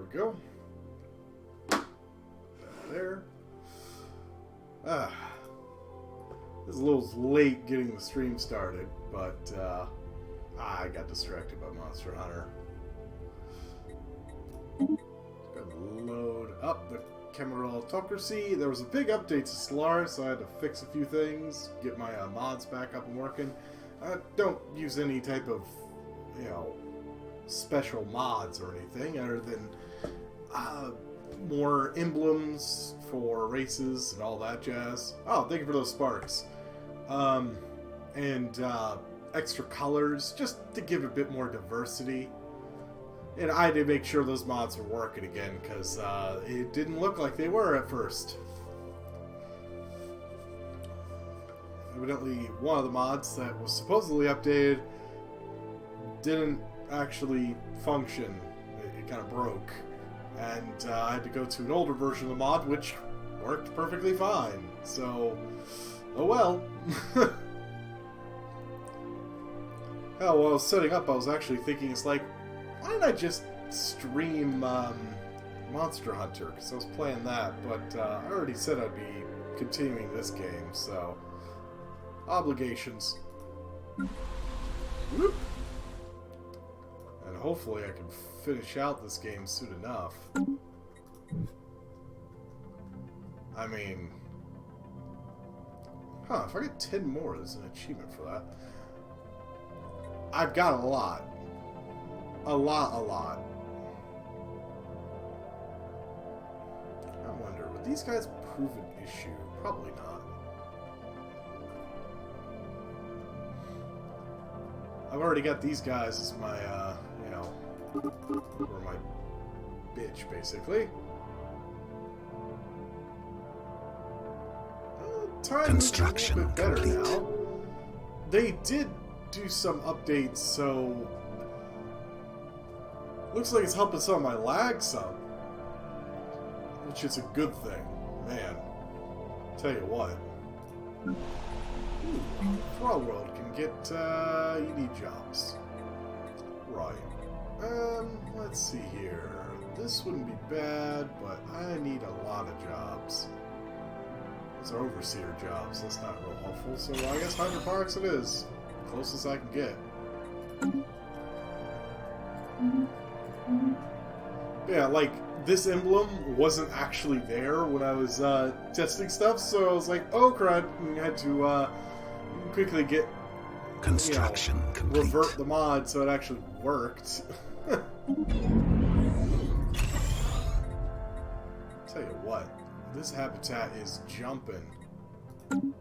we go. There. This is a little late getting the stream started, but I got distracted by Monster Hunter. Gonna load up the Cameraltocracy. There was a big update to Stellaris, so I had to fix a few things, get my mods back up and working. I don't use any type of, special mods or anything, other than more emblems for races and all that jazz. Oh, thank you for those sparks. And extra colors, just to give a bit more diversity. And I had to make sure those mods were working again, because it didn't look like they were at first. Evidently, one of the mods that was supposedly updated didn't actually function. It kind of broke. And I had to go to an older version of the mod, which worked perfectly fine. So, oh well. Hell, while I was setting up, I was actually thinking, it's like, why didn't I just stream Monster Hunter? Because I was playing that, but I already said I'd be continuing this game, so... Obligations. Whoop. And hopefully I can finish out this game soon enough. I mean... Huh, if I get 10 more, there's an achievement for that. I've got a lot. A lot. I wonder, would these guys prove an issue? Probably not. I've already got these guys as my, or my bitch, basically. Construction a bit better complete. Now. They did do some updates, so looks like it's helping some of my lag some, which is a good thing. Man, tell you what. Frog World can get ED jobs. Right. Let's see here. This wouldn't be bad, but I need a lot of jobs. Those are overseer jobs. That's not real helpful. So I guess hydroponics it is. Closest I can get. Yeah, like, this emblem wasn't actually there when I was testing stuff, so I was like, oh crud, and I had to quickly get construction complete. Revert the mod so it actually worked. Tell you what, this habitat is jumping. Oh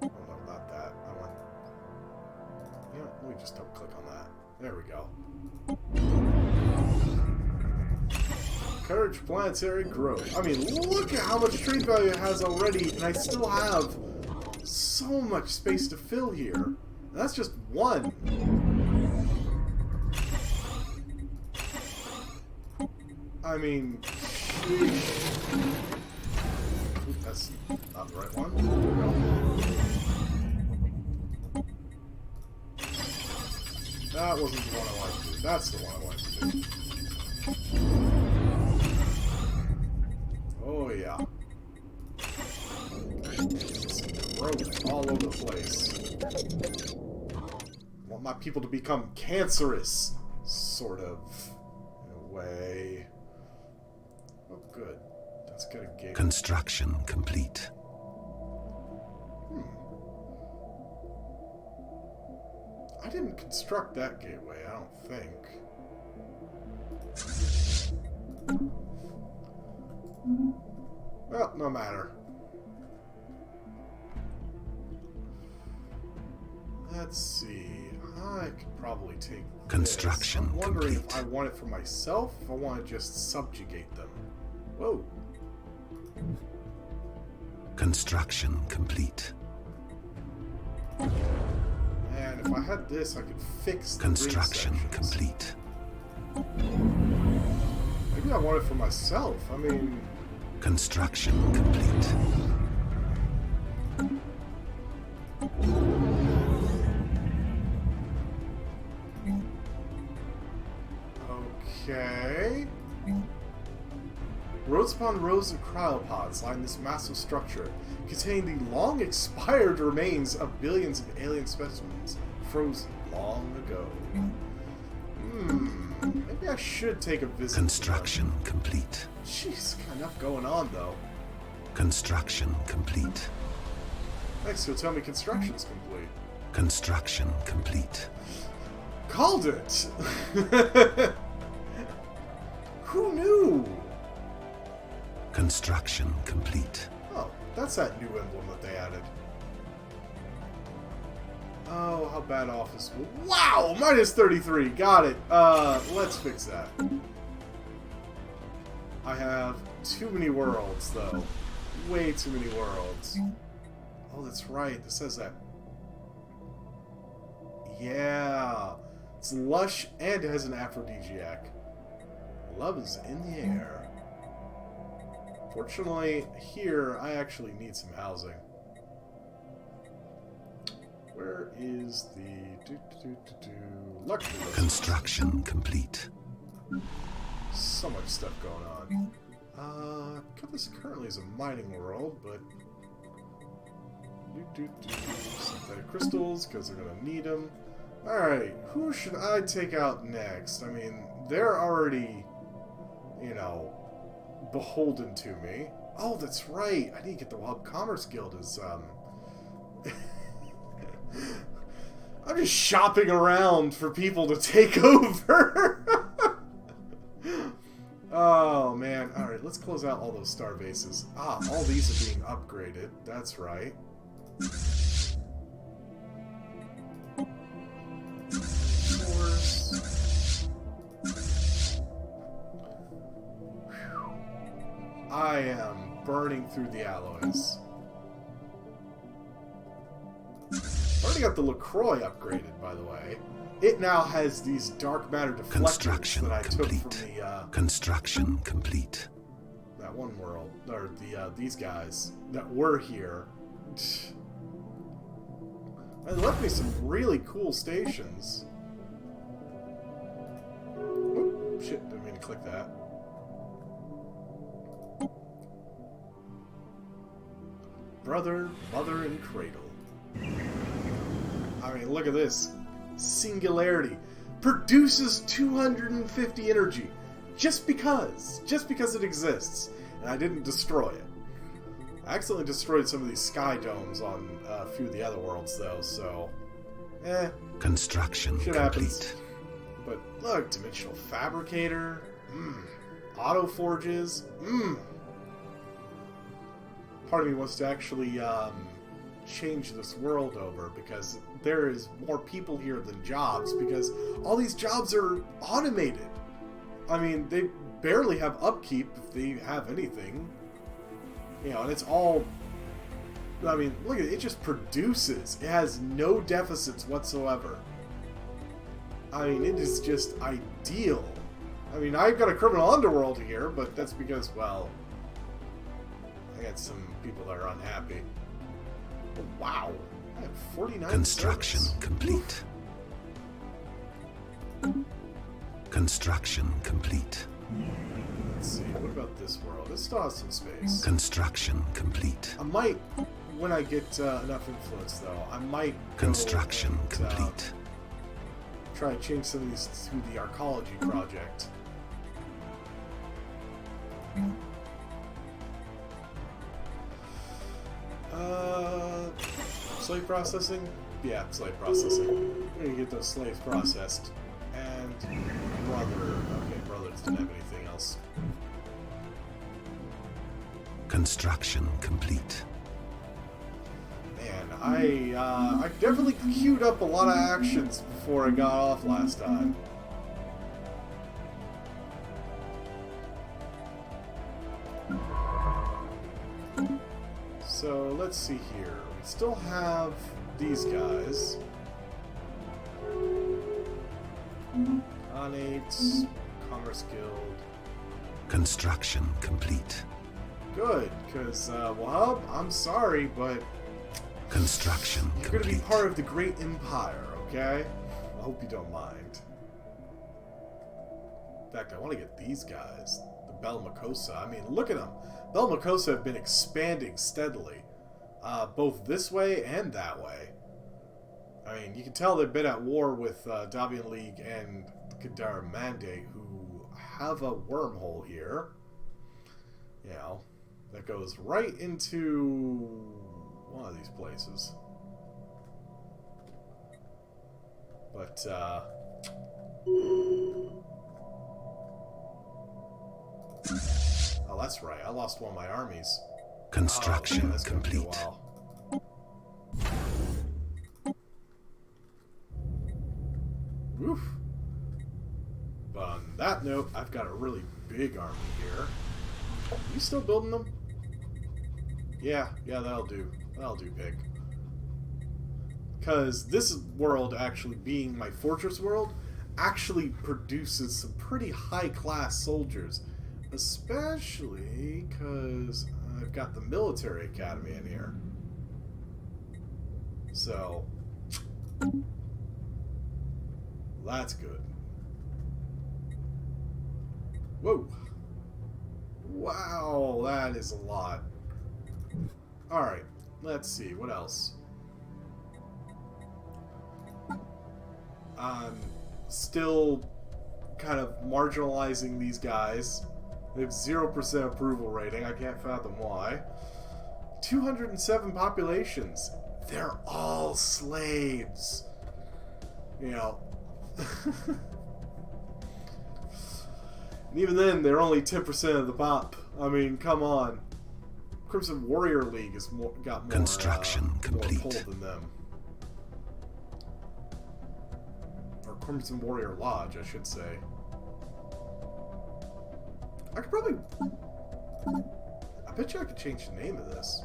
no, not that. I want... let me just double click on that. There we go. Courage planetary growth. I mean, look at how much trade value it has already, and I still have so much space to fill here. And that's just one. I mean, that's not the right one. That wasn't the one I wanted to do. That's the one I wanted to do. Oh, yeah. Just growth all over the place. I want my people to become cancerous, sort of, in a way. Oh, good. That's good a game. Construction complete. I didn't construct that gateway, I don't think. Well, no matter. Let's see. I could probably take construction. I'm wondering complete. If I want it for myself, if I want to just subjugate them. Whoa. Construction complete. And if I had this, I could fix the construction complete. Maybe I want it for myself. I mean, construction complete. Okay. Rows upon rows of cryopods line this massive structure, containing the long-expired remains of billions of alien specimens frozen long ago. Maybe I should take a visit. Construction complete. Jeez, got enough going on, though. Construction complete. Next, you'll tell me construction's complete. Construction complete. Called it! Who knew? Construction complete. Oh, that's that new emblem that they added. Oh, how bad office. Wow! Minus 33. Got it. Let's fix that. I have too many worlds, though. Way too many worlds. Oh, that's right. This says that. Yeah. It's lush and it has an aphrodisiac. Love is in the air. Fortunately, here I actually need some housing. Where is the luxury list? Construction complete. So much stuff going on. This currently is a mining world, but synthetic crystals because they're gonna need them. All right, who should I take out next? I mean, they're already, you know, beholden to me. Oh, that's right. I need to get the Wild Commerce Guild as I'm just shopping around for people to take over. Oh, man. Alright, let's close out all those star bases. Ah, all these are being upgraded. That's right. I am burning through the alloys. Already got the LaCroix upgraded, by the way. It now has these dark matter deflectors that I took from the construction complete. That one world, or these guys that were here. They left me some really cool stations. Oop, shit, didn't mean to click that. Brother, mother, and cradle. I mean, look at this. Singularity. Produces 250 energy. Just because it exists. And I didn't destroy it. I accidentally destroyed some of these sky domes on a few of the other worlds, though, so... Construction shit complete. Happens. But look, Dimensional Fabricator. Auto Forges. Part of me wants to actually change this world over because there is more people here than jobs because all these jobs are automated. I mean, they barely have upkeep if they have anything. You know, and it's all... I mean, look at it. It just produces. It has no deficits whatsoever. I mean, it is just ideal. I mean, I've got a criminal underworld here, but that's because, well... I got some people that are unhappy. Oh, wow. I have 49 Construction service. complete. Construction complete. Let's see, what about this world? This still has some space. Construction complete. I might, when I get enough influence, though, I might Construction go and, complete. try to change some of these through the Arcology project. Slave processing? Yeah, slave processing. We're gonna get those slaves processed. And brother. Okay, brothers didn't have anything else. Construction complete. Man, I definitely queued up a lot of actions before I got off last time. So let's see here. We still have these guys. Conates, Commerce Guild. Construction complete. Good, because, well, I'm sorry, but Construction you're going to be complete. part of the great empire, okay? I hope you don't mind. fact, I want to get these guys. The Belmacosa. I mean, look at them. Belmacosa have been expanding steadily. Both this way and that way. I mean, you can tell they've been at war with Davian League and Kadara Mandate, who have a wormhole here. You know, that goes right into one of these places. But, oh, that's right. I lost one of my armies. Construction complete. Oof. But on that note, I've got a really big army here. Are you still building them? Yeah, that'll do. That'll do, pig. Because this world, actually being my fortress world, actually produces some pretty high-class soldiers. Especially because I've got the military academy in here. So, that's good. Whoa. Wow, that is a lot. Alright, let's see, what else? I'm still kind of marginalizing these guys. They have 0% approval rating. I can't fathom why. 207 populations. They're all slaves. You know. And even then, they're only 10% of the pop. I mean, come on. Crimson Warrior League has got more, Construction complete. more pull than them. Or Crimson Warrior Lodge, I should say. I could probably... I bet you I could change the name of this.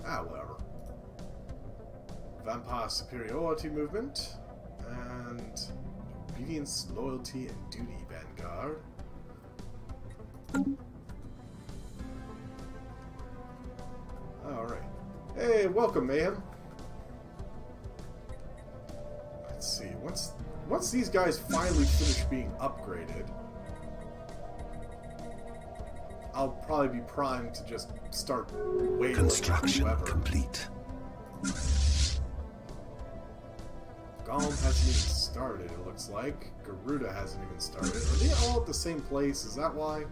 Ah, whatever. Vampire Superiority Movement. And Obedience, Loyalty, and Duty Vanguard. Alright. Hey, welcome, Mayhem. Let's see. Once these guys finally finish being upgraded, I'll probably be primed to just start waiting. Construction complete. Golem hasn't even started, it looks like. Garuda hasn't even started. Are they all at the same place? Is that why?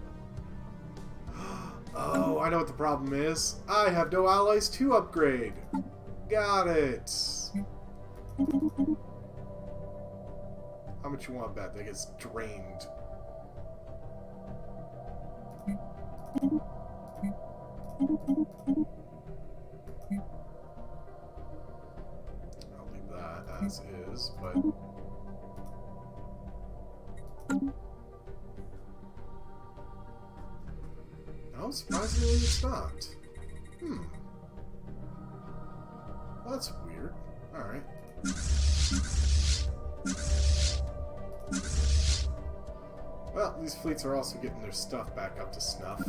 Oh, I know what the problem is. I have no allies to upgrade. Got it. How much you want to bet that gets drained? I'll leave that as is, but... No, surprisingly it's not. Well, that's weird. Alright. Well, these fleets are also getting their stuff back up to snuff.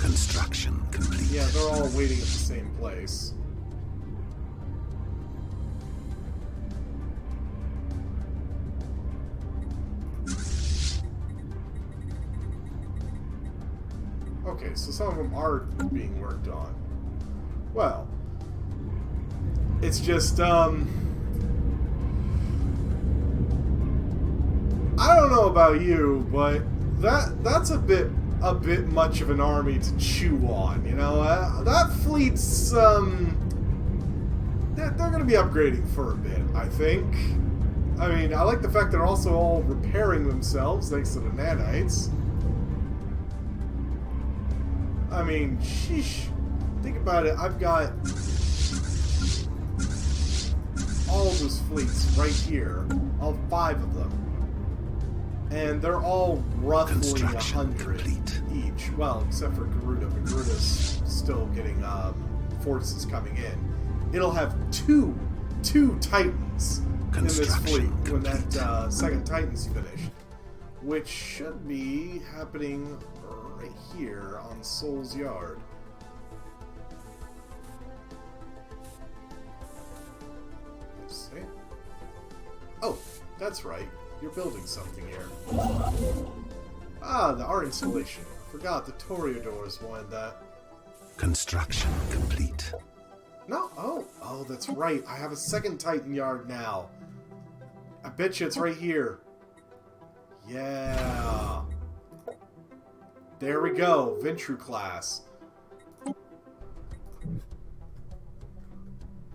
Construction complete. Yeah, they're all waiting at the same place. Okay, so some of them are being worked on. Well, it's just, I don't know about you, but that's a bit much of an army to chew on, you know? That fleet's, they're going to be upgrading for a bit, I think. I mean, I like the fact that they're also all repairing themselves thanks to the nanites. I mean, sheesh. Think about it. I've got all of those fleets right here. All 5 of them. And they're all roughly 100 each. Well, except for Garuda. But Garuda's still getting forces coming in. It'll have two Titans in this fleet when that second Titan's finished. Which should be happening right here on Soul's Yard. That's right. You're building something here. Ah, the art installation. Forgot the Toreadors wanted that. Construction complete. No, oh, that's right. I have a second Titan yard now. I bet you it's right here. Yeah. There we go. Ventru class.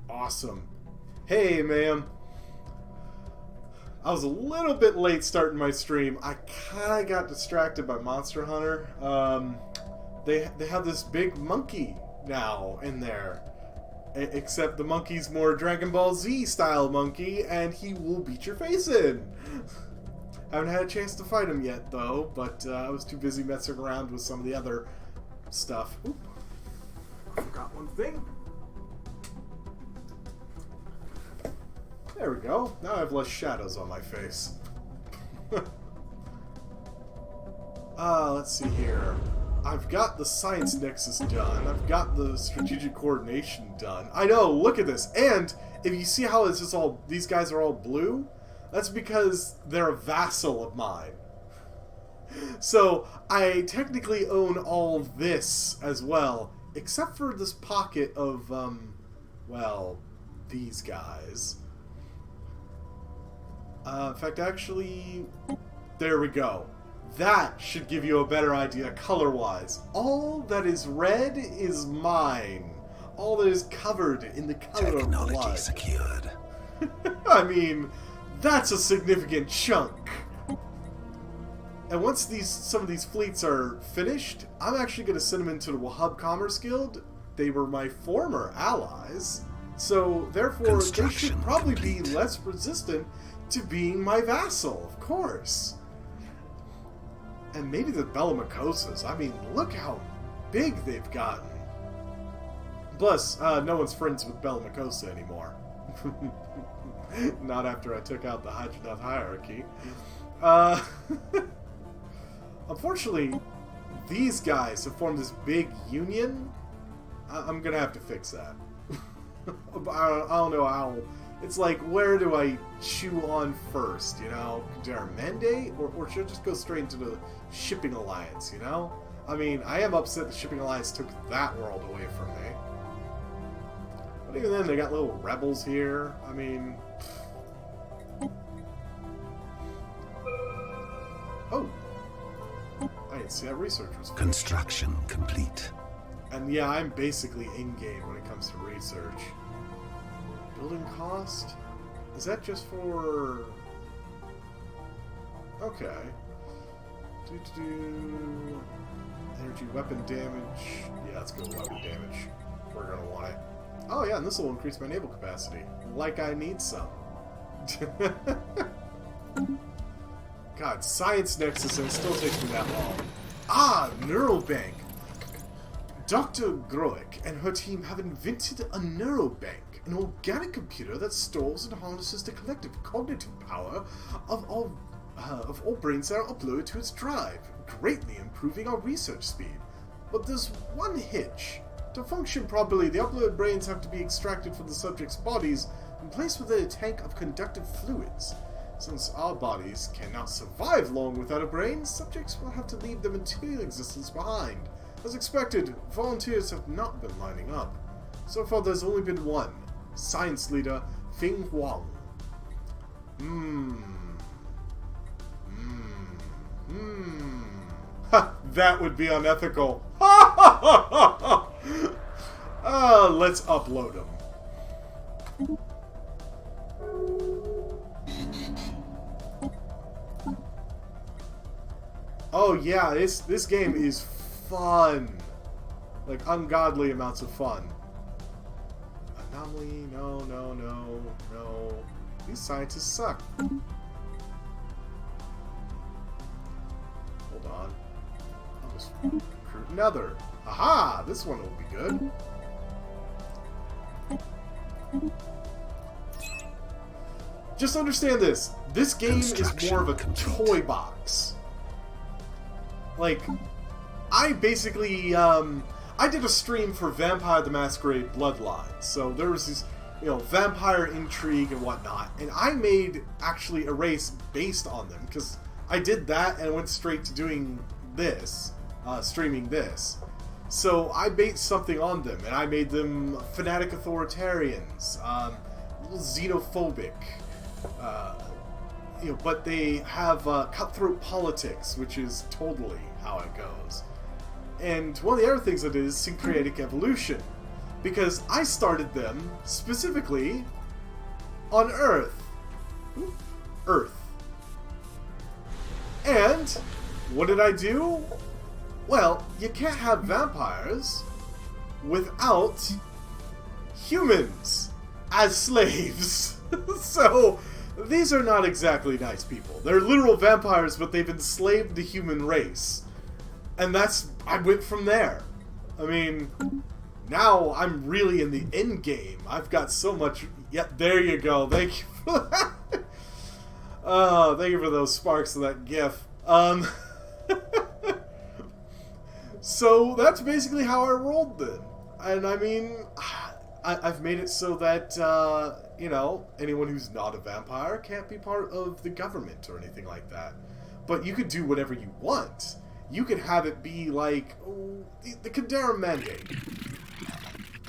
Awesome. Hey, ma'am. I was a little bit late starting my stream. I kind of got distracted by Monster Hunter. They have this big monkey now in there. Except the monkey's more Dragon Ball Z style monkey, and he will beat your face in. Haven't had a chance to fight him yet, though, but I was too busy messing around with some of the other stuff. Oop. I forgot one thing. There we go. Now I have less shadows on my face. Let's see here. I've got the Science Nexus done. I've got the Strategic Coordination done. I know, look at this. And if you see how it's just all, these guys are all blue, that's because they're a vassal of mine. So I technically own all this as well, except for this pocket of, well, these guys. In fact, actually, there we go. That should give you a better idea color-wise. All that is red is mine. All that is covered in the color of blood. Technology secured. I mean, that's a significant chunk. And once some of these fleets are finished, I'm actually going to send them into the Wahab Commerce Guild. They were my former allies, so therefore they should probably be less resistant to being my vassal, of course. And maybe the Bellamacosas. I mean, look how big they've gotten. Plus, no one's friends with Bellamacosa anymore. Not after I took out the Hydronaut hierarchy. Unfortunately, these guys have formed this big union. I'm gonna have to fix that. I don't know how. It's like, where do I chew on first, you know? Do I amend it? Or should I just go straight into the Shipping Alliance, you know? I mean, I am upset the Shipping Alliance took that world away from me. But even then, they got little rebels here. I mean... Oh! I didn't see that research was finished. Construction complete. And yeah, I'm basically in-game when it comes to research. Building cost? Is that just for... Okay. Energy weapon damage. Yeah, let's go weapon damage. We're gonna want it. Oh yeah, and this will increase my naval capacity. Like I need some. God, Science Nexus, and it still takes me that long. Ah, Neurobank! Dr. Groick and her team have invented a neurobank, an organic computer that stores and harnesses the collective cognitive power of all brains that are uploaded to its drive, greatly improving our research speed. But there's one hitch. To function properly, the uploaded brains have to be extracted from the subject's bodies and placed within a tank of conductive fluids. Since our bodies cannot survive long without a brain, subjects will have to leave their material existence behind. As expected, volunteers have not been lining up. So far there's only been one. Science leader, Fing Huang. Ha! That would be unethical. Let's upload him. Oh yeah, this game is fun. Like, ungodly amounts of fun. Anomaly, no. These scientists suck. Hold on. I'll just recruit another. Aha! This one will be good. Just understand this. This game is more of a toy box. Like, I basically, I did a stream for Vampire the Masquerade Bloodlines. So there was you know, vampire intrigue and whatnot. And I made actually a race based on them, because I did that and went straight to doing this, streaming this. So I based something on them, and I made them fanatic authoritarians, xenophobic, you know, but they have cutthroat politics, which is totally how it goes. And one of the other things I did is syncretic evolution, because I started them specifically on Earth. Earth. And what did I do? Well, you can't have vampires without humans as slaves. So, these are not exactly nice people. They're literal vampires, but they've enslaved the human race. And I went from there. I mean, now I'm really in the end game. I've got so much. Yeah, there you go. Thank you for that. Oh, thank you for those sparks of that GIF. So that's basically how I rolled then. And I mean, I've made it so that, you know, anyone who's not a vampire can't be part of the government or anything like that. But you could do whatever you want. You could have it be like, the Kindred Mandate.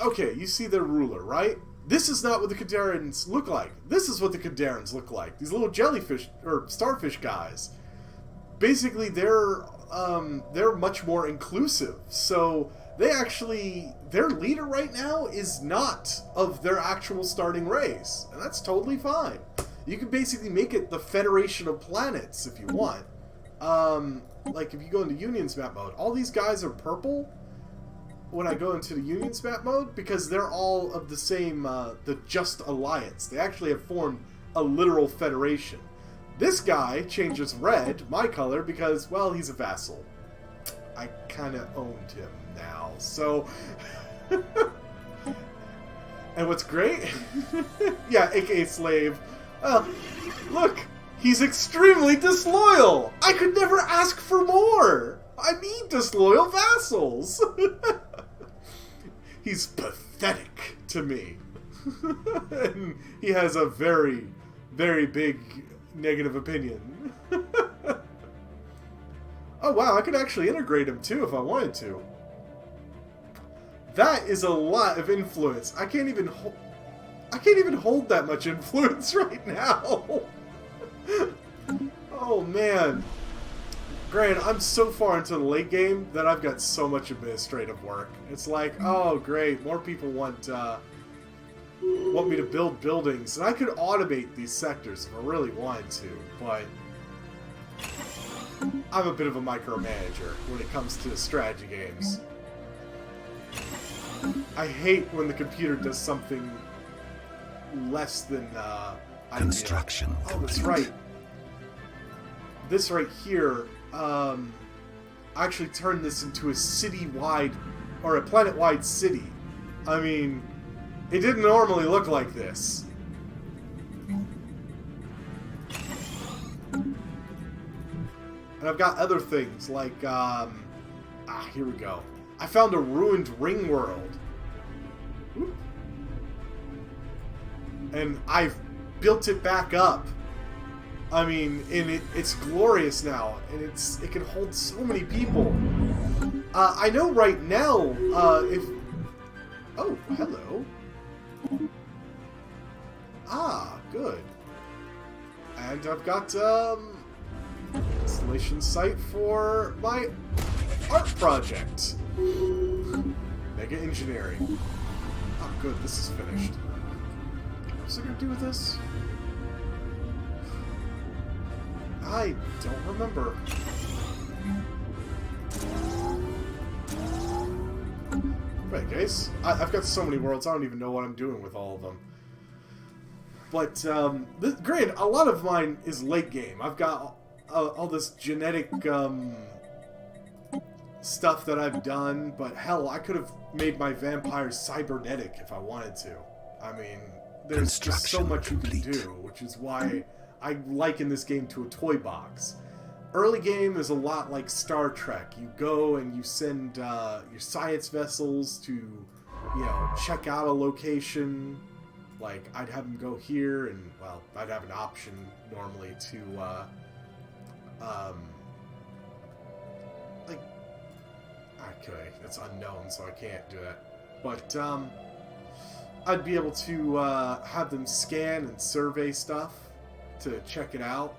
Okay, you see their ruler, right? This is not what the Kindreds look like. This is what the Kindreds look like. These little jellyfish, or starfish guys. Basically, they're much more inclusive. So, their leader right now is not of their actual starting race. And that's totally fine. You can basically make it the Federation of Planets if you want. Like, if you go into Union's map mode, all these guys are purple when I go into the Union's map mode, because they're all of the same, the Just Alliance. They actually have formed a literal federation. This guy changes red, my color, because, well, he's a vassal. I kind of owned him now, so... And what's great? Yeah, aka slave. Look! He's extremely disloyal! I could never ask for more! I need disloyal vassals! He's pathetic to me. And he has a very, very big negative opinion. Oh wow, I could actually integrate him too if I wanted to. That is a lot of influence. I can't even hold that much influence right now. Oh man. Granted, I'm so far into the late game that I've got so much administrative work. It's like, oh great, more people want me to build buildings, and I could automate these sectors if I really wanted to, but I'm a bit of a micromanager when it comes to strategy games. I hate when the computer does something less than Construction ideal. Oh, that's right. This right here, I actually turned this into a city-wide, or a planet-wide city. I mean, it didn't normally look like this. And I've got other things, like, here we go. I found a ruined ring world. Oop. And I've built it back up. I mean, and it's glorious now, and it can hold so many people. I know right now, if... Oh, hello. Ah, good. And I've got, installation site for my art project. Mega engineering. Oh, good, this is finished. What's I gonna do with this? I don't remember. Right, guys. I've got so many worlds, I don't even know what I'm doing with all of them. But, granted, a lot of mine is late game. I've got all this genetic, stuff that I've done, but hell, I could have made my vampires cybernetic if I wanted to. I mean, there's just so much you can do, which is why I liken this game to a toy box. Early game is a lot like Star Trek. You go and you send your science vessels to, you know, check out a location, like, I'd have them go here, and, well, I'd have an option normally to, like, okay, that's unknown, so I can't do it. But, I'd be able to, have them scan and survey stuff to check it out.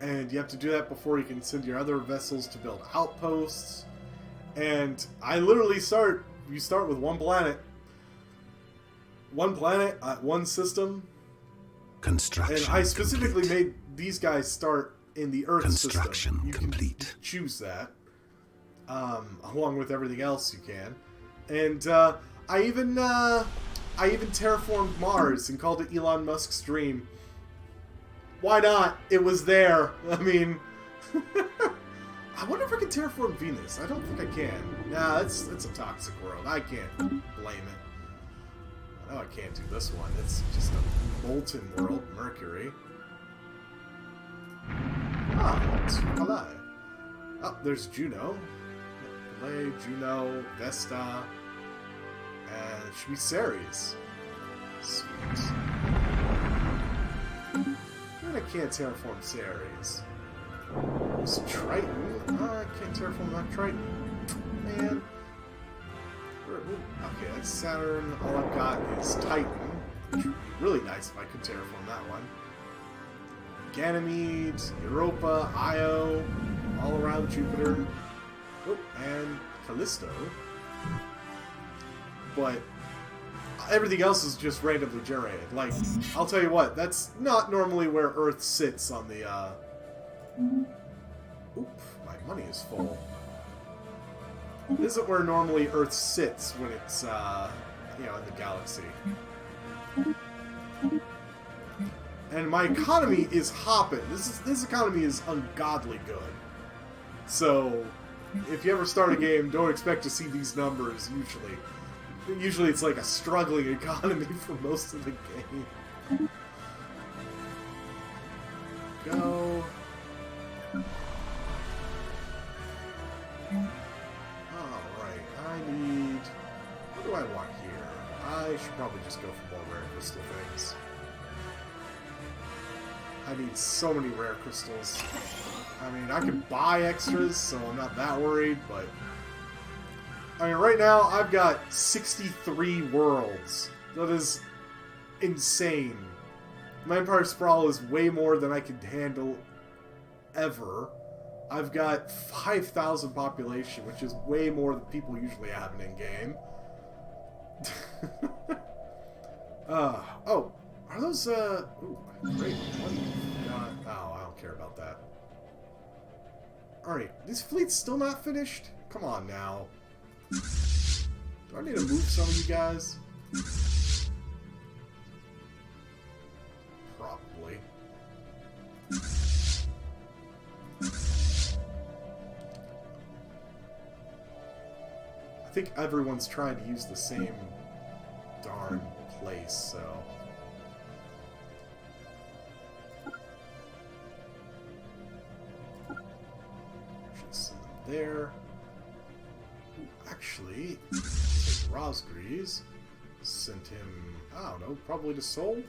And you have to do that before you can send your other vessels to build outposts. And I literally you start with one planet. One planet, one system. Construction And I specifically complete. made these guys start in the Earth Construction system. You complete. can choose that. Along with everything else you can. And I even terraformed Mars and called it Elon Musk's dream. Why not? It was there. I mean, I wonder if I can terraform Venus. I don't think I can. Nah, it's a toxic world. I can't blame it. I know I can't do this one. It's just a molten world, Mercury. Hello. Oh, there's Juno. Malay, Juno, Vesta, and it should be Ceres. Sweet. I can't terraform Ceres. There's Triton. I can't terraform that Triton. Man. Okay, that's Saturn. All I've got is Titan. Which would be really nice if I could terraform that one. Ganymede, Europa, Io, all around Jupiter. Oh, and Callisto. But everything else is just randomly generated. Like, I'll tell you what, that's not normally where Earth sits on the, Oop, my money is full. This isn't where normally Earth sits when it's, in the galaxy. And my economy is hopping. This economy is ungodly good. So, if you ever start a game, don't expect to see these numbers usually. Usually it's like a struggling economy for most of the game. Go. Alright, I need... What do I want here? I should probably just go for more rare crystal things. I need so many rare crystals. I mean, I can buy extras, so I'm not that worried, but... I mean, right now, I've got 63 worlds. That is insane. My Empire Sprawl is way more than I can handle ever. I've got 5,000 population, which is way more than people usually have in in-game. Oh, are those, ooh, great. What do you got? Oh, I don't care about that. Alright, this fleet's still not finished? Come on now. Do I need to move some of you guys? Probably. I think everyone's trying to use the same darn place, so... Should send them there. Actually, take Rosgrees, sent him, I don't know, probably to Seoul?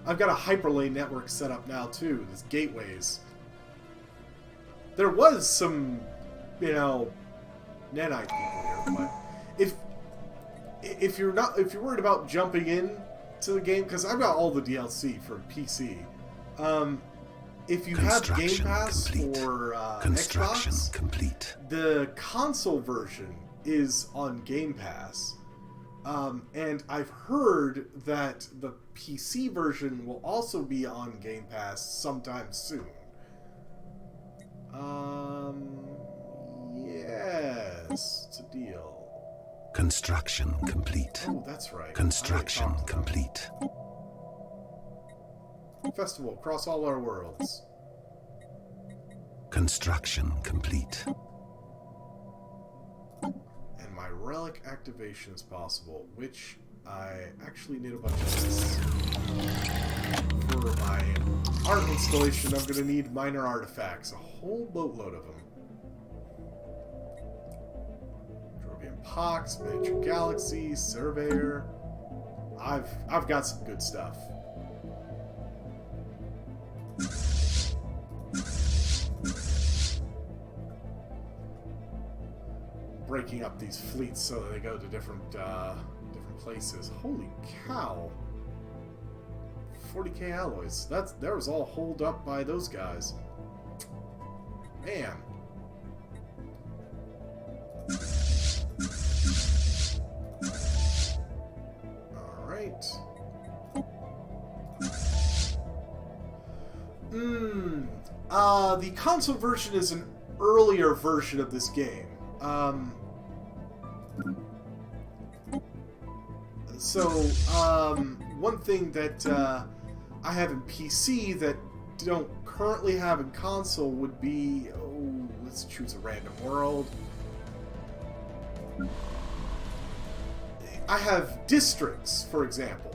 I've got a hyperlane network set up now, too. There's gateways. There was some, nanite people here, but if you're worried about jumping in to the game, because I've got all the DLC for PC, if you have Game Pass for Xbox, complete. The console version is on Game Pass. And I've heard that the PC version will also be on Game Pass sometime soon. Yes, it's a deal. Construction complete. Oh, that's right. Construction complete. Festival across all our worlds. Construction complete. And my relic activation is possible, which I actually need a bunch of this. For my art installation, I'm going to need minor artifacts. A whole boatload of them. Drovian Pox, Miniature Galaxy, Surveyor. I've got some good stuff. Breaking up these fleets so that they go to different places. Holy cow! 40k alloys. That was all holed up by those guys. Man. All right. The console version is an earlier version of this game. One thing that I have in PC that don't currently have in console would be, let's choose a random world. I have districts, for example.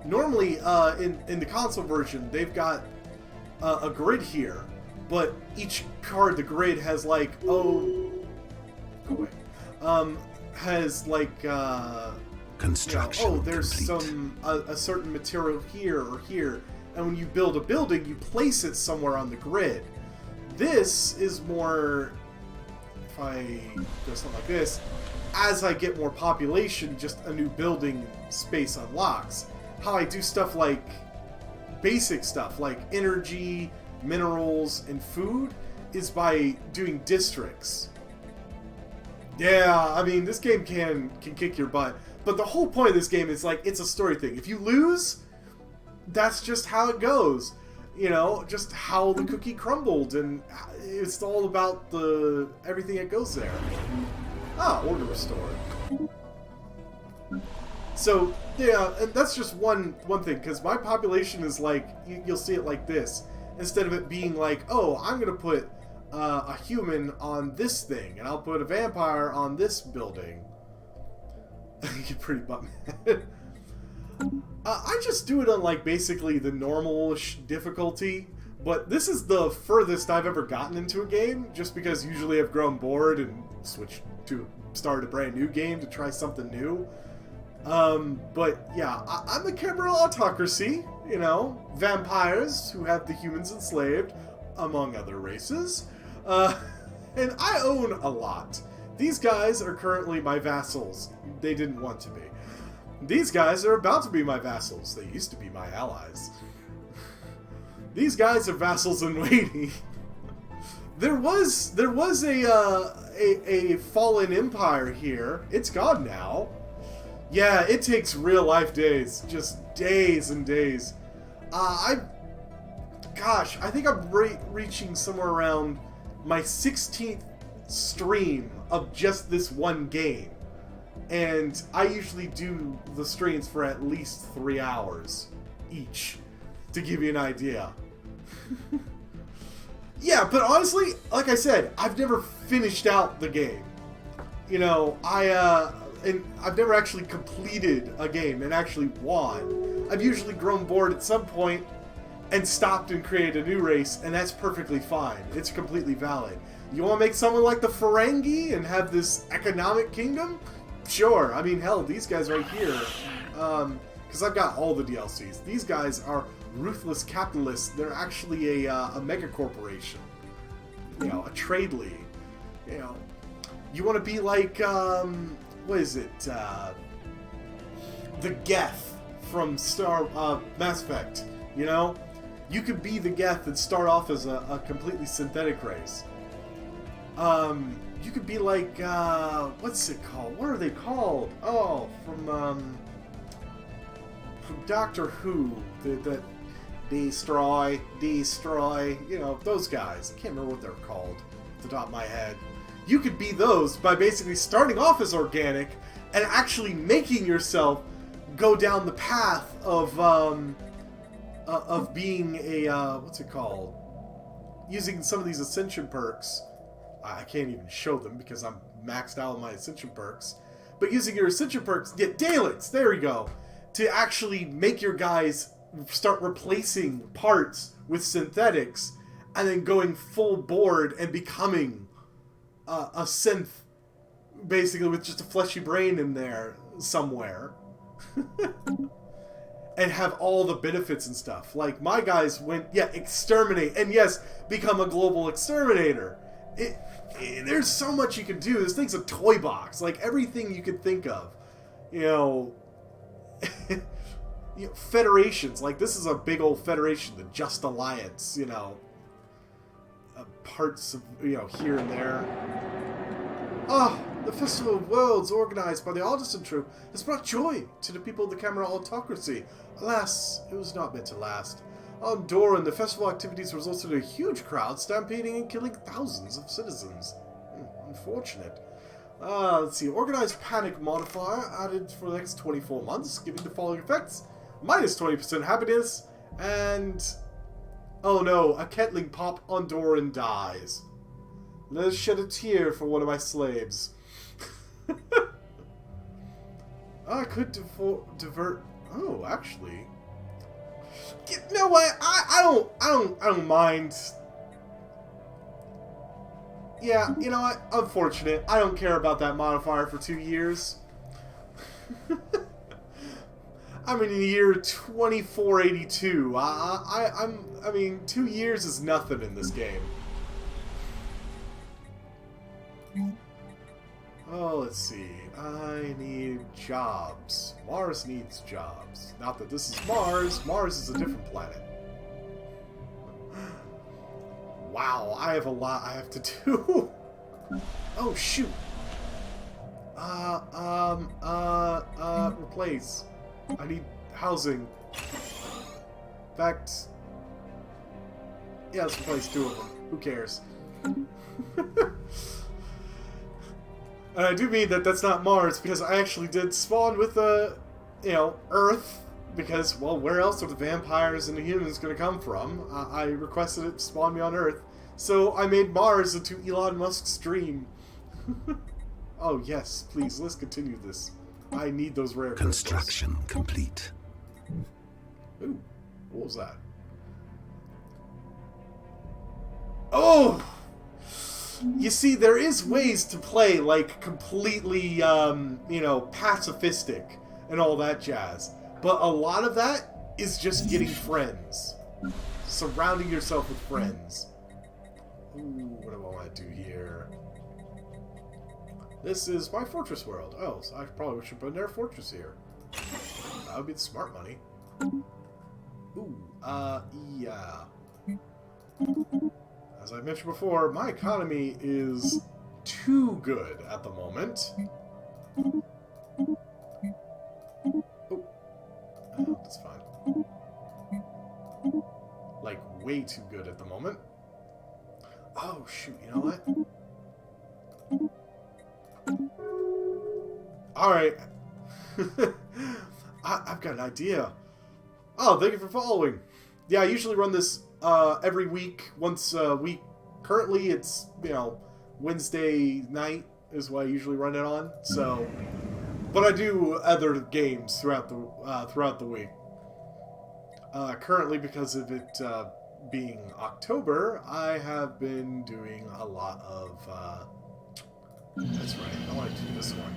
Normally, in the console version, they've got a grid here, but each card, the grid has like, go away, has like, Construction there's complete. a certain material here or here, and when you build a building, you place it somewhere on the grid. This is more, if I do something like this, as I get more population, just a new building space unlocks. How I do stuff like basic stuff like energy, minerals, and food is by doing districts. Yeah, I mean, this game can kick your butt. But the whole point of this game is, like, it's a story thing. If you lose, that's just how it goes. You know, just how the cookie crumbled. And it's all about everything that goes there. Ah, order restored. So, yeah, and that's just one thing. Because my population is like, you'll see it like this. Instead of it being like, oh, I'm going to put a human on this thing. And I'll put a vampire on this building. You get pretty bummed. I just do it on like basically the normal-ish difficulty, but this is the furthest I've ever gotten into a game, just because usually I've grown bored and started a brand new game to try something new. But yeah, I'm a Cameral autocracy, you know, vampires who have the humans enslaved, among other races, and I own a lot. These guys are currently my vassals. They didn't want to be. These guys are about to be my vassals. They used to be my allies. These guys are vassals in waiting. There was a fallen empire here. It's gone now. Yeah, it takes real life days. Just days and days. I think I'm reaching somewhere around my 16th stream of just this one game, and I usually do the streams for at least 3 hours each, to give you an idea. Yeah, but honestly, like I said, I've never finished out the game. You know, and I've never actually completed a game and actually won. I've usually grown bored at some point and stopped and created a new race, and that's perfectly fine. It's completely valid. You want to make someone like the Ferengi and have this economic kingdom? Sure. I mean, hell, these guys right here, because I've got all the DLCs. These guys are ruthless capitalists. They're actually a mega corporation. You know, a trade league. You know, you want to be like, what is it? The Geth from Mass Effect. You know, you could be the Geth and start off as a completely synthetic race. You could be like, what's it called? What are they called? Oh, from Doctor Who. That destroy, you know, those guys. I can't remember what they're called off the top of my head. You could be those by basically starting off as organic and actually making yourself go down the path of being a, what's it called? Using some of these ascension perks. I can't even show them because I'm maxed out on my ascension perks. But using your ascension perks, get Daleks, there we go, to actually make your guys start replacing parts with synthetics and then going full board and becoming a synth, basically with just a fleshy brain in there somewhere. and have all the benefits and stuff. Like, my guys went, yeah, exterminate, and yes, become a global exterminator. There's so much you can do. This thing's a toy box. Like, everything you could think of. You know, federations. Like, this is a big old federation, the Just Alliance, you know. Parts of, you know, here and there. Ah, the Festival of Worlds, organized by the Artisan Troupe, has brought joy to the people of the Camera Autocracy. Alas, it was not meant to last. On Doran, the festival activities resulted in a huge crowd stampeding and killing thousands of citizens. Unfortunate. Let's see. Organized panic modifier added for the next 24 months, giving the following effects. Minus 20% happiness, and... oh no, a Ketling pop on Doran dies. Let us shed a tear for one of my slaves. I could divert... oh, actually... you know what? I don't mind. Yeah, you know what? Unfortunate. I don't care about that modifier for 2 years. I'm in the year 2482. I mean, 2 years is nothing in this game. Oh, let's see. I need jobs. Mars needs jobs. Not that this is Mars. Mars is a different planet. Wow, I have a lot I have to do. Oh, shoot. Replace. I need housing. In fact, yeah, let's replace 2 of them. Who cares? And I do mean that that's not Mars, because I actually did spawn with you know, Earth, because, well, where else are the vampires and the humans going to come from? I requested it to spawn me on Earth, so I made Mars into Elon Musk's dream. Oh, yes, please, let's continue this. I need those rare Construction crystals. Complete. Ooh, what was that? Oh! You see, there is ways to play, like, completely, you know, pacifistic and all that jazz. But a lot of that is just getting friends. Surrounding yourself with friends. Ooh, what do I want to do here? This is my fortress world. Oh, so I probably should put another fortress here. That would be the smart money. Ooh, yeah. As I mentioned before, my economy is too good at the moment. Oh, that's fine. Like, way too good at the moment. Oh, shoot, you know what? Alright. I've got an idea. Oh, thank you for following. Yeah, I usually run this every week, once a week. Currently, it's, you know, Wednesday night is what I usually run it on. So, but I do other games throughout the week. Currently, because of it being October, I have been doing a lot of. That's right. I want to do this one.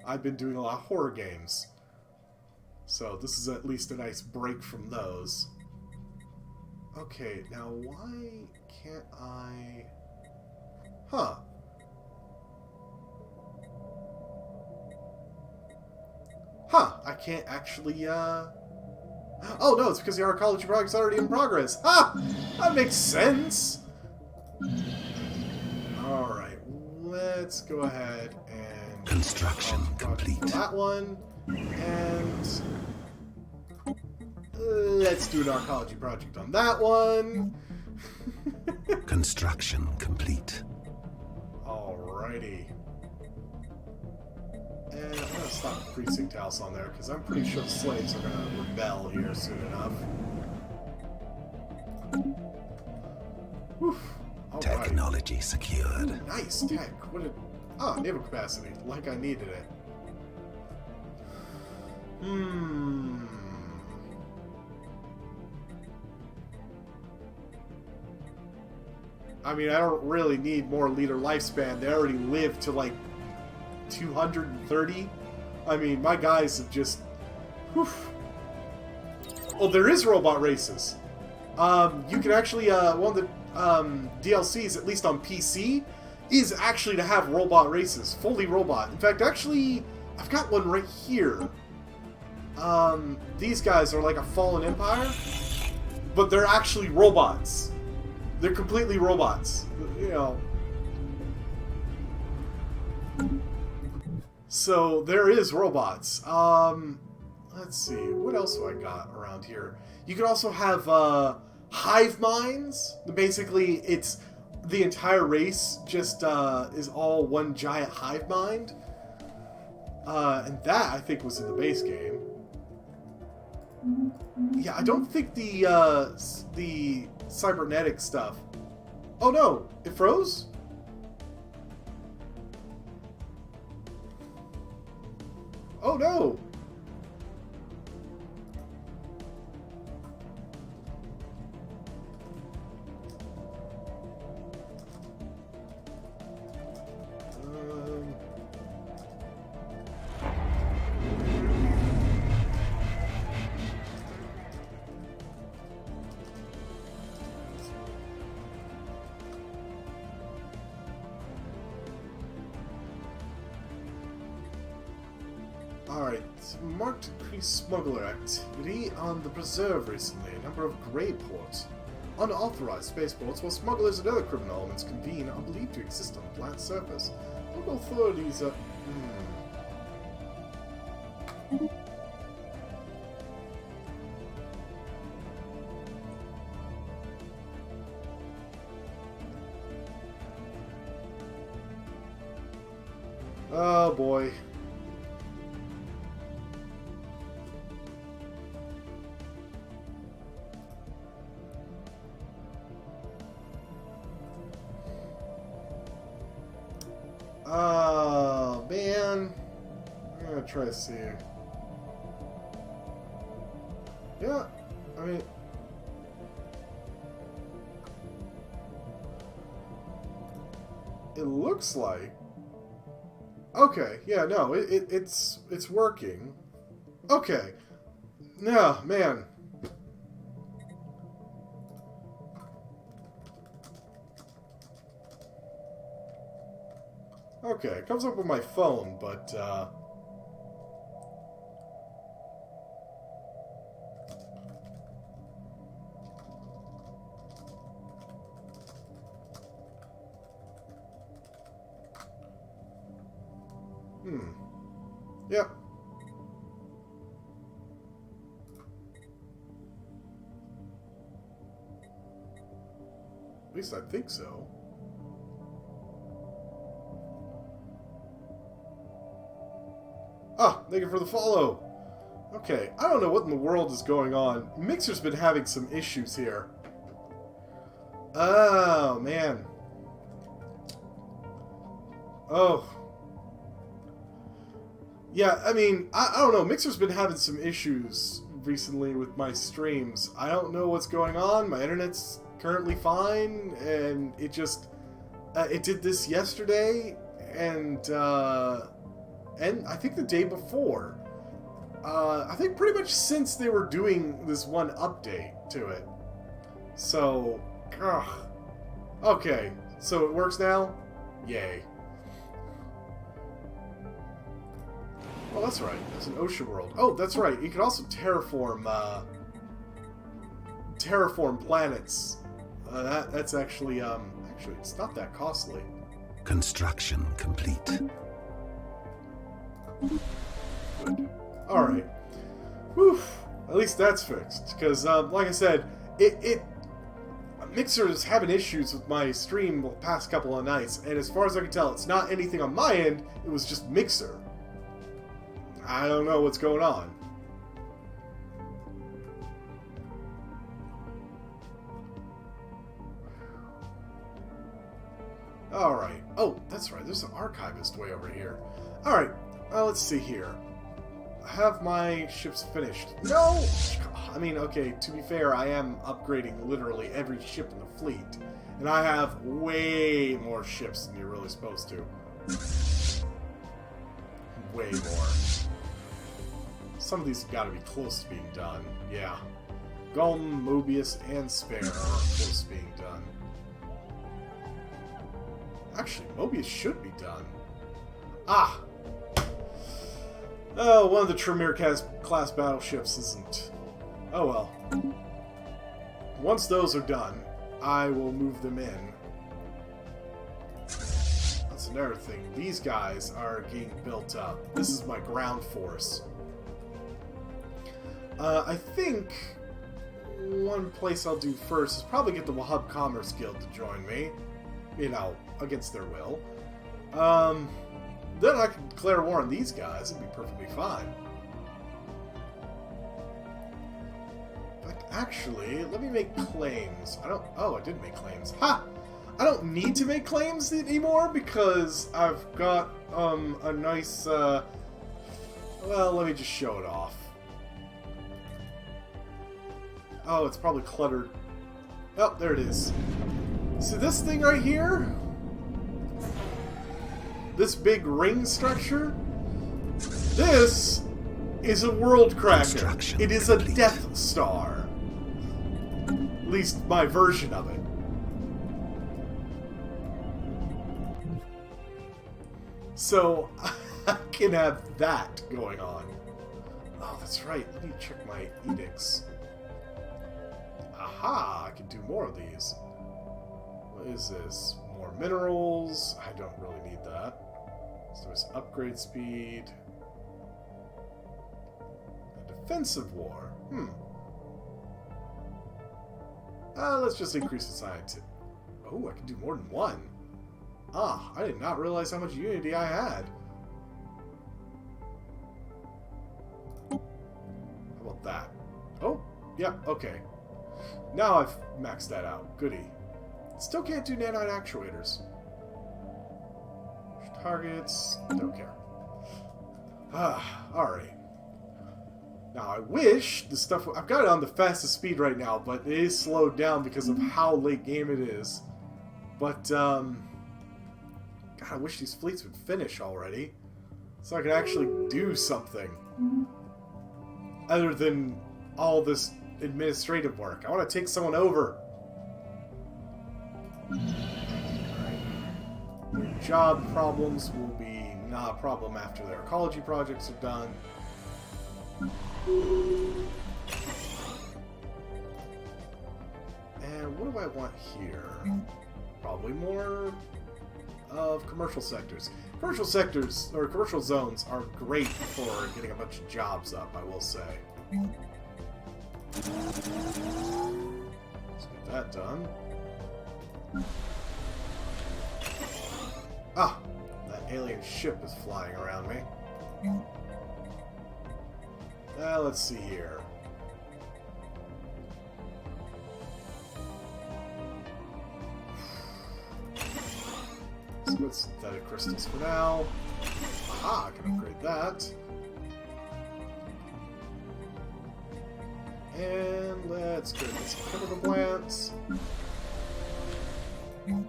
I've been doing a lot of horror games. So this is at least a nice break from those. Okay, now why can't I... Huh. Huh, I can't actually, Oh, no, it's because the archaeology project's already in progress. Ha! That makes sense! Alright, let's go ahead and... Construction complete. That one, and... let's do an archaeology project on that one. Construction complete. Alrighty. And I'm going to stop the precinct house on there, because I'm pretty sure the slaves are going to rebel here soon enough. Whew. Technology secured. Ooh, nice tech. What did... Ah, naval capacity. Like I needed it. I mean, I don't really need more leader lifespan. They already live to like 230. I mean, my guys have just... Whew. Oh, there is robot races. You can actually, one of the DLCs, at least on PC, is actually to have robot races. Fully robot. In fact, actually, I've got one right here. These guys are like a fallen empire, but they're actually robots. They're completely robots. You know. So, there is robots. Let's see, what else have I got around here? You can also have hive minds. Basically, it's the entire race just is all one giant hive mind. And that, I think, was in the base game. Yeah, I don't think the cybernetic stuff... Oh no, it froze? Oh no! Alright, marked increased smuggler activity on the preserve recently. A number of grey ports. Unauthorized spaceports, while smugglers and other criminal elements convene, are believed to exist on the planet's surface. Local authorities are... Oh boy. Oh, man. I'm gonna try to see. Yeah, I mean... It looks like... Okay, yeah, no, it's working. Okay. No, man. Okay, it comes up with my phone, but, Yep. At least I think so. Ah, thank you for the follow. Okay, I don't know what in the world is going on. Mixer's been having some issues here. Oh, man. Oh. Yeah, I mean, I don't know. Mixer's been having some issues recently with my streams. I don't know what's going on. My internet's currently fine, and it just... it did this yesterday, and I think the day before. I think pretty much since they were doing this one update to it. So, ugh. Okay, so it works now? Yay. Oh, that's right. There's an ocean world. Oh, that's right. You can also terraform planets. That's actually it's not that costly. Construction complete. Good. All right. Whew. At least that's fixed. Because, like I said, Mixer is having issues with my stream the past couple of nights, and as far as I can tell, it's not anything on my end. It was just Mixer. I don't know what's going on. Alright. Oh, that's right. There's an archivist way over here. Alright. Let's see here. Have my ships finished? No! I mean, okay, to be fair, I am upgrading literally every ship in the fleet. And I have way more ships than you're really supposed to. Way more. Some of these have got to be close to being done. Yeah. Golem, Mobius, and Spare are close to being done. Actually, Mobius should be done. Ah! Oh, one of the Tremere class battleships isn't. Oh well. Once those are done, I will move them in. That's another thing. These guys are getting built up. This is my ground force. I think one place I'll do first is probably get the Wahub Commerce Guild to join me. You know, against their will. Then I can declare war on these guys. It'd be perfectly fine. But actually, let me make claims. Oh, I did make claims. Ha! I don't need to make claims anymore because I've got, a nice, well, let me just show it off. Oh, it's probably cluttered. Oh, there it is. See this thing right here? This big ring structure? This is a world cracker. It is a Death Star. At least my version of it. So, I can have that going on. Oh, that's right. Let me check my edicts. Aha! I can do more of these. What is this? More minerals. I don't really need that. So there's upgrade speed. A defensive war. Let's just increase the science. Oh, I can do more than one. Ah, I did not realize how much unity I had. How about that? Oh, yeah, okay. Now I've maxed that out. Goody. Still can't do nanite actuators. Targets. Don't care. Alright. Now I wish the stuff... I've got it on the fastest speed right now, but it is slowed down because of how late game it is. But, God, I wish these fleets would finish already. So I could actually do something. Other than all this administrative work. I want to take someone over. Right. Job problems will be not a problem after their ecology projects are done. And what do I want here? Probably more of commercial sectors. Commercial sectors, or commercial zones, are great for getting a bunch of jobs up, I will say. Let's get that done. Ah! That alien ship is flying around me. Let's see here. Let's go with synthetic crystals for now. Aha! I can upgrade that. And let's go get some chemical plants. And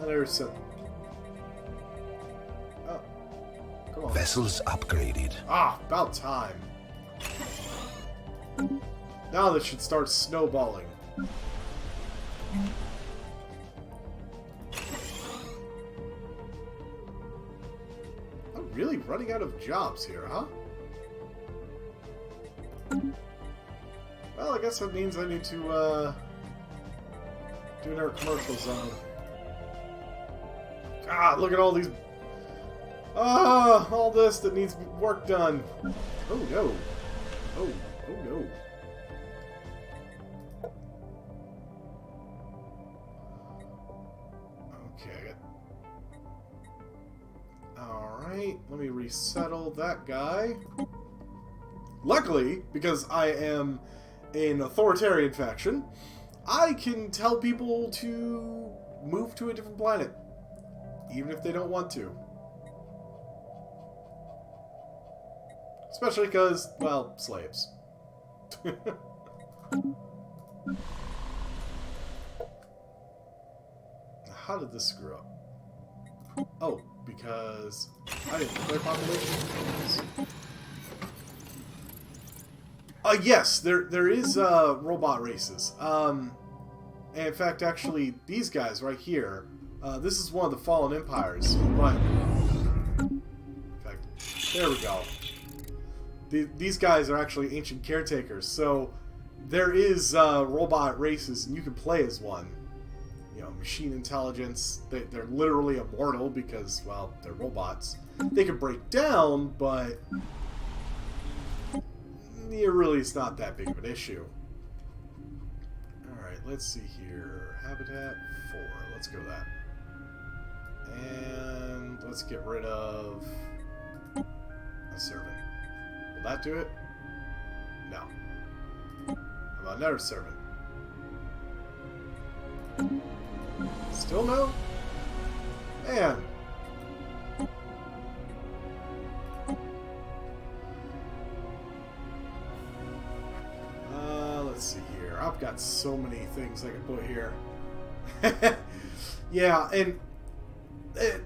there's some... Oh. Come on. Vessels upgraded. Ah, about time. Now this should start snowballing. I'm really running out of jobs here, huh? Well, I guess that means I need to, do another commercial zone. God, look at all these... Ah, all this that needs work done. Oh, no. Oh, no. Okay. Alright, let me resettle that guy. Luckily, because I am an authoritarian faction, I can tell people to move to a different planet, even if they don't want to. Especially because, well, slaves. How did this screw up? Oh, because I didn't declare population. Yes, there is robot races. And in fact, actually, these guys right here, this is one of the fallen empires. But in fact, there we go. These guys are actually ancient caretakers, so there is robot races, and you can play as one. You know, machine intelligence. They're literally immortal because, well, they're robots. They can break down, but really it's not that big of an issue. Alright, let's see here. Habitat 4. Let's go that. And let's get rid of a servant. Will that do it? No. How about another servant? Still no? Man. Let's see here. I've got so many things I can put here. Yeah, and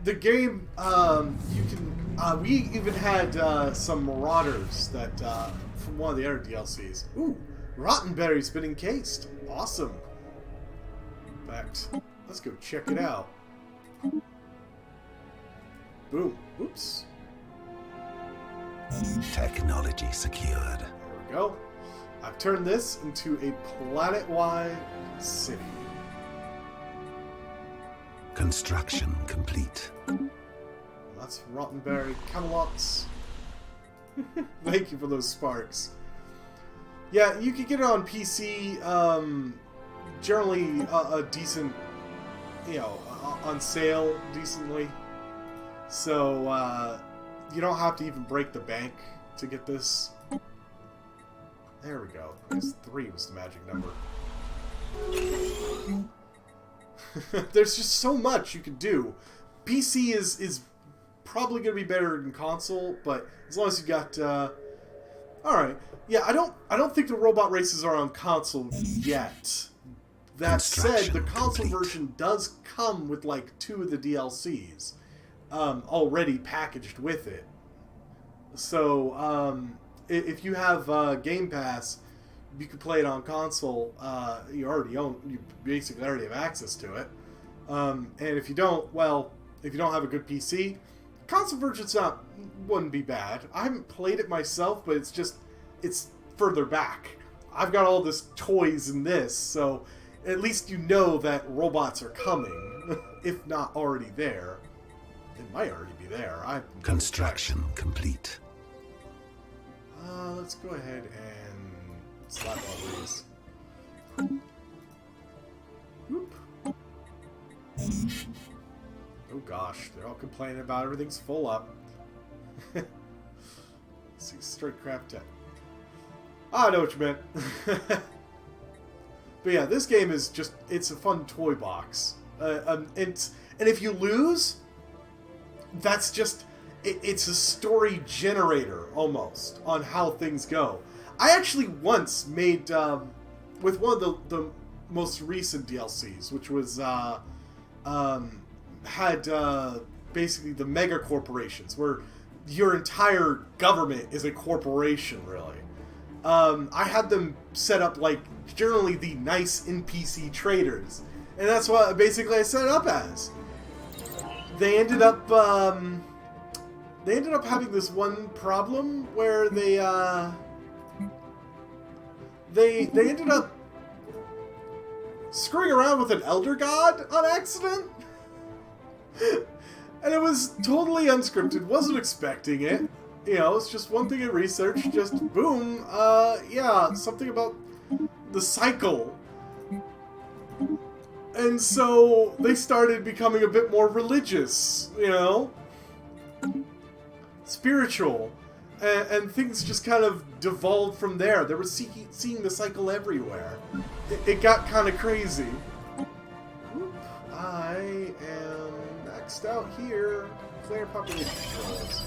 the game, you can, we even had some marauders that, from one of the other DLCs. Ooh, Rottenberry's been encased. Awesome. In fact, let's go check it out. Boom. Oops. Technology secured. There we go. I've turned this into a planet-wide city. Construction complete. That's Rottenberry Camelots. Thank you for those sparks. Yeah, you can get it on PC. Generally, a decent, you know, on sale decently. So you don't have to even break the bank to get this. There we go. I guess 3 was the magic number. There's just so much you can do. PC is probably going to be better than console, but as long as you got... Alright. Yeah, I don't think the robot races are on console yet. That said, the console version does come with like 2 of the DLCs already packaged with it. So, if you have Game Pass, you can play it on console. You basically already have access to it. And if you don't, well, if you don't have a good PC, console version's wouldn't be bad. I haven't played it myself, but it's further back. I've got all this toys in this, so at least you know that robots are coming, if not already there. It might already be there. Construction complete. Let's go ahead and slap all these. Whoop. Oh gosh, they're all complaining about everything's full up. Let's see, straight craft tech. I know what you meant. But yeah, this game is just, it's a fun toy box. And if you lose, that's just... It's a story generator, almost, on how things go. I actually once made, with one of the most recent DLCs, which was, had basically the mega corporations, where your entire government is a corporation, really. I had them set up, like, generally the nice NPC traders. And that's what, basically, I set it up as. They ended up having this one problem where they ended up screwing around with an elder god on accident. And it was totally unscripted, wasn't expecting it. You know, it's just one thing in research, just boom, yeah, something about the cycle. And so they started becoming a bit more religious, you know? Spiritual, and things just kind of devolved from there. They were seeing the cycle everywhere. It got kind of crazy. Whoop. I am maxed out here. Clear population controls.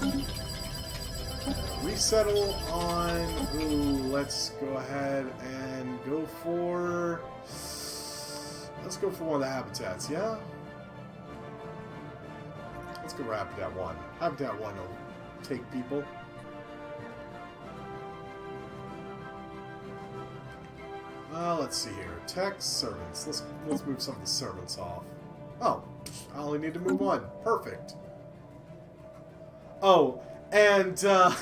Resettle on. Ooh, let's go ahead and go for. Let's go for one of the habitats. Yeah. Let's go for Habitat 1. Habitat 1 will take people. Let's see here. Tech servants. Let's move some of the servants off. Oh, I only need to move one. Perfect. Oh, and I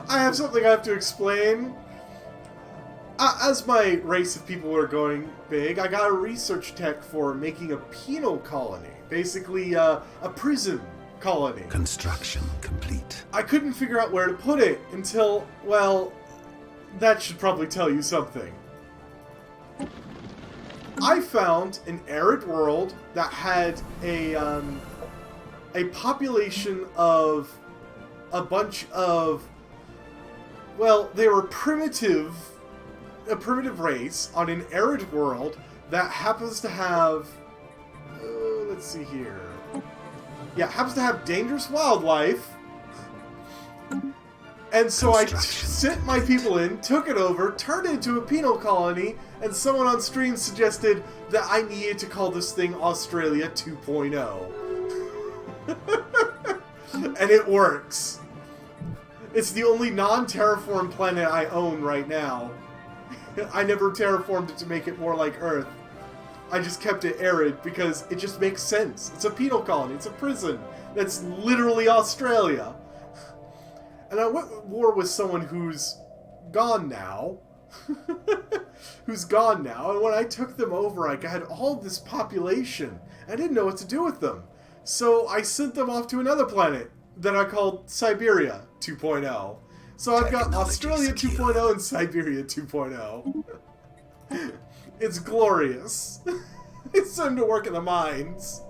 have something I have to explain. As my race of people are going big, I got a research tech for making a penal colony. Basically, a prison colony. Construction complete. I couldn't figure out where to put it until, well, that should probably tell you something. I found an arid world that had a population of a bunch of, well, they were a primitive race on an arid world that happens to have, let's see here. Yeah, happens to have dangerous wildlife. And so I sent my people in, took it over, turned it into a penal colony, and someone on stream suggested that I needed to call this thing Australia 2.0. And it works. It's the only non-terraformed planet I own right now. I never terraformed it to make it more like Earth. I just kept it arid because it just makes sense. It's a penal colony. It's a prison. That's literally Australia. And I went to war with someone who's gone now. Who's gone now. And when I took them over, I had all this population. I didn't know what to do with them. So I sent them off to another planet that I called Siberia 2.0. So I've got Australia 2.0 and Siberia 2.0. It's glorious. It's time to work in the mines.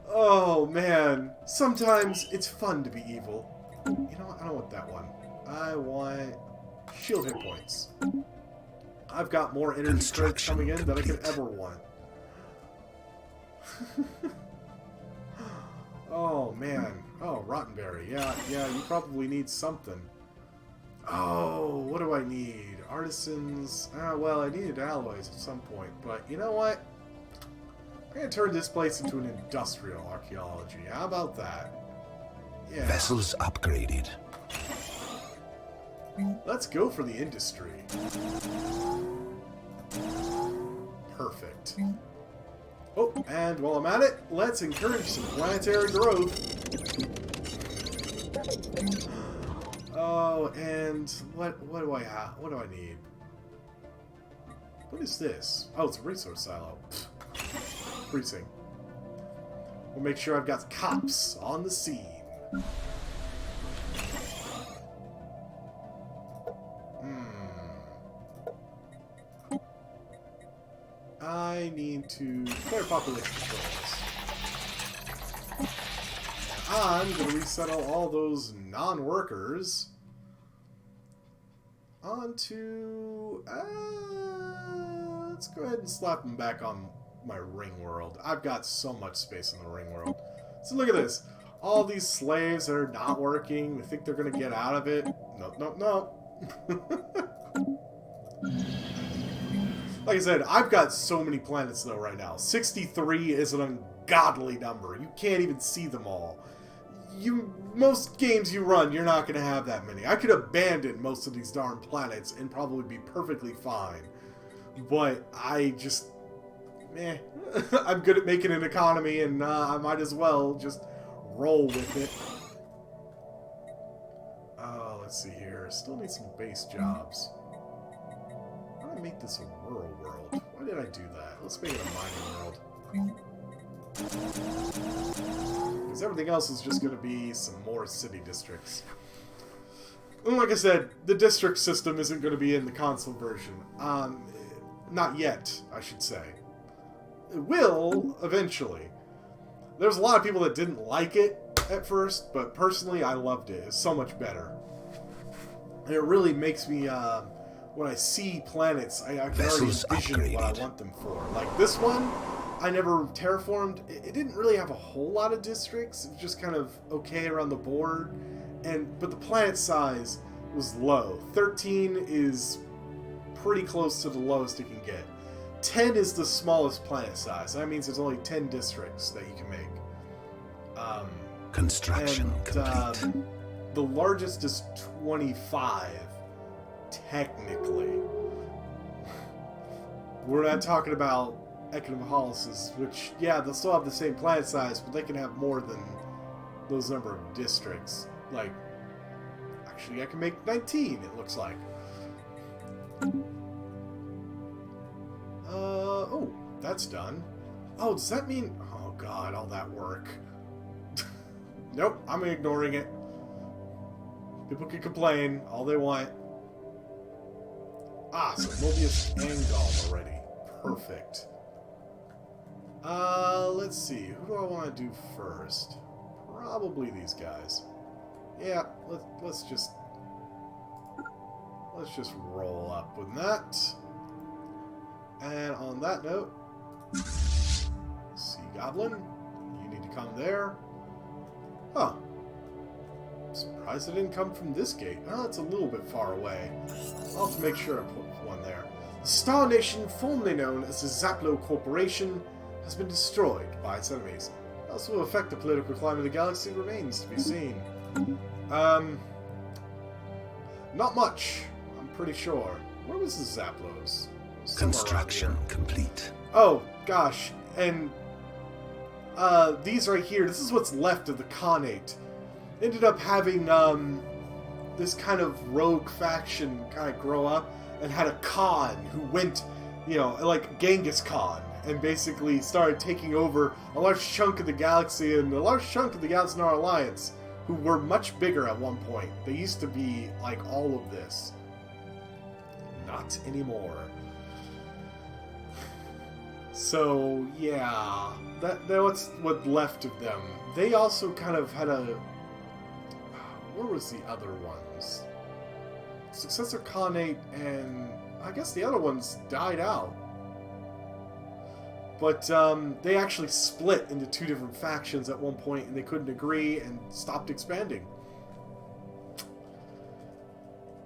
Oh, man. Sometimes it's fun to be evil. You know what? I don't want that one. I want shield hit points. I've got more energy credits coming in than I could ever want. Oh, man. Oh, Rottenberry. Yeah, you probably need something. Oh, what do I need? Artisans. Well, I needed alloys at some point, but you know what? I'm going to turn this place into an industrial archaeology. How about that? Yeah. Vessels upgraded. Let's go for the industry. Perfect. Oh, and while I'm at it, let's encourage some planetary growth. Oh, and what do I have? What do I need? What is this? Oh, it's a resource silo. Precinct. We'll make sure I've got cops on the scene. I need to clear population controls. I'm going to resettle all those non-workers onto... let's go ahead and slap them back on my ring world. I've got so much space in the ring world. So look at this. All these slaves are not working. We think they're going to get out of it. Nope. Like I said, I've got so many planets though right now. 63 is an ungodly number. You can't even see them all. Most games you run, you're not going to have that many. I could abandon most of these darn planets and probably be perfectly fine. But I just... I'm good at making an economy, and I might as well just roll with it. Let's see here. Still need some base jobs. Why did I make this a rural world? Why did I do that? Let's make it a mining world. Because everything else is just going to be some more city districts. And like I said, the district system isn't going to be in the console version. Not yet, I should say. It will, eventually. There's a lot of people that didn't like it at first, but personally I loved it. It's so much better. And it really makes me, when I see planets, I can already envision what I want them for. Like this one, I never terraformed. It didn't really have a whole lot of districts. It was just kind of okay around the board. But the planet size was low. 13 is pretty close to the lowest it can get. 10 is the smallest planet size. That means there's only 10 districts that you can make. Construction complete. The largest is 25, technically. We're not talking about econopolises, which, yeah, they'll still have the same planet size, but they can have more than those number of districts. Like, actually, I can make 19, it looks like. Oh, that's done. Oh, does that mean... Oh, God, all that work. Nope, I'm ignoring it. People can complain all they want. Ah, so Mobius and Gall already. Perfect. Let's see. Who do I want to do first? Probably these guys. Yeah, let's just roll up with that. And on that note, Sea Goblin, you need to come there. Huh. Surprised it didn't come from this gate. Oh, it's a little bit far away. I'll have to make sure I put one there. The Star Nation, formerly known as the Zaplo Corporation, has been destroyed by its enemies. How this will affect the political climate of the galaxy remains to be seen. Not much, I'm pretty sure. Where was the Zaplos? Construction complete. Oh, gosh. And these right here, this is what's left of the Khanate. Ended up having this kind of rogue faction kind of grow up and had a Khan who went, you know, like Genghis Khan, and basically started taking over a large chunk of the galaxy and a large chunk of the galaxy in our alliance, who were much bigger at one point. They used to be like all of this. Not anymore. So, yeah, that's what left of them. They also kind of had a... Where was the other ones? Successor Khanate, and I guess the other ones died out. But they actually split into two different factions at one point, and they couldn't agree and stopped expanding.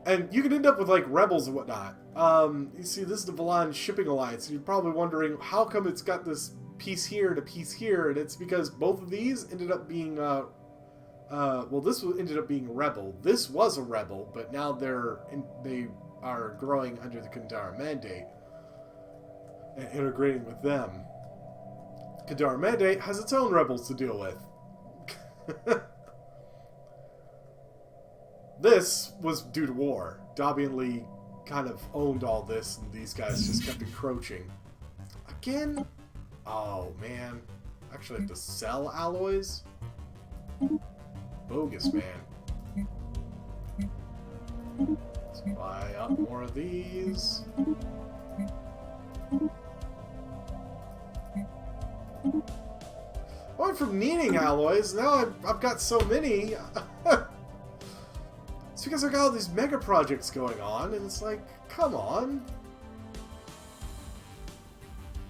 And you can end up with, like, rebels and whatnot. You see, this is the Valan Shipping Alliance, and you're probably wondering, how come it's got this piece here and a piece here? And it's because both of these ended up being, well, this ended up being a rebel. This was a rebel, but now they are growing under the Kandara Mandate and integrating with them. Kandara Mandate has its own rebels to deal with. This was due to war. Dobby and Lee kind of owned all this, and these guys just kept encroaching. Again? Oh, man. Actually, I have to sell alloys? Bogus, man. Let's buy up more of these. I went from needing alloys, now I've got so many. It's because I got all these mega projects going on, and it's like, come on.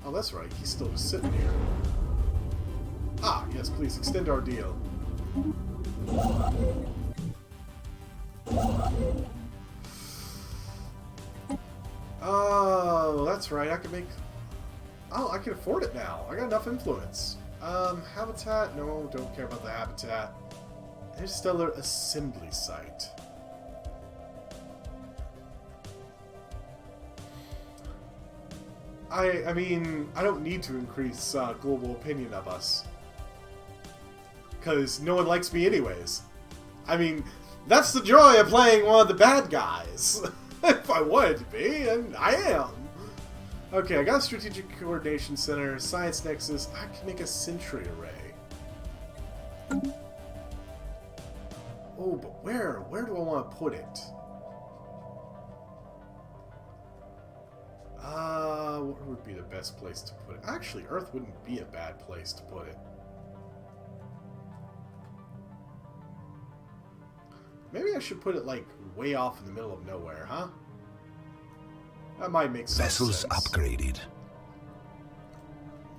Oh, that's right, he's still just sitting here. Ah, yes, please, extend our deal. Oh, that's right, I can make... Oh, I can afford it now. I got enough influence. Habitat? No, don't care about the habitat. Interstellar assembly site. I mean, I don't need to increase global opinion of us. Because no one likes me anyways. I mean, that's the joy of playing one of the bad guys. If I wanted to be, and I am. Okay, I got a Strategic Coordination Center, Science Nexus. I can make a Sentry Array. Oh, but where? Where do I want to put it? What would be the best place to put it? Actually, Earth wouldn't be a bad place to put it. Maybe I should put it, like, way off in the middle of nowhere, huh? That might make some sense. Vessels upgraded.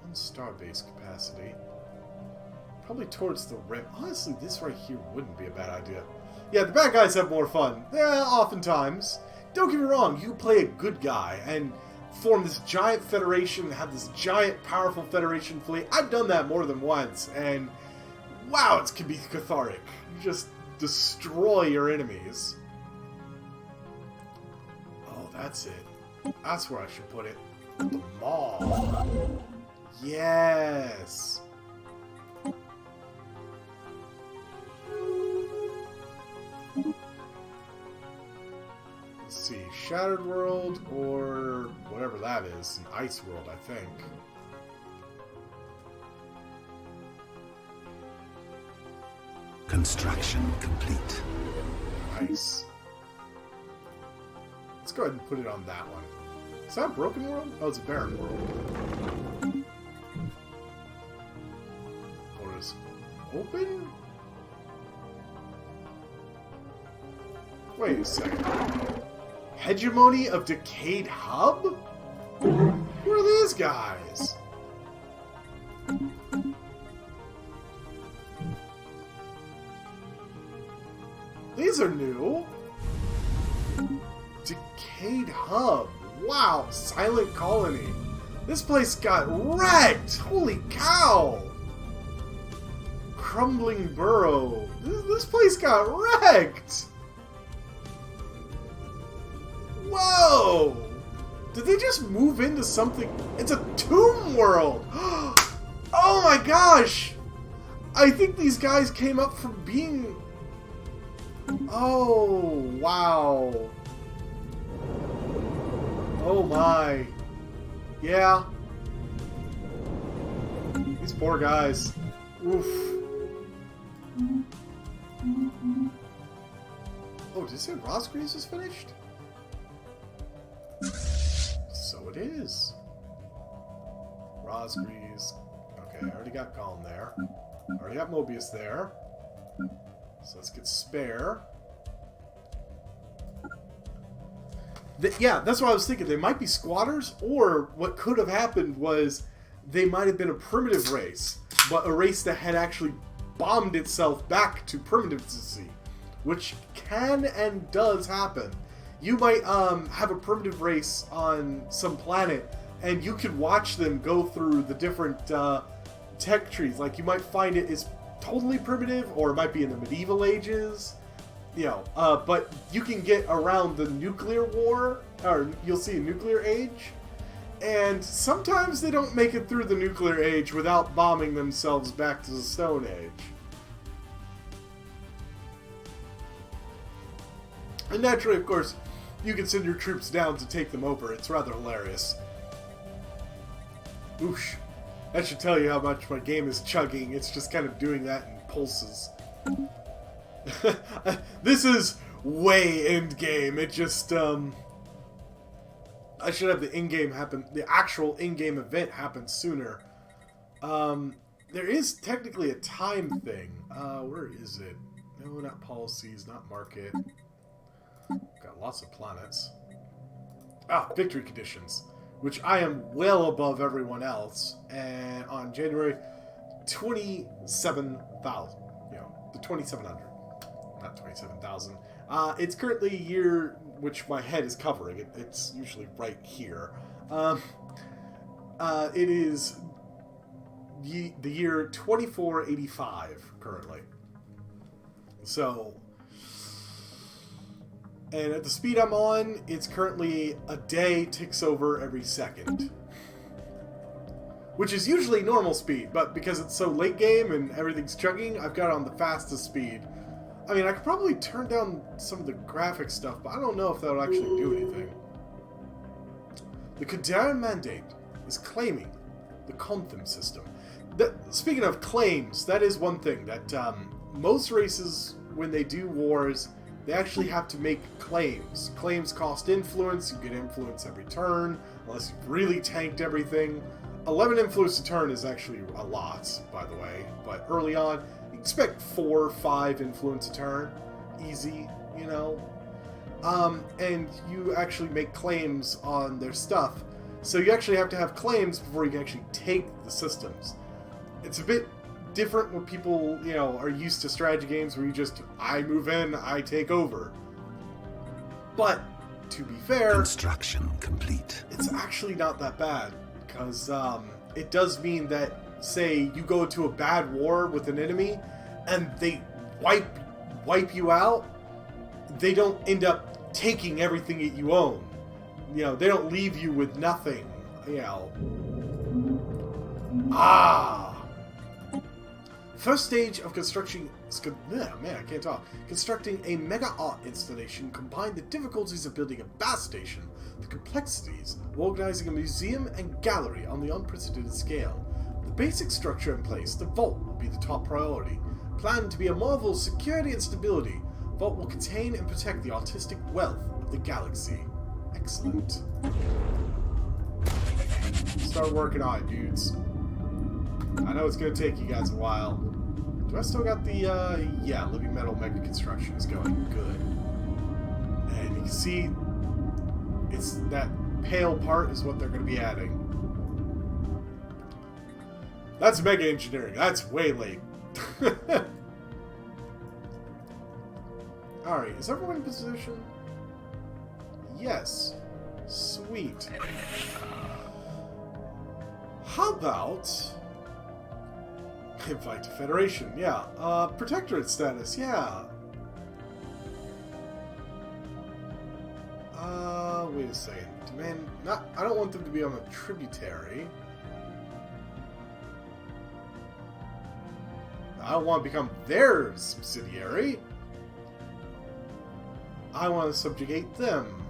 1 starbase capacity. Probably towards the rim. Honestly, this right here wouldn't be a bad idea. Yeah, the bad guys have more fun. Yeah, oftentimes. Don't get me wrong, you play a good guy and form this giant federation, have this giant, powerful federation fleet. I've done that more than once, and wow, it can be cathartic. You just destroy your enemies. Oh, that's it. That's where I should put it. The Maw. Yes. Let's see, Shattered World or whatever that is, an Ice World, I think. Construction complete. Nice. Let's go ahead and put it on that one. Is that a Broken World? Oh, it's a Barren World. Or is open? Wait a second. Hegemony of Decayed Hub? Who are these guys? These are new. Decayed Hub. Wow, Silent Colony. This place got wrecked. Holy cow. Crumbling Burrow. This place got wrecked. Whoa. Did they just move into something? It's a tomb world. Oh my gosh. I think these guys came up from being... Oh, wow. Oh my. Yeah. These poor guys. Oof. Oh, did it say Rosgreaves is finished? So it is. Rosgreaves. Okay, I already got Golem there. Already got Mobius there. So let's get Spare. Yeah, that's what I was thinking. They might be squatters, or what could have happened was they might have been a primitive race, but a race that had actually bombed itself back to primitivency, which can and does happen. You might have a primitive race on some planet, and you could watch them go through the different tech trees. Like, you might find it is totally primitive, or it might be in the medieval ages. You know, but you can get around the nuclear war, or you'll see a nuclear age, and sometimes they don't make it through the nuclear age without bombing themselves back to the Stone Age. And naturally, of course, you can send your troops down to take them over. It's rather hilarious. Oosh. That should tell you how much my game is chugging. It's just kind of doing that in pulses. This is way end game. It just I should have the in-game happen, the actual in-game event happen sooner. There is technically a time thing. Where is it? No, not policies, not market. Got lots of planets. Ah, victory conditions, which I am well above everyone else. And on January 27,000, you know, the 2,700. Not 27,000. It's currently a year which my head is covering. It's usually right here. It is the year 2485 currently. So, and at the speed I'm on, it's currently a day ticks over every second. Which is usually normal speed, but because it's so late game and everything's chugging, I've got it on the fastest speed. I mean, I could probably turn down some of the graphic stuff, but I don't know if that would actually do anything. The Kadaran Mandate is claiming the Contham system. Speaking of claims, that is one thing that most races, when they do wars, they actually have to make claims. Claims cost influence. You get influence every turn, unless you've really tanked everything. 11 influence a turn is actually a lot, by the way, but early on, expect 4 or 5 influence a turn. Easy, you know. And you actually make claims on their stuff. So you actually have to have claims before you can actually take the systems. It's a bit different when people, you know, are used to strategy games where you just, I move in, I take over. But, to be fair... Construction complete. It's actually not that bad. Because it does mean that, say, you go into a bad war with an enemy, and they wipe you out, they don't end up taking everything that you own. You know, they don't leave you with nothing. yeah. Ah! First stage of constructing... Man, I can't talk. Constructing a mega art installation combined the difficulties of building a base station, the complexities of organizing a museum and gallery on the unprecedented scale. The basic structure in place, the vault, will be the top priority. Planned to be a marvel of security and stability, vault will contain and protect the artistic wealth of the galaxy. Excellent. Start working on it, dudes. I know it's going to take you guys a while. Do I still got the, yeah, living metal mega construction is going good. And you can see, it's that pale part is what they're going to be adding. That's mega engineering. That's way late. Alright, is everyone in position? Yes. Sweet. How about... invite to Federation, yeah. Protectorate status, yeah. Wait a second. Demand... I don't want them to be on a tributary. I want to become their subsidiary. I want to subjugate them.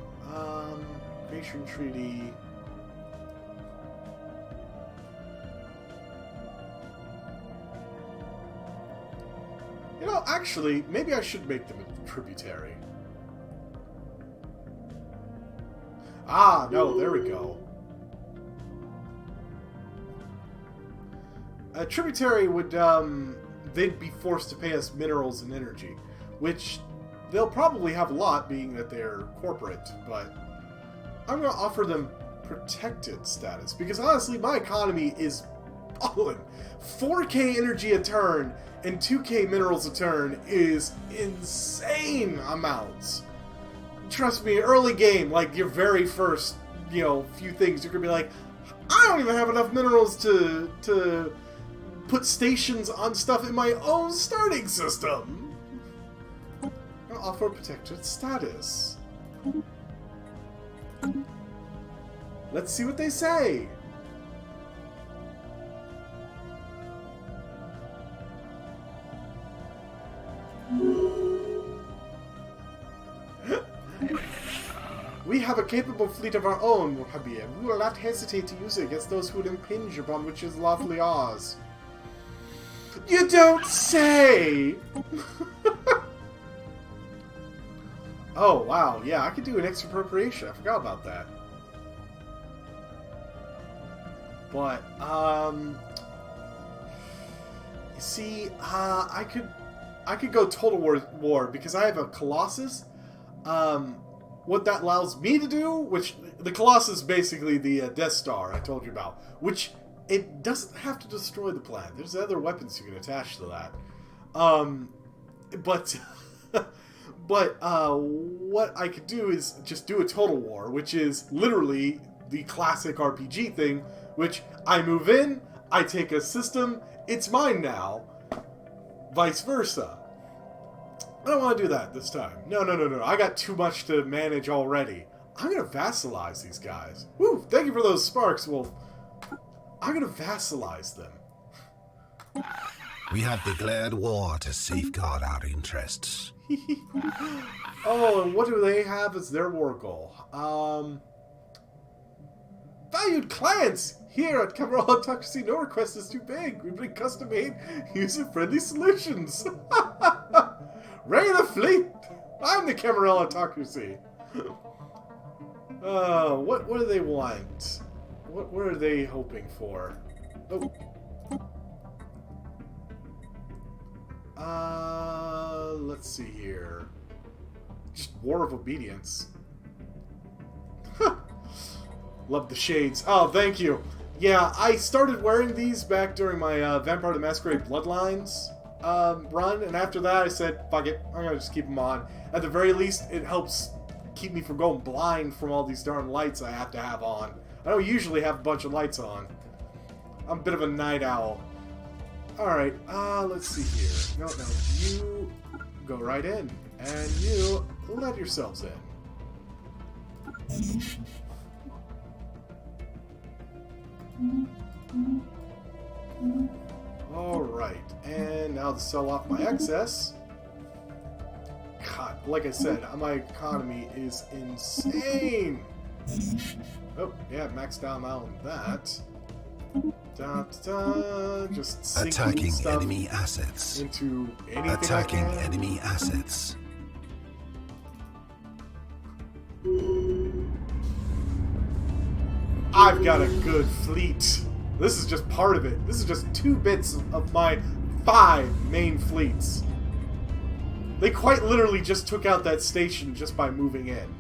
Creation Treaty... You know, actually, maybe I should make them a tributary. Ah, no, there we go. A tributary would, they'd be forced to pay us minerals and energy, which they'll probably have a lot, being that they're corporate, but I'm going to offer them protected status, because honestly, my economy is balling. 4K energy a turn and 2K minerals a turn is insane amounts. Trust me, early game, like your very first, you know, few things, you're gonna be like, I don't even have enough minerals to put stations on stuff in my own starting system. I'll offer protected status. Let's see what they say. We have a capable fleet of our own, Habir. We will not hesitate to use it against those who would impinge upon which is lawfully ours. You don't say! Oh, wow. Yeah, I could do an expropriation. I forgot about that. But, you see, I could go total war because I have a Colossus. What that allows me to do, which the Colossus is basically the Death Star I told you about, which it doesn't have to destroy the planet. There's other weapons you can attach to that. But what I could do is just do a total war, which is literally the classic RPG thing, which I move in, I take a system, it's mine now, vice versa. I don't want to do that this time. No. I got too much to manage already. I'm going to vassalize these guys. Woo! Thank you for those sparks, Wolf. I'm going to vassalize them. We have declared war to safeguard our interests. Oh, and what do they have as their war goal? Valued clients! Here at Cameron Autocracy, no request is too big. We bring custom-made, user-friendly solutions. Reign of the fleet! I'm the Cameron Autocracy. What do they want? What are they hoping for? Oh. Let's see here. Just War of Obedience. Love the shades. Oh, thank you. Yeah, I started wearing these back during my Vampire the Masquerade Bloodlines run, and after that I said, fuck it, I'm gonna just keep them on. At the very least, it helps keep me from going blind from all these darn lights I have to have on. I don't usually have a bunch of lights on. I'm a bit of a night owl. Alright, let's see here. No, you go right in, and you let yourselves in. Alright, and now to sell off my excess. God, like I said, my economy is insane! Oh, yeah, maxed out on that. Just sinking Attacking stuff enemy assets. into anything Attacking I can. enemy assets. I've got a good fleet. This is just part of it. This is just 2 bits of my 5 main fleets. They quite literally just took out that station just by moving in.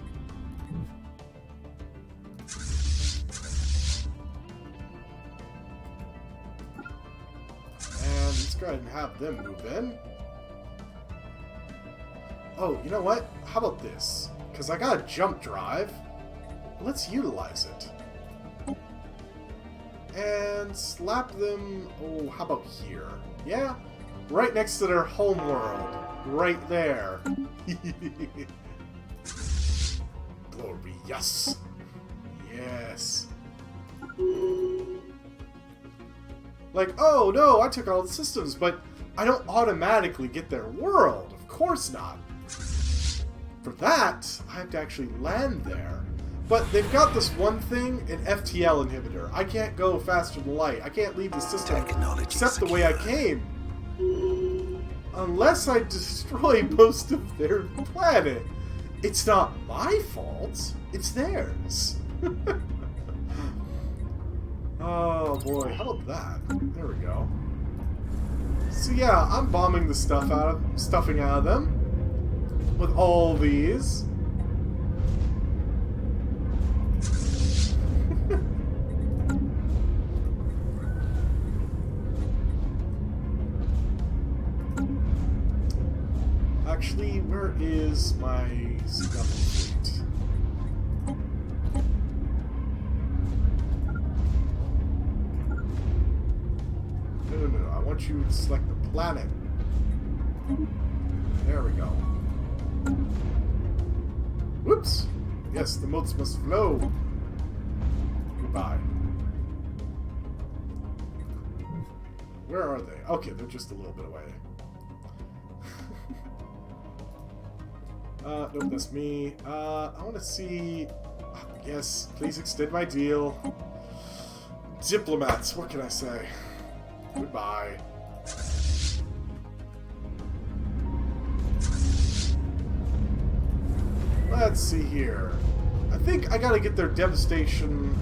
And let's go ahead and have them move in. Oh, you know what? How about this? Because I got a jump drive. Let's utilize it. And slap them... Oh, how about here? Yeah? Right next to their home world. Right there. Glorious. Yes. Like, oh no, I took all the systems, but I don't automatically get their world. Of course not. For that, I have to actually land there. But they've got this one thing, an FTL inhibitor. I can't go faster than light. I can't leave the system except the way I came. Unless I destroy most of their planet. It's not my fault. It's theirs. Oh boy, how about that? There we go. So yeah, I'm bombing the stuffing out of them with all these. Actually, where is my scum fleet? No. I want you to select the planet. There we go. Whoops! Yes, the motes must flow. Goodbye. Where are they? Okay, they're just a little bit away. Nope, that's me. I want to see... Yes, please extend my deal. Diplomats, what can I say? Goodbye. Let's see here. I think I gotta get their devastation,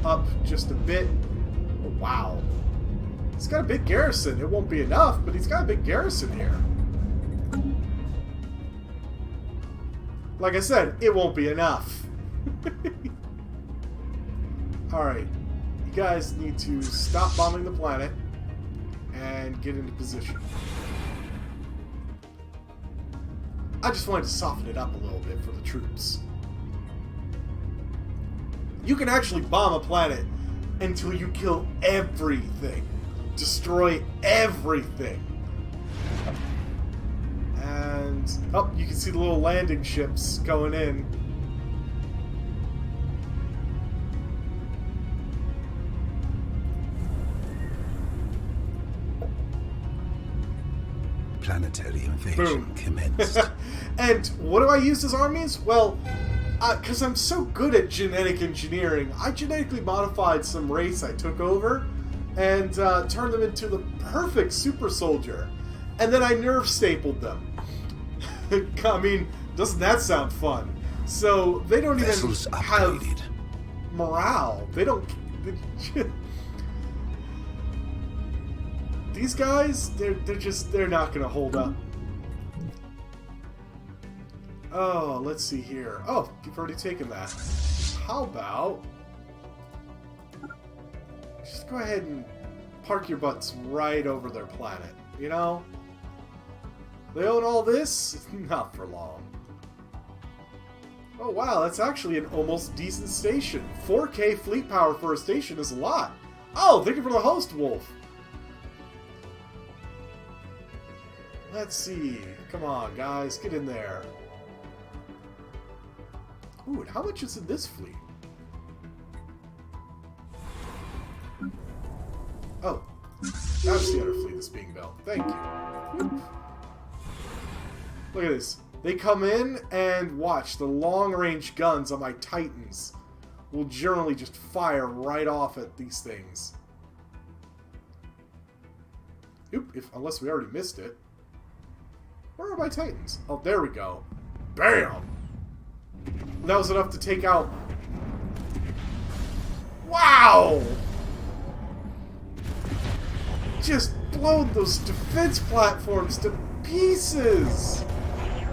up just a bit. Oh, wow. He's got a big garrison. It won't be enough, but he's got a big garrison here. Like I said, it won't be enough. Alright. You guys need to stop bombing the planet and get into position. I just wanted to soften it up a little bit for the troops. You can actually bomb a planet until you kill everything. Destroy everything. And, oh, you can see the little landing ships going in. Planetary invasion commenced. And what do I use as armies? Well, because I'm so good at genetic engineering, I genetically modified some race I took over and turned them into the perfect super soldier. And then I nerve stapled them. I mean, doesn't that sound fun? So they don't Vessels even have upgraded. morale. They don't... These guys, they're not gonna hold up. Oh, let's see here. Oh, you've already taken that. How about... just go ahead and park your butts right over their planet, you know? They own all this? Not for long. Oh wow, that's actually an almost decent station. 4K fleet power for a station is a lot. Oh, thank you for the host, Wolf. Let's see. Come on, guys, get in there. Ooh, and how much is in this fleet? Oh, that's the other fleet that's being built. Thank you. Whoop. Look at this. They come in and watch the long-range guns on my Titans will generally just fire right off at these things. Oop, unless we already missed it. Where are my Titans? Oh, there we go. Bam! That was enough to take out... Wow! Just blowed those defense platforms to pieces!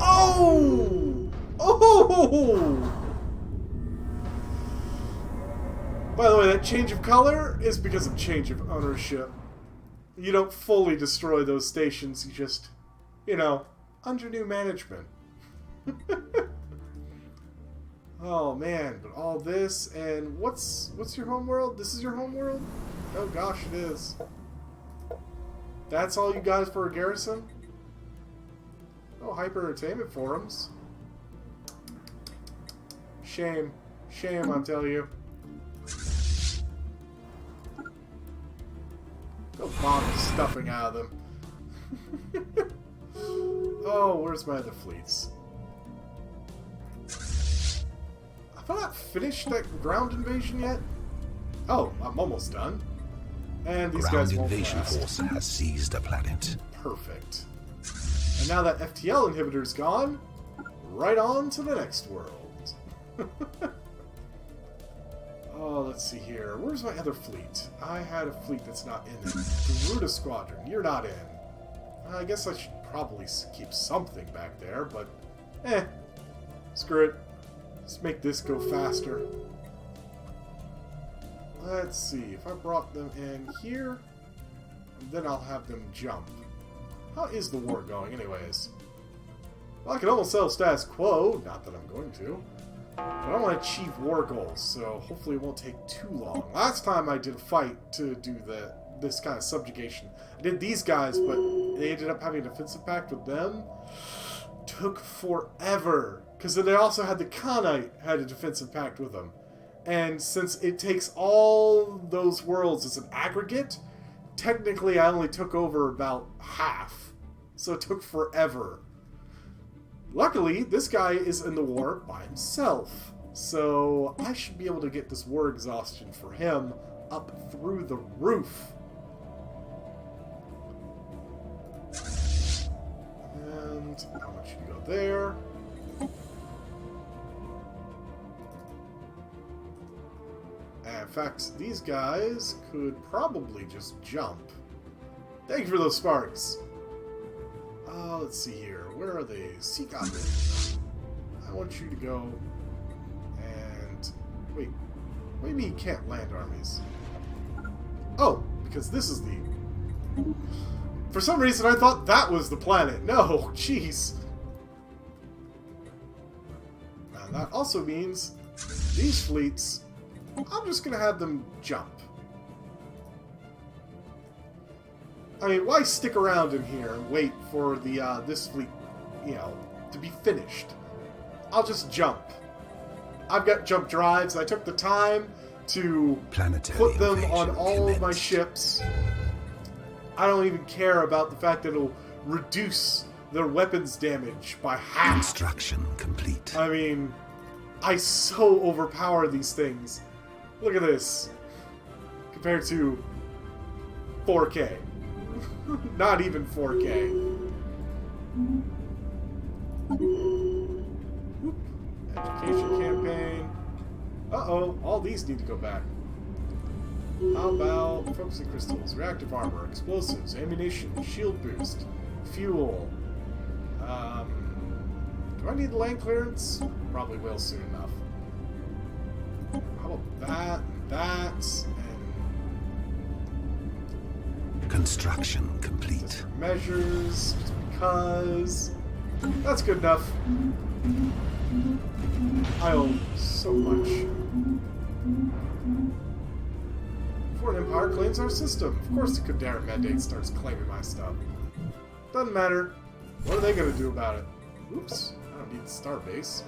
Oh! Oh! By the way, that change of color is because of change of ownership. You don't fully destroy those stations, you just, you know, under new management. Oh man, but all this, and what's your home world? This is your home world? Oh gosh, it is. That's all you guys for a garrison? Oh, hyper entertainment forums. Shame. Shame, I tell you. Go bomb the stuffing out of them. Oh, where's my other fleets? Have I not finished that ground invasion yet? Oh, I'm almost done. And these guys won't invasion last. force has seized a planet. Perfect. And now that FTL inhibitor's gone, right on to the next world. Oh, let's see here. Where's my other fleet? I had a fleet that's not in it. Garuda Squadron, you're not in. I guess I should probably keep something back there, but screw it. Let's make this go faster. Let's see. If I brought them in here, then I'll have them jump. How is the war going, anyways? Well, I can almost sell status quo. Not that I'm going to. But I want to achieve war goals, so hopefully it won't take too long. Last time I did a fight to do this kind of subjugation. I did these guys, but they ended up having a defensive pact with them. Took forever. Because then they also had the Khanite had a defensive pact with them. And since it takes all those worlds as an aggregate, technically I only took over about half. So it took forever. Luckily, this guy is in the war by himself. So I should be able to get this war exhaustion for him up through the roof. And I want you to go there. And in fact, these guys could probably just jump. Thank you for those sparks. Let's see here. Where are they? Sea Goblin. I want you to go and... Wait. What do you mean you can't land armies? Oh, because this is the... For some reason I thought that was the planet. No, jeez. And that also means these fleets, I'm just going to have them jump. I mean, why stick around in here and wait for the this fleet, you know, to be finished? I'll just jump. I've got jump drives. I took the time to put them on all of my ships. I don't even care about the fact that it'll reduce their weapons damage by half. Construction complete. I mean, I so overpower these things. Look at this. Compared to 4K. Not even 4K. Education campaign. Uh-oh, all these need to go back. How about focusing crystals, reactive armor, explosives, ammunition, shield boost, fuel. Do I need land clearance? Probably will soon enough. How about that, Construction complete. different measures, just because. That's good enough. I own so much. Foreign Empire claims our system. Of course the Kindred mandate starts claiming my stuff. Doesn't matter. What are they going to do about it? Oops. I don't need the starbase.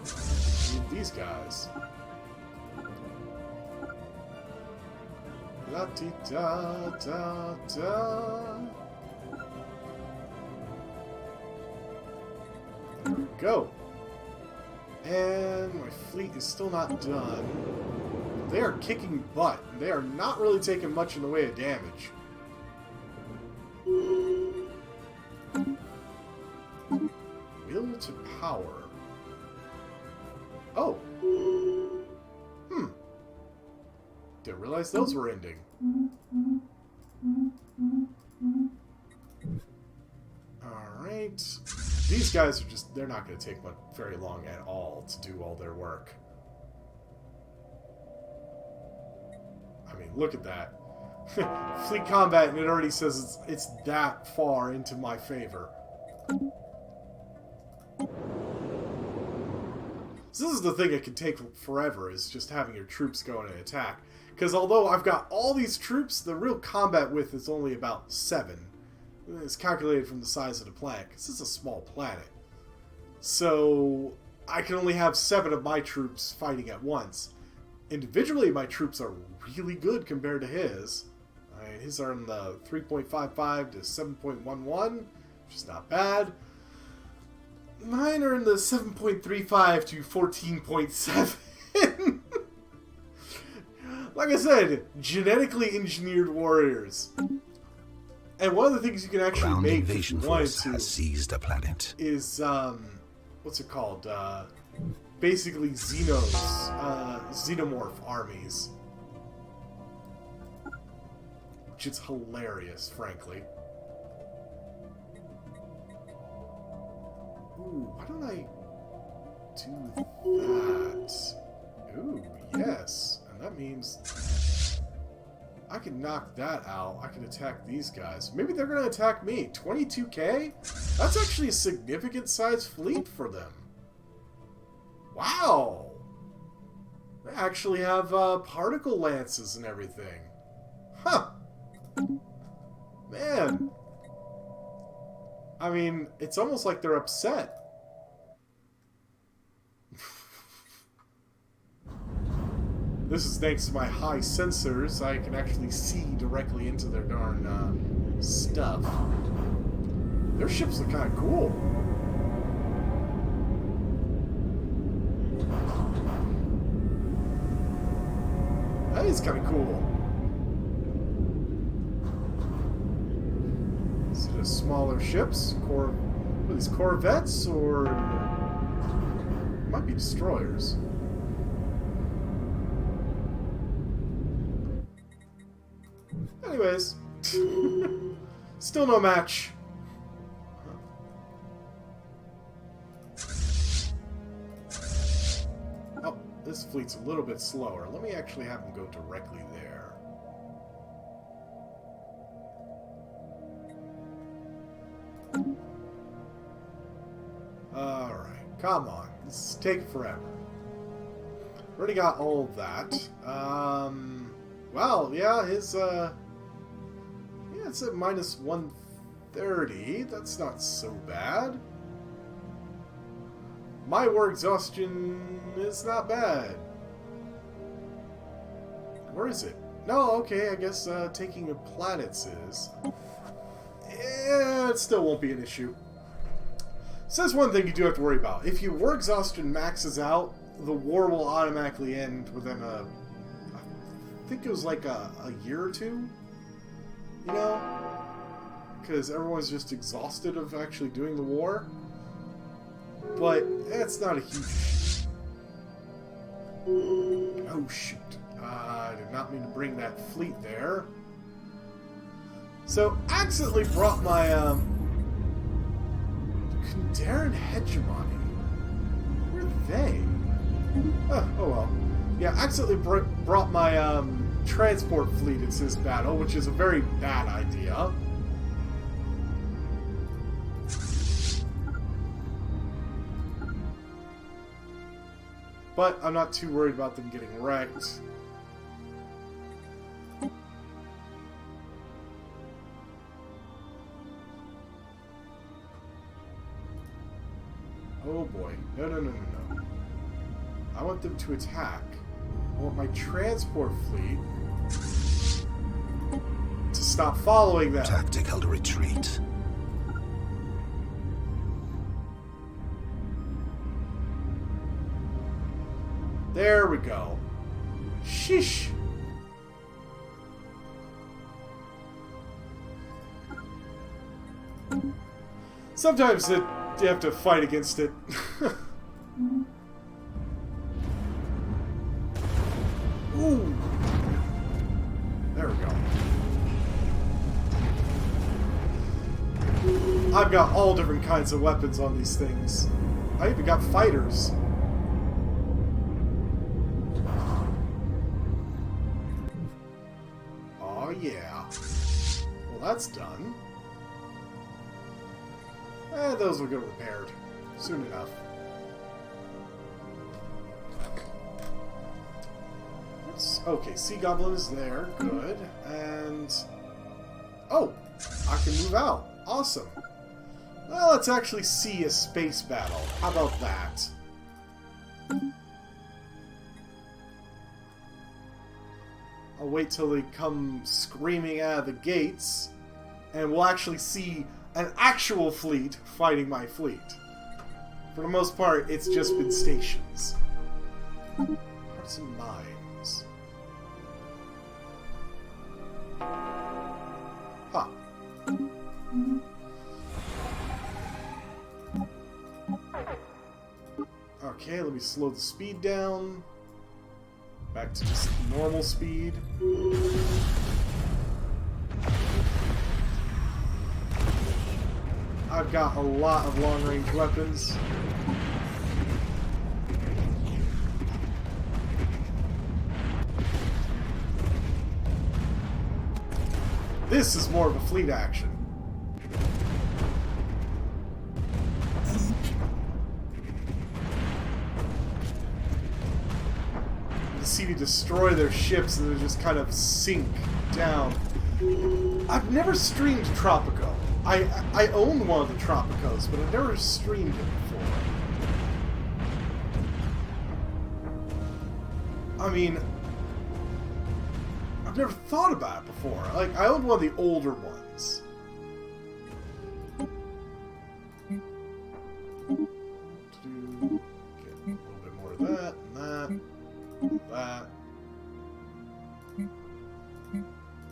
I need these guys. La-ti-da-da-da. There we go. And my fleet is still not done. They are kicking butt. They are not really taking much in the way of damage. Will to power. Oh. Didn't realize those were ending. Alright. These guys are just, they're not going to take very long at all to do all their work. I mean, look at that. Fleet combat, and it already says it's that far into my favor. So this is the thing that can take forever, is just having your troops go in and attack. Because although I've got all these troops, the real combat width is only about 7. It's calculated from the size of the planet, because this is a small planet. So I can only have 7 of my troops fighting at once. Individually, my troops are really good compared to his. His are in the 3.55 to 7.11, which is not bad. Mine are in the 7.35 to 14.7. Like I said, genetically engineered warriors. And one of the things you can actually Ground make invasion if you wanted force to has seized a planet. is, what's it called? Basically xenomorph armies. Which is hilarious, frankly. Ooh, why don't I do that? Ooh, yes. And that means I can knock that out. I can attack these guys. Maybe they're going to attack me. 22k? That's actually a significant size fleet for them. Wow! They actually have particle lances and everything. Huh. Man. I mean, it's almost like they're upset. This is thanks to my high sensors. I can actually see directly into their darn stuff. Their ships look kind of cool. That is kind of cool. Is it a smaller ships? What are these, corvettes or might be destroyers? Anyways, still no match. Oh, this fleet's a little bit slower. Let me actually have them go directly there. Alright, come on. This is taking forever. Already got all of that. Well, yeah, his, yeah, it's at minus 130. That's not so bad. My war exhaustion is not bad. Where is it? No, okay, I guess taking the planets is. Yeah, it still won't be an issue. So that's one thing you do have to worry about. If your war exhaustion maxes out, the war will automatically end within I think it was like a year or two, you know? Because everyone's just exhausted of actually doing the war. But that's not a huge issue. Oh, shoot. I did not mean to bring that fleet there. So, accidentally brought my, Kindred hegemony. Where are they? Oh well. Yeah, accidentally brought my, transport fleet into this battle, which is a very bad idea. But I'm not too worried about them getting wrecked. Oh boy. No. I want them to attack. I want my transport fleet stop following them. Tactical retreat. There we go. Sheesh. Sometimes you have to fight against it. Ooh. There we go. I've got all different kinds of weapons on these things. I even got fighters. Oh yeah. Well, that's done. And those will get repaired soon enough. Okay, Sea Goblin is there. Good. And... oh! I can move out. Awesome. Well, let's actually see a space battle. How about that? I'll wait till they come screaming out of the gates, and we'll actually see an actual fleet fighting my fleet. For the most part, it's just been stations. Hearts and Minds. Huh. Okay, let me slow the speed down. Back to just normal speed. I've got a lot of long-range weapons. This is more of a fleet action. You see me destroy their ships and they just kind of sink down. I've never streamed Tropico. I own one of the Tropicos, but I've never streamed it before. I mean, I've never thought about it before. Like, I owned one of the older ones. Get a little bit more of that, and that.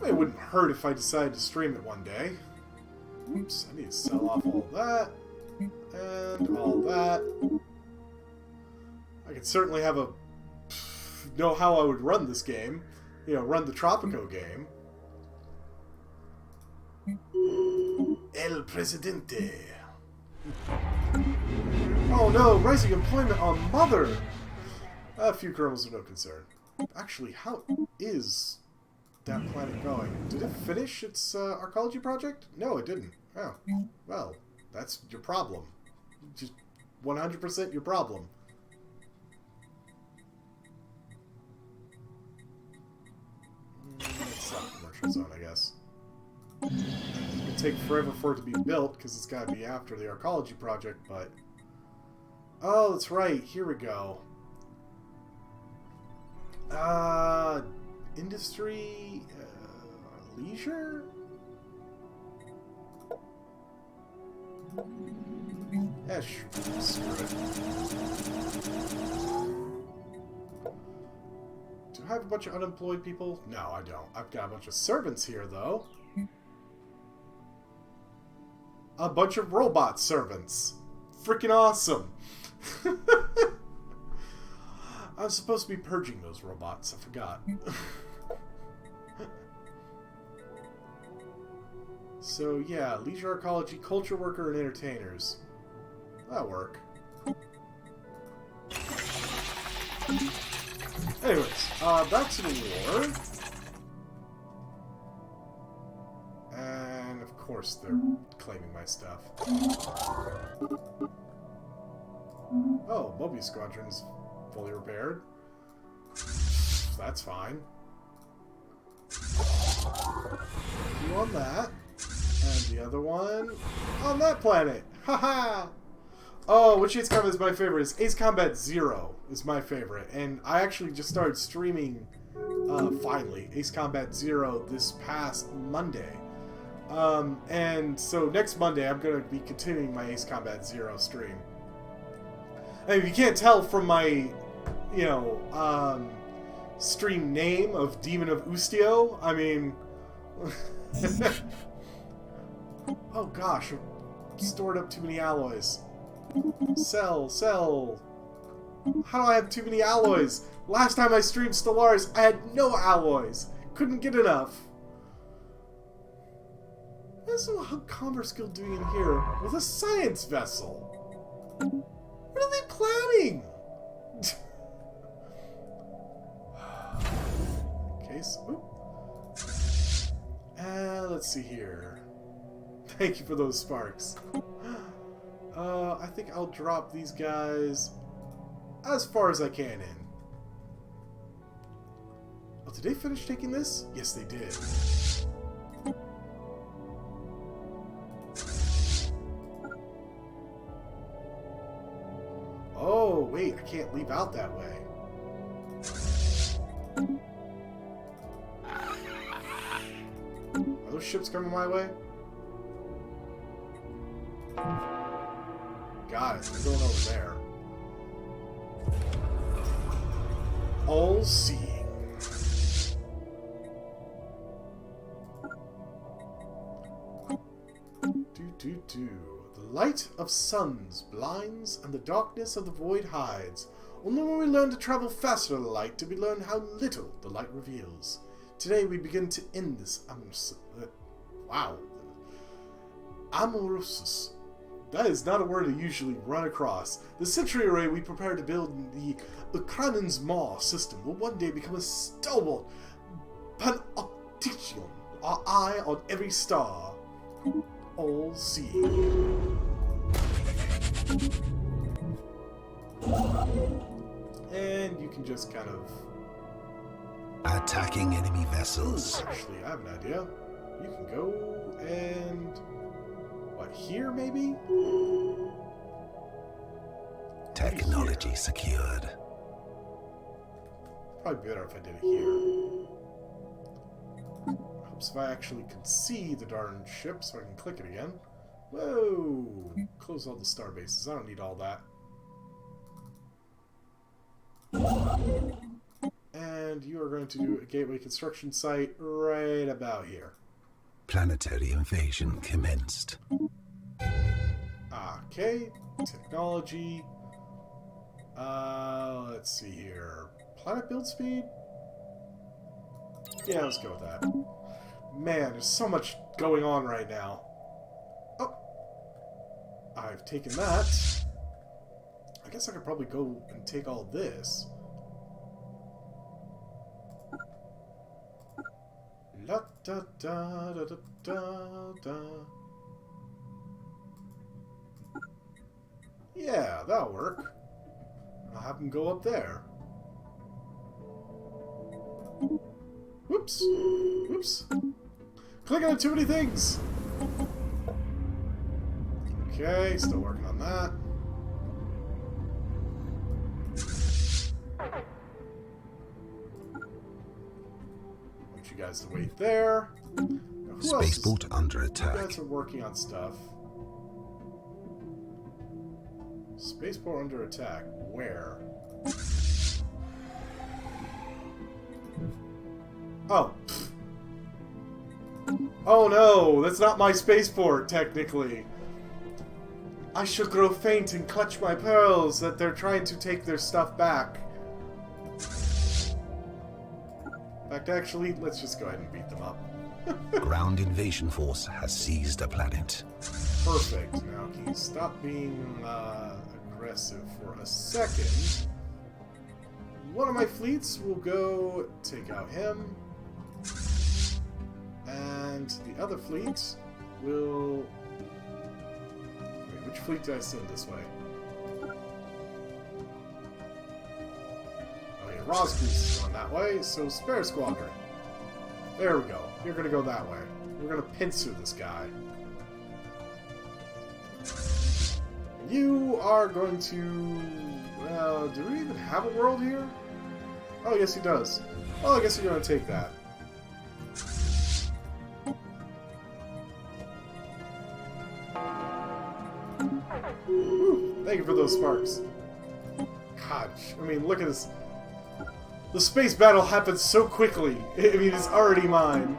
It wouldn't hurt if I decided to stream it one day. Oops, I need to sell off all that. And all that. I could certainly have a... know how I would run this game. You know, run the Tropico game. El Presidente. Oh no, rising employment on Mother! A few kernels of no concern. Actually, how is that planet going? Did it finish its archaeology project? No, it didn't. Oh, well, that's your problem. Just 100% your problem. It's not a commercial zone, I guess. It'll take forever for it to be built, because it's got to be after the archaeology project, but... oh, that's right. Here we go. Industry... leisure? Yeah, sure. Screw it. Do I have a bunch of unemployed people? No, I don't. I've got a bunch of servants here, though. A bunch of robot servants. Freaking awesome. I was supposed to be purging those robots. I forgot. So, yeah. Leisure archaeology, culture worker, and entertainers. That'll work. Anyways, back to the war. And, of course, they're claiming my stuff. Oh, Mobius Squadron's fully repaired. That's fine. You on that. And the other one on that planet. Haha! Oh, which Ace Combat is my favorite? Ace Combat 0 is my favorite. And I actually just started streaming finally, Ace Combat 0 this past Monday. And so next Monday, I'm going to be continuing my Ace Combat 0 stream. I mean, you can't tell from my, stream name of Demon of Ustio. I mean... oh gosh, I've stored up too many alloys. Sell. How do I have too many alloys? Last time I streamed Stellaris, I had no alloys. Couldn't get enough. What is Converse Guild doing in here with a science vessel? What are they planning? Okay, so... let's see here. Thank you for those sparks. I think I'll drop these guys as far as I can in. Oh, did they finish taking this? Yes, they did. Oh, wait, I can't leap out that way. Are those ships coming my way? Got it, they're going over there. All-seeing. The light of suns blinds, and the darkness of the void hides. Only when we learn to travel faster than the light do we learn how little the light reveals. Today we begin to end this amorosus. That is not a word I usually run across. The century array we prepare to build in the Ukranen's Maw system will one day become a stalwart panoptician, our eye on every star. All-seeing. And you can just kind of... Attacking enemy vessels. Actually, I have an idea. You can go and... what, here maybe? Technology secured. Probably better if I did it here. Helps if I actually can see the darn ship so I can click it again. Whoa! Close all the star bases. I don't need all that. And you are going to do a gateway construction site right about here. Planetary invasion commenced. Okay, technology. Let's see here. Planet build speed? Yeah, let's go with that. Man, there's so much going on right now. Oh! I've taken that. I guess I could probably go and take all this. La da da da da da da. Yeah, that'll work. I'll have them go up there. Whoops. Whoops. Clicking on too many things. Okay, still working on that. Want you guys to wait there. Now, Spaceport under attack. You guys are working on stuff. Spaceport under attack. Where? Oh. Oh no, that's not my spaceport, technically. I shall grow faint and clutch my pearls that they're trying to take their stuff back. In fact, actually, let's just go ahead and beat them up. Ground invasion force has seized a planet. Perfect. Now, can you stop being aggressive for a second? One of my fleets will go take out him. And the other fleet will... Wait, which fleet did I send this way? Oh yeah, Rosgrease is going that way, so spare squadron. There we go. You're gonna go that way. We're gonna pincer this guy. You are going to... do we even have a world here? Oh, yes, he does. Well, I guess you're going to take that. Woo, thank you for those sparks. God, I mean, look at this. The space battle happens so quickly. I mean, it's already mine.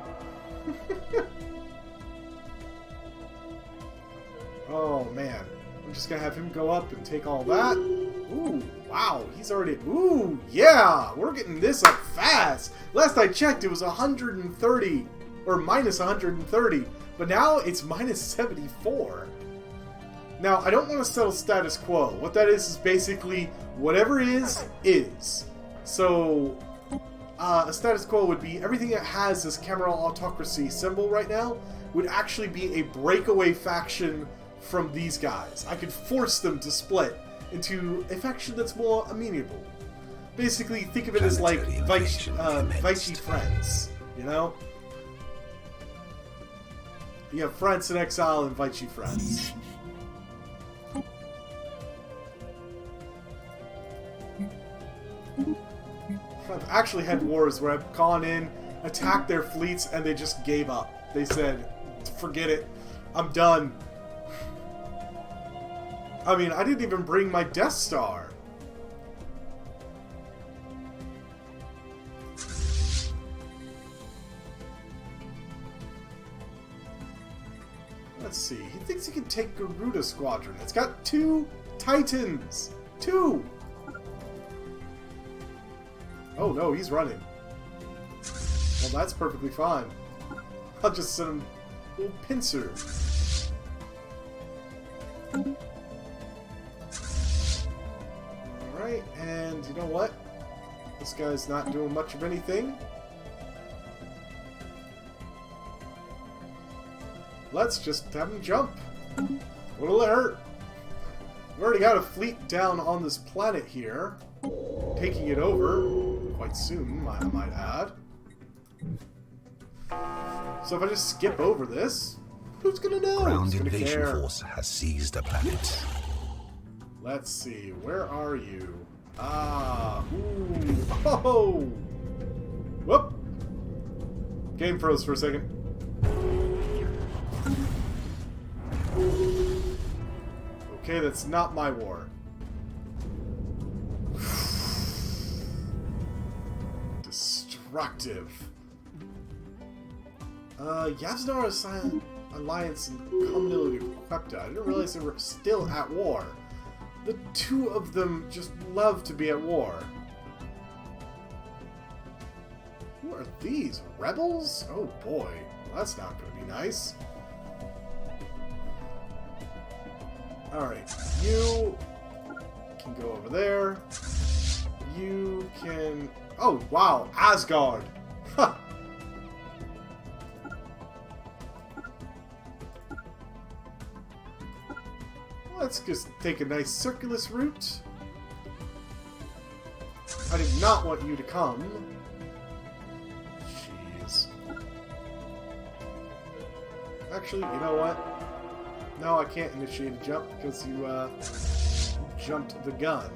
Oh, man. I'm just going to have him go up and take all that. Ooh, wow. He's already... Ooh, yeah. We're getting this up fast. Last I checked, it was 130. Or minus 130. But now it's minus 74. Now, I don't want to settle status quo. What that is basically whatever is. So, a status quo would be everything that has this cameral autocracy symbol right now would actually be a breakaway faction from these guys. I could force them to split into a faction that's more amenable. Basically, think of it as like Vichy friends, you know? You have France in exile and Vichy friends. I've actually had wars where I've gone in, attacked their fleets, and they just gave up. They said, forget it, I'm done. I mean, I didn't even bring my Death Star. Let's see, he thinks he can take Garuda Squadron. It's got 2 Titans! 2! Oh no, he's running. Well, that's perfectly fine. I'll just send him a little pincer. Alright, and you know what? This guy's not doing much of anything. Let's just have him jump. What'll it hurt? We've already got a fleet down on this planet here. Taking it over. Quite soon, I might add. So if I just skip over this, who's gonna know? Ground Who's gonna invasion care? force has seized a planet. Let's see, where are you? Ah, ooh, oh, whoop! Game froze for a second. Okay, that's not my war. Destructive. Yavsnar Alliance and Commonality of Quepta. I didn't realize they were still at war. The 2 of them just love to be at war. Who are these? Rebels? Oh boy. Well, that's not going to be nice. Alright. You can go over there. You can... Oh, wow. Asgard. Huh. Let's just take a nice circulus route. I did not want you to come. Jeez. Actually, you know what? No, I can't initiate a jump because you jumped the gun.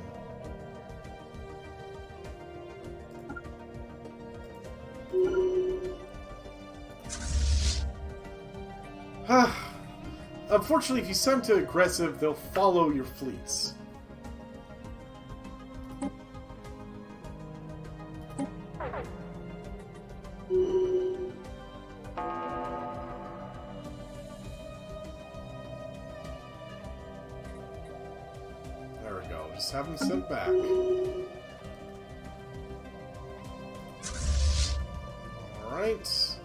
Unfortunately, if you send to aggressive, they'll follow your fleets. There we go. Just have them sent back. Alright.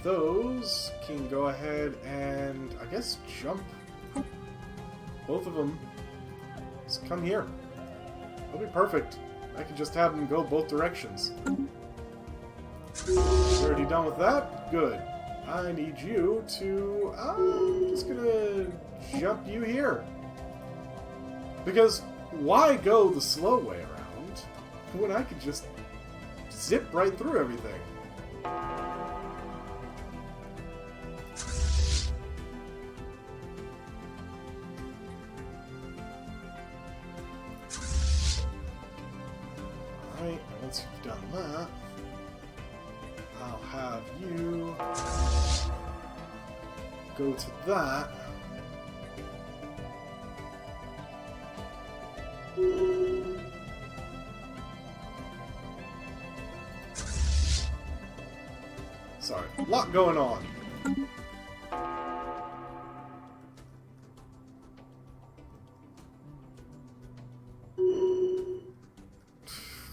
Those can go ahead and, I guess, jump. Both of them. Just come here. That'll be perfect. I can just have them go both directions. Already done with that? Good. I need you to... I'm just gonna jump you here. Because why go the slow way around when I could just zip right through everything? once you've done that, I'll have you go to that. Sorry, a lot going on.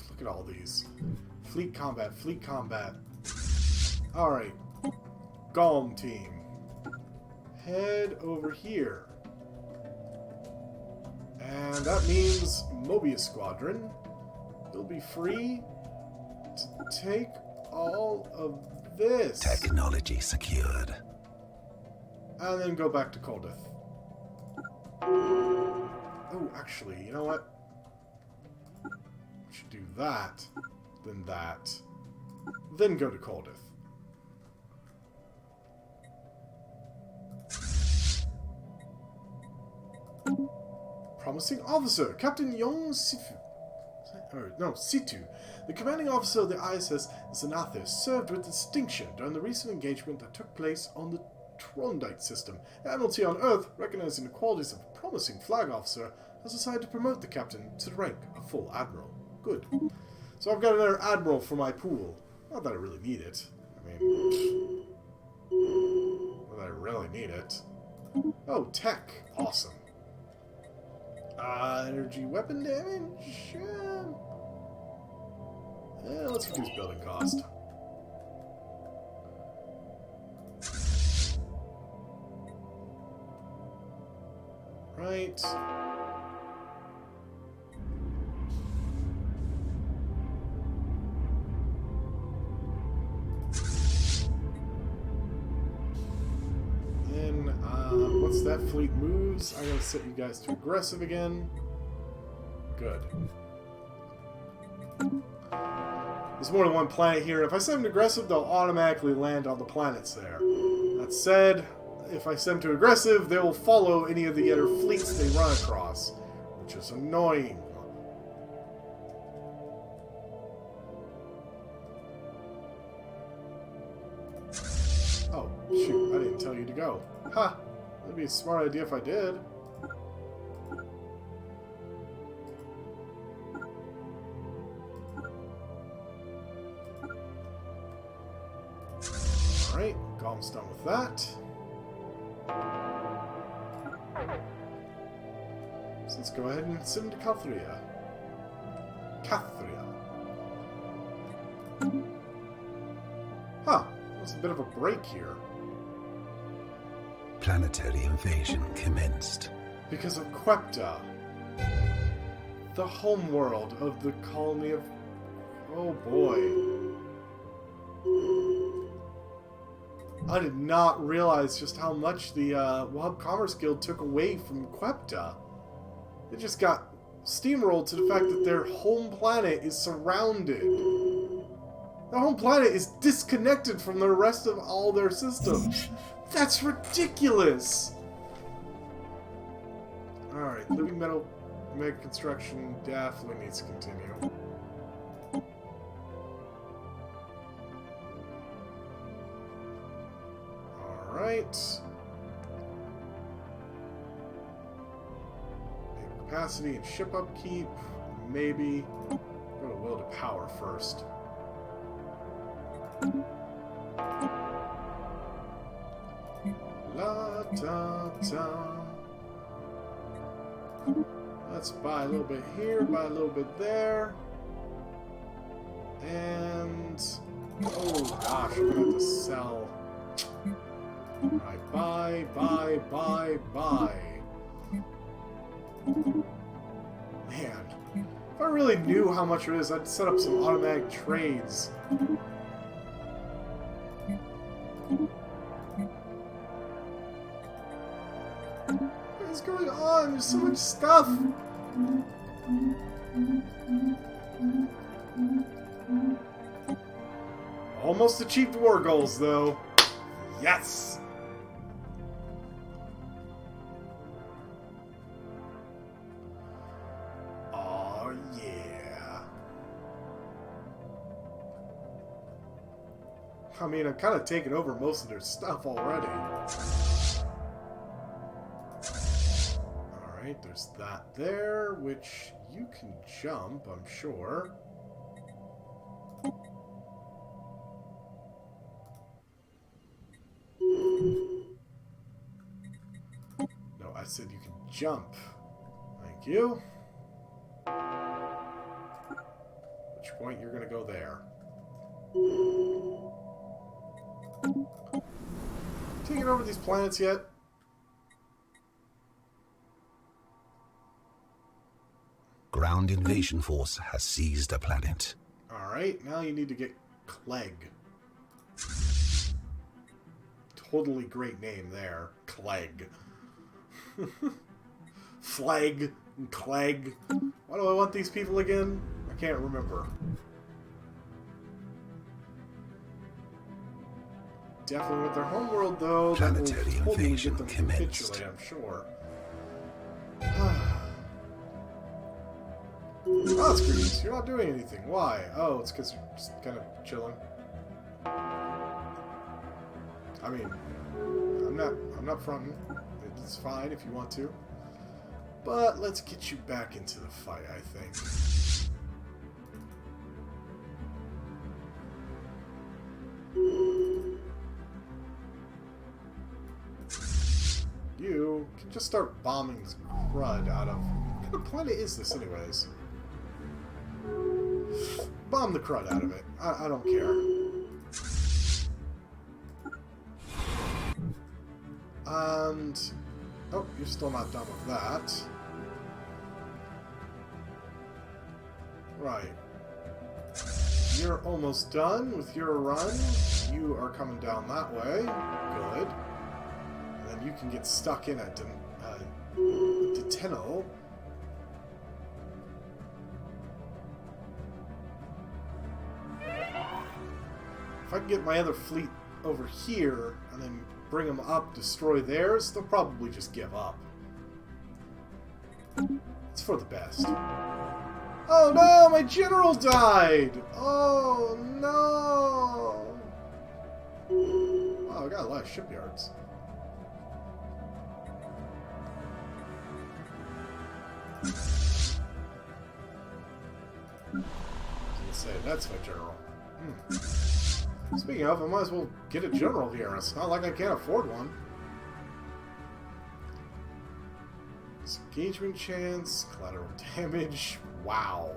Look at all these. Fleet combat, fleet combat. Alright. Golem team. Head over here. And that means Mobius Squadron. You'll be free to take all of this. Technology secured. And then go back to Coldith. Oh, actually, you know what? We should do that, then go to Coldith. Promising officer, Captain Yong Sifu. Situ. The commanding officer of the ISS Xanathus served with distinction during the recent engagement that took place on the Trondite system. The Admiralty on Earth, recognizing the qualities of a promising flag officer, has decided to promote the captain to the rank of full admiral. Good. So I've got another admiral for my pool. Not that I really need it. I mean, not that I really need it. Oh, tech. Awesome. Energy weapon damage? Let's reduce building cost. Right. Then, once that fleet moves, I'm going to set you guys to aggressive again. Good. There's more than one planet here. If I send them to aggressive, they'll automatically land on the planets there. That said, if I send them to aggressive, they will follow any of the other fleets they run across, which is annoying. Oh, shoot, I didn't tell you to go. Ha! That'd be a smart idea if I did. Alright, Golem's done with that. So let's go ahead and send to Cathria. Huh, there's a bit of a break here. Planetary invasion commenced. Because of Quepta, the homeworld of the colony of... Oh boy. I did not realize just how much the Wahub Commerce Guild took away from Quepta. They just got steamrolled to the fact that their home planet is surrounded. Their home planet is disconnected from the rest of all their systems. That's ridiculous! Alright, living metal mega construction definitely needs to continue. Alright. Capacity and ship upkeep, maybe. Go to will to power first. La da da. Let's buy a little bit here, buy a little bit there. And oh gosh, I'm gonna have to sell. Alright, buy. Man, if I really knew how much it is, I'd set up some automatic trades. What is going on? There's so much stuff! Almost achieved war goals, though. Yes! Oh, yeah. I mean, I've kind of taken over most of their stuff already. Alright, there's that there, which you can jump, I'm sure. No, I said you can jump. Thank you. At which point you're going to go there. Taking over these planets yet? Ground invasion force has seized a planet. Alright, now you need to get Clegg. Totally great name there. Clegg. Flag and Clegg. Why do I want these people again? I can't remember. Definitely with their homeworld, though. Planetary invasion get them commenced. capitulate, I'm sure. Oh, Screens, you're not doing anything. Why? Oh, it's because you're just kind of chilling. I mean, I'm not fronting. It's fine if you want to. But let's get you back into the fight, I think. You can just start bombing this crud out of... What kind of planet is this, anyways? Bomb the crud out of it. I don't care. And... Oh, you're still not done with that. Right. You're almost done with your run. You are coming down that way. Good. And then you can get stuck in a Deteno. If I can get my other fleet over here and then bring them up, destroy theirs, they'll probably just give up. It's for the best. Oh no, my general died! Oh no! Wow, I got a lot of shipyards. I was gonna say, that's my general. Speaking of, I might as well get a general here. It's not like I can't afford one. Disengagement chance, collateral damage. Wow.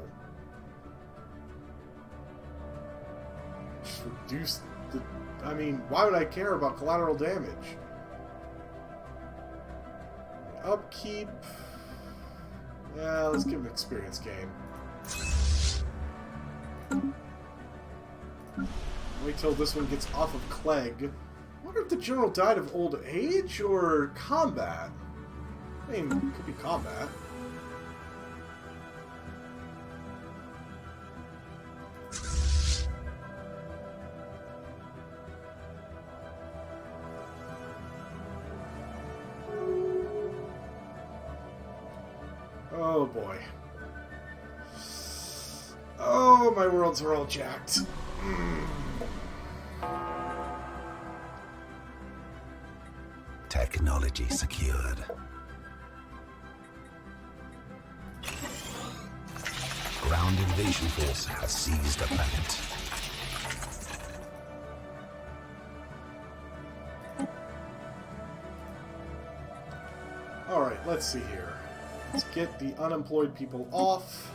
Just reduce the... I mean, why would I care about collateral damage? Upkeep. Yeah, let's give him an experience gain. Wait till this one gets off of Clegg. I wonder if the general died of old age or combat. I mean, it could be combat. Oh boy. Oh, my worlds are all jacked. Technology secured. Ground invasion force has seized a planet. Alright, let's see here. Let's get the unemployed people off.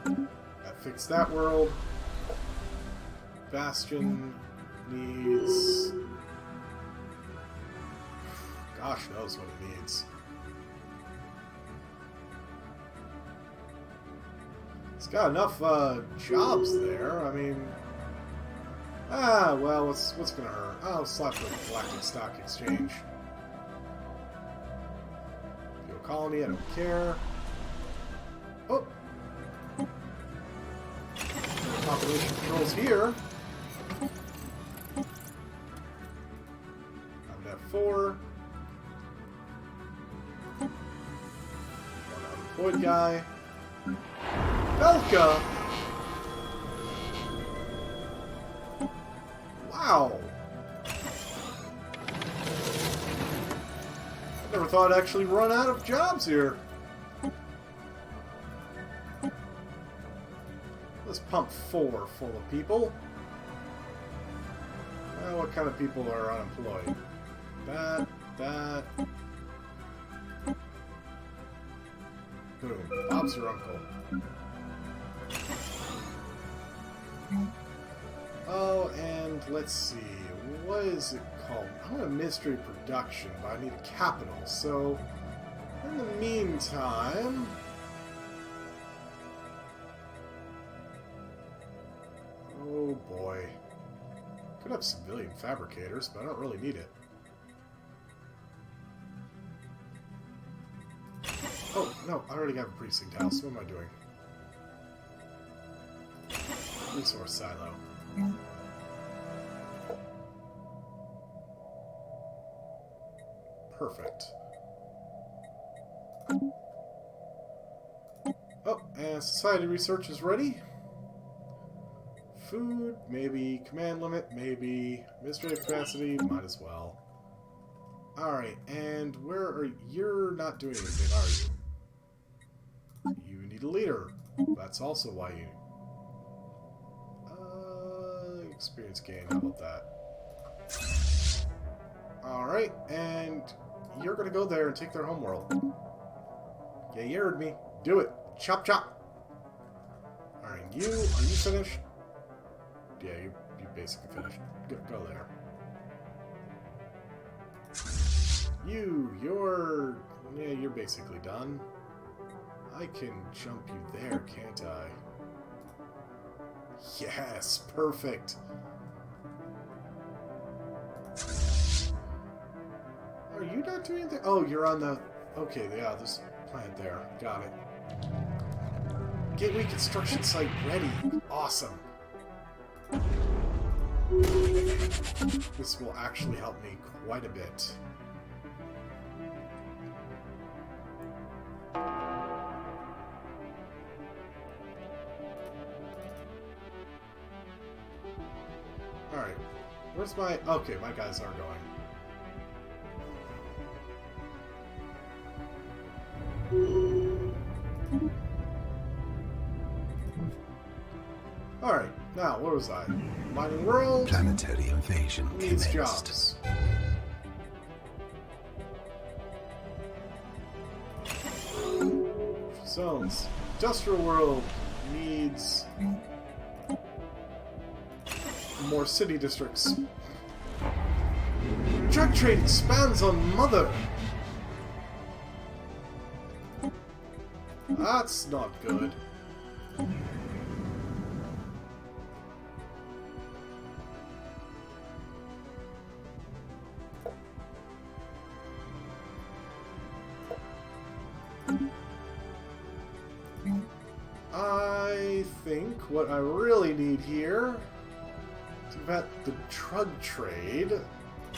That fixed that world. Bastion needs... Gosh knows what it needs. It's got enough jobs there. I mean... well, what's gonna hurt? I'll slap the Galactic Stock Exchange. Fuel Colony, I don't care. Oh! Population controls here. I'm at 4. One unemployed guy. Belka! Wow! I never thought I'd actually run out of jobs here. Let's pump 4 full of people. What kind of people are unemployed? That. Boom. Bob's your uncle. Oh, and let's see. What is it called? I want a mystery production, but I need a capital. So, in the meantime... Oh boy. Could have civilian fabricators, but I don't really need it. Oh, no, I already have a precinct house. What am I doing? Resource silo. Perfect. Oh, and society research is ready. Food, maybe. Command limit, maybe. Administrative capacity, might as well. Alright, and where are you? You're not doing anything, are you? You need a leader. That's also why you... experience gain, how about that? Alright, and you're gonna go there and take their homeworld. Yeah, you heard me. Do it. Chop chop. Alright, are you finished? Yeah, you basically finished. Go there. You're basically done. I can jump you there, can't I? Yes, perfect. Are you not doing anything? Oh, you're on the... Okay, yeah, this plant there. Got it. Gateway construction site ready. Awesome. This will actually help me quite a bit. Alright. Where's my... Okay, my guys are going. Alright, now, where was I? Mining world. Planetary invasion Needs commenced. jobs. Zones. Industrial world needs more city districts. Drug trade expands on Mother. That's not good. I think what I really need here to vet the drug trade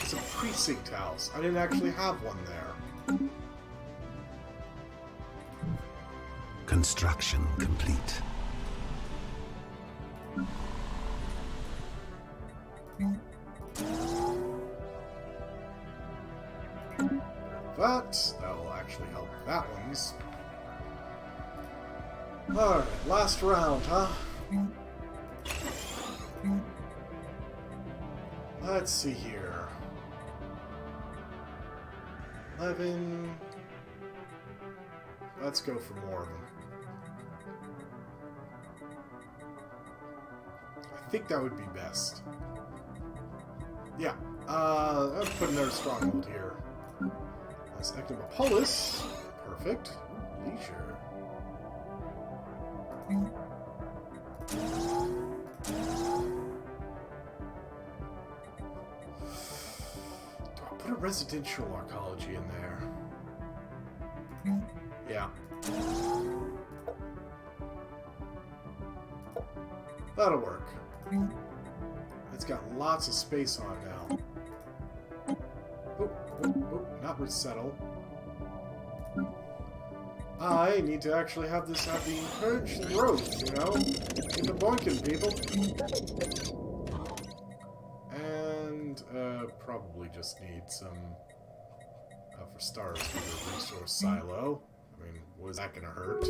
is a precinct house. I didn't actually have one there. Construction complete. That will actually help that one's. Alright, last round, huh? Let's see here. 11. Let's go for more of them. I think that would be best. Yeah. I'm putting another stronghold here. That's Ectopolis. Perfect. Leisure. Do I put a residential archaeology in there? Yeah. That'll work. It's got lots of space on now. Oh, not resettle. I need to actually have this have the encouraged growth, you know? Get the boinking, people. And probably just need some, for starters, for the resource silo. I mean, was that gonna hurt?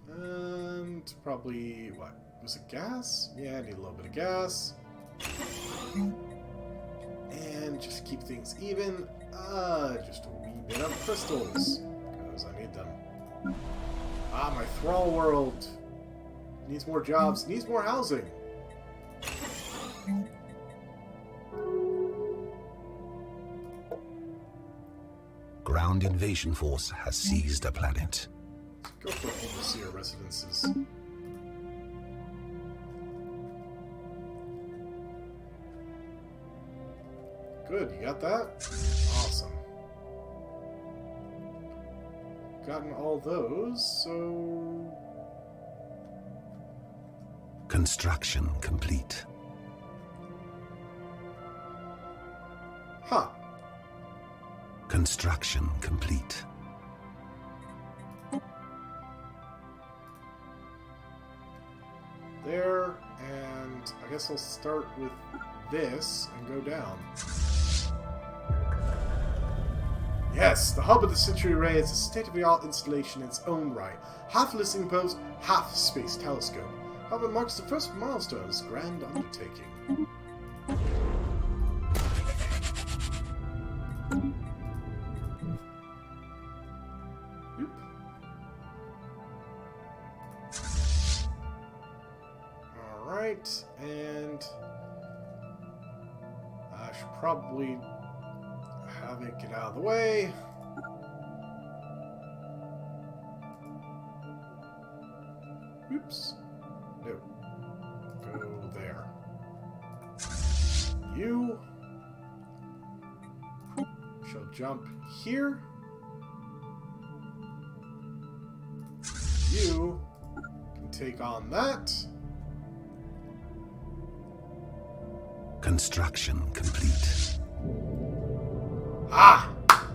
And probably, what? Was it gas? Yeah, I need a little bit of gas. And just keep things even, just a wee bit of crystals, because I need them. Ah, my thrall world needs more jobs, needs more housing. Ground invasion force has seized a planet. Go for overseer residences. Good, you got that? Awesome. Gotten all those, so... Construction complete. Huh. Construction complete. There, and I guess I'll start with this and go down. Yes, the hub of the Century Ray is a state-of-the-art installation in its own right. Half listening post, half space telescope. However, it marks the first milestone of this grand undertaking. Oop. Alright, and I should probably have it get out of the way. Oops. No. Go there. You shall jump here. You can take on that. Construction complete. Ah!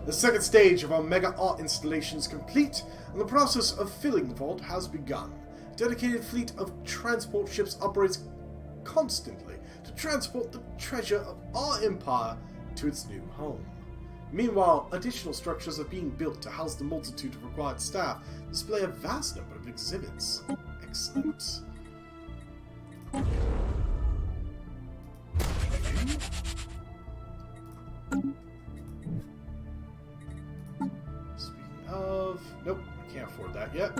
The second stage of our mega art installation is complete, and the process of filling the vault has begun. A dedicated fleet of transport ships operates constantly to transport the treasure of our empire to its new home. Meanwhile, additional structures are being built to house the multitude of required staff, display a vast number of exhibits. Excellent. Speaking of... Nope, I can't afford that yet.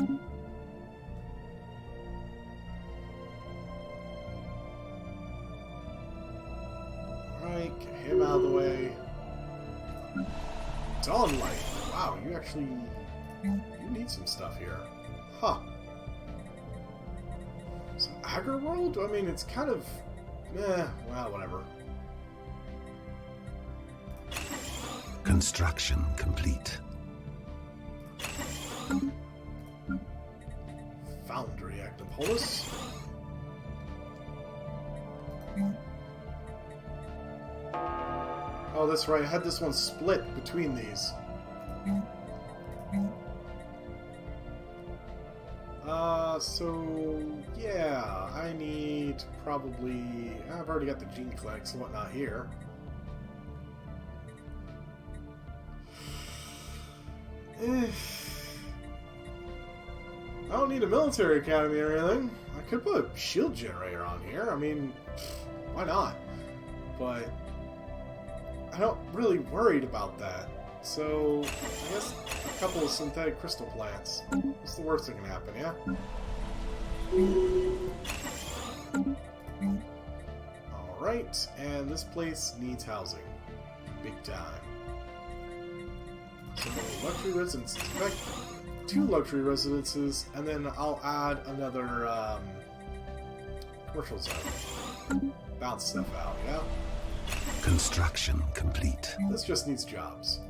Alright, get him out of the way. Dawnlight! Wow, you actually... You need some stuff here. Huh. So, Agar World? I mean, it's kind of... well, whatever. Construction complete. Foundry Agnopolis. Oh, that's right. I had this one split between these. So, yeah, I need probably... I've already got the gene clinics and whatnot here. I don't need a military academy or anything. I could put a shield generator on here. I mean, why not? But I'm not really worried about that. So, I guess a couple of synthetic crystal plants. What's the worst that can happen, yeah? Alright, and this place needs housing. Big time. So, luxury residences. In fact, 2 luxury residences, and then I'll add another commercial zone. Bounce stuff out, yeah? Construction complete. This just needs jobs.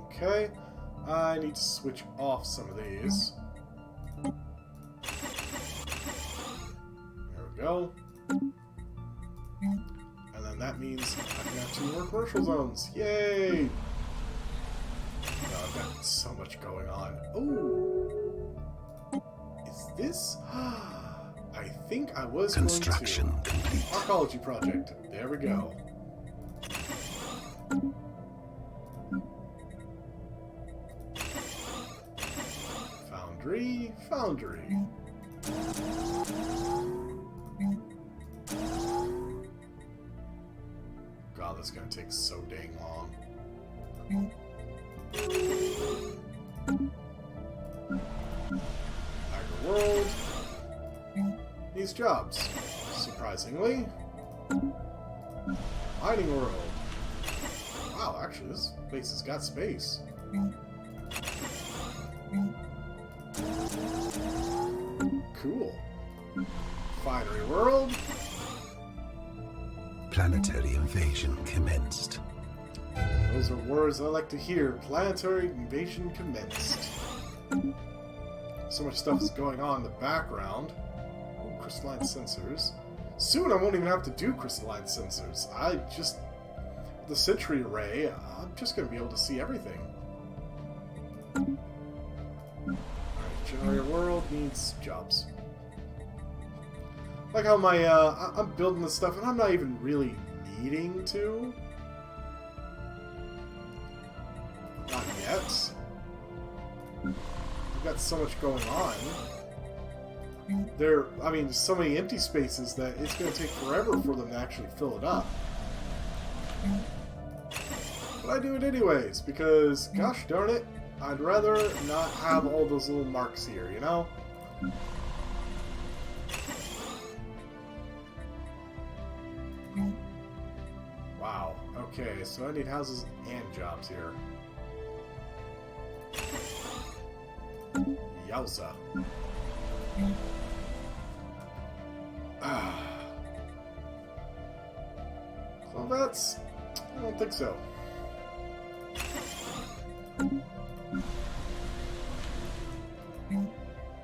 Okay, I need to switch off some of these. There we go. And then that means I can have 2 more commercial zones. Yay! Oh, I've got so much going on. Oh! Is this... I think I was Construction going to... complete. Archaeology project. There we go. Foundry. Foundry. God, that's gonna take so dang long. Hacker World. These jobs. Surprisingly. Mining World. Wow, actually, this place has got space. Cool. Finery World. Planetary invasion commenced. Those are words I like to hear. Planetary invasion commenced. So much stuff is going on in the background. Ooh, crystalline sensors. Soon I won't even have to do crystalline sensors. The Sentry Array, I'm just going to be able to see everything. Alright, Generator World needs jobs. Like how my, I'm building this stuff and I'm not even really needing to. Not yet. We've got so much going on. There's so many empty spaces that it's going to take forever for them to actually fill it up. But I do it anyways, because, gosh darn it, I'd rather not have all those little marks here, you know? Wow, okay, so I need houses and jobs here. Yowza. Combats? I don't think so.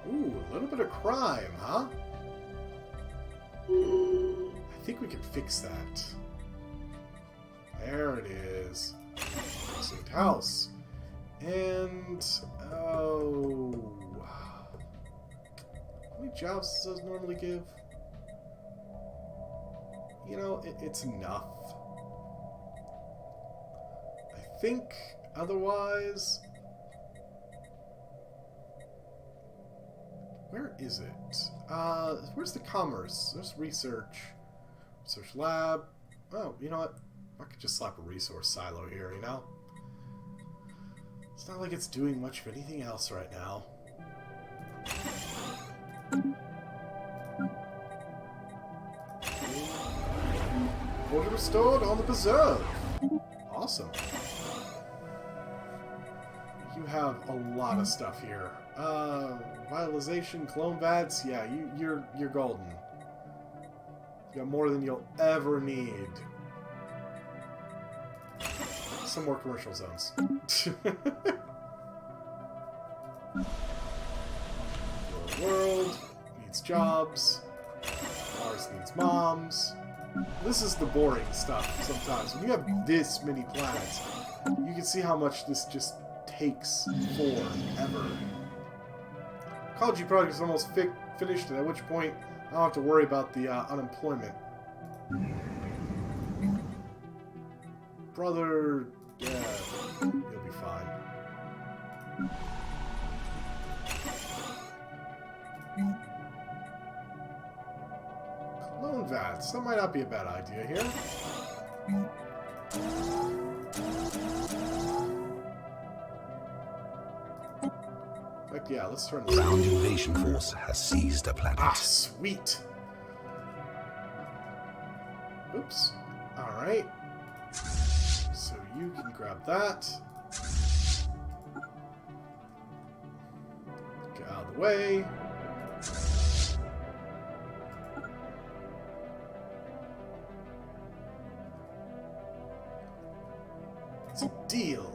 Ooh, a little bit of crime, huh? I think we can fix that. There it is. Suit house. And... oh... how many jobs does those normally give? You know, it's enough. I think otherwise... where is it? Where's the commerce? There's research. Research lab. Oh, you know what? I could just slap a resource silo here, you know? It's not like it's doing much of anything else right now. Order restored on the preserve. Awesome. You have a lot of stuff here. Vitalization, clone vats. Yeah, you're golden. You got more than you'll ever need. Some more commercial zones. World needs jobs. Mars needs moms. This is the boring stuff sometimes. When you have this many planets, you can see how much this just takes forever. Ecology project is almost finished, and at which point I don't have to worry about the unemployment. Brother, yeah, you'll be fine. Clone vats, that might not be a bad idea here. In fact, yeah, let's turn this Ground invasion force has seized a planet. Ah, sweet. Oops. Alright. So you can grab that. Get out of the way. It's a deal.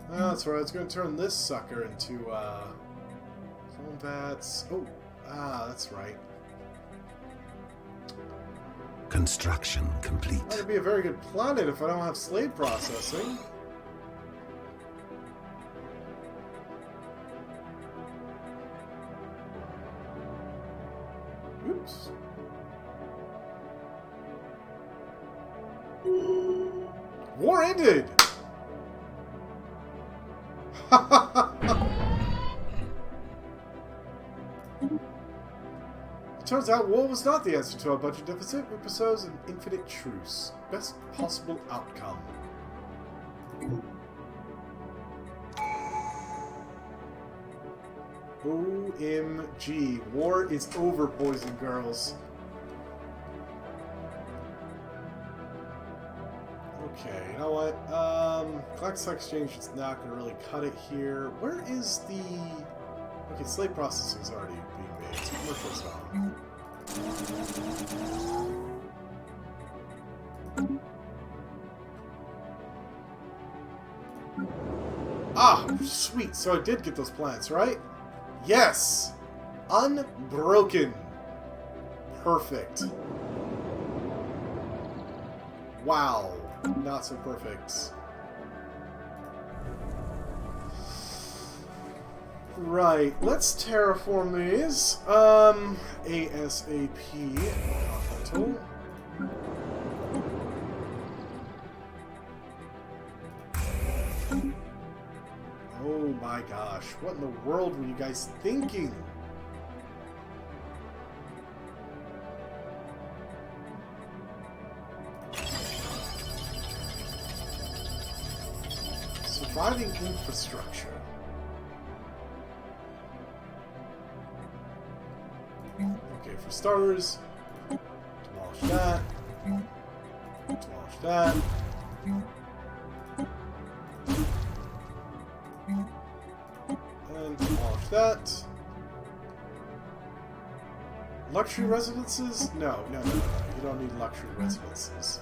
That's right, I was going to turn this sucker into, clone vats. Oh, that's right. Construction complete. Not gonna be a very good planet if I don't have slave processing. Oops. War ended! It turns out war was not the answer to our budget deficit. We propose an infinite truce. Best possible outcome. OMG. War is over, boys and girls. Okay, you know what? Galactic Exchange is not going to really cut it here. Where is the... Okay, slave processing is already being made. It's commercial zone. Ah, sweet. So I did get those plants, right? Yes! Unbroken. Perfect. Wow. Not so perfect. Right, let's terraform these. ASAP. Continental. Oh my gosh, what in the world were you guys thinking? Surviving infrastructure. Okay, for starters, demolish that. Demolish that. And demolish that. Luxury residences? No. You don't need luxury residences.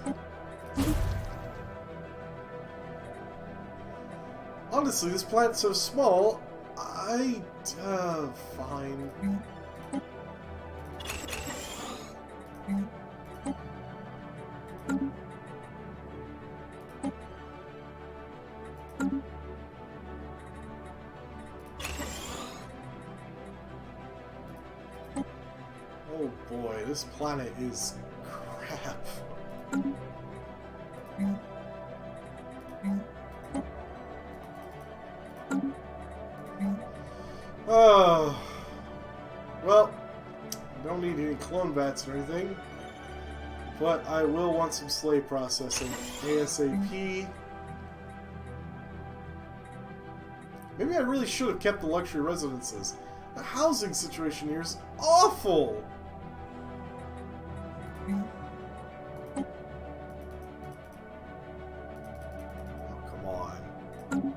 Honestly, this planet's so small, fine. Oh boy, this planet is crap. Oh, well, don't need any clone vats or anything, but I will want some slave processing ASAP. Maybe I really should have kept the luxury residences. The housing situation here is awful! Oh, come on.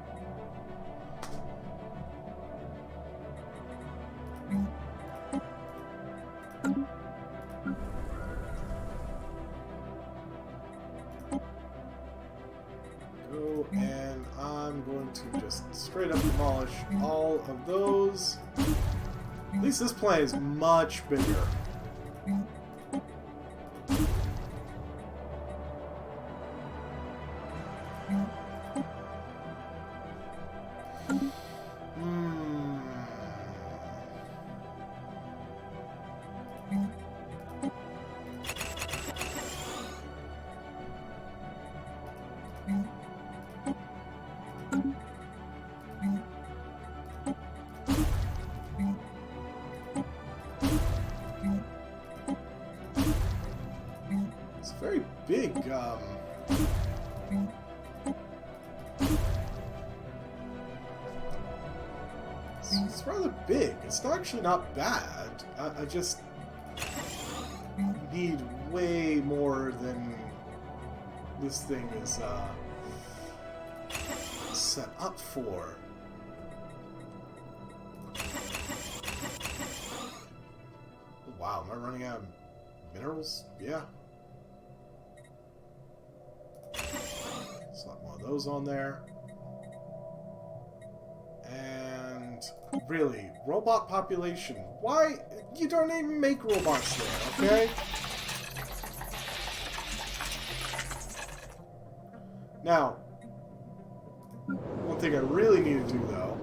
Go, and I'm going to just straight up demolish all of those. At least this planet is much bigger. It's very big, it's rather big. It's actually not bad. I just need way more than this thing is set up for. Wow, am I running out of minerals? Yeah. Slap one of those on there. And really, robot population. Why? You don't even make robots there, okay? Now, one thing I really need to do, though...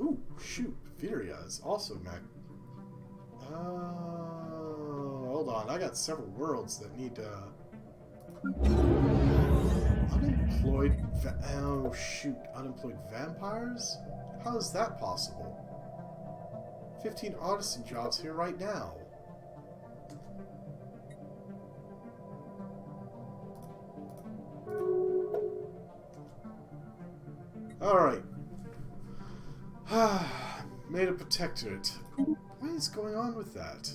Ooh, shoot. Viria is also Mac... hold on. I got several worlds that need unemployed... Oh, shoot. Unemployed vampires? How is that possible? 15 artisan jobs here right now. Alright. Made a protectorate. What is going on with that?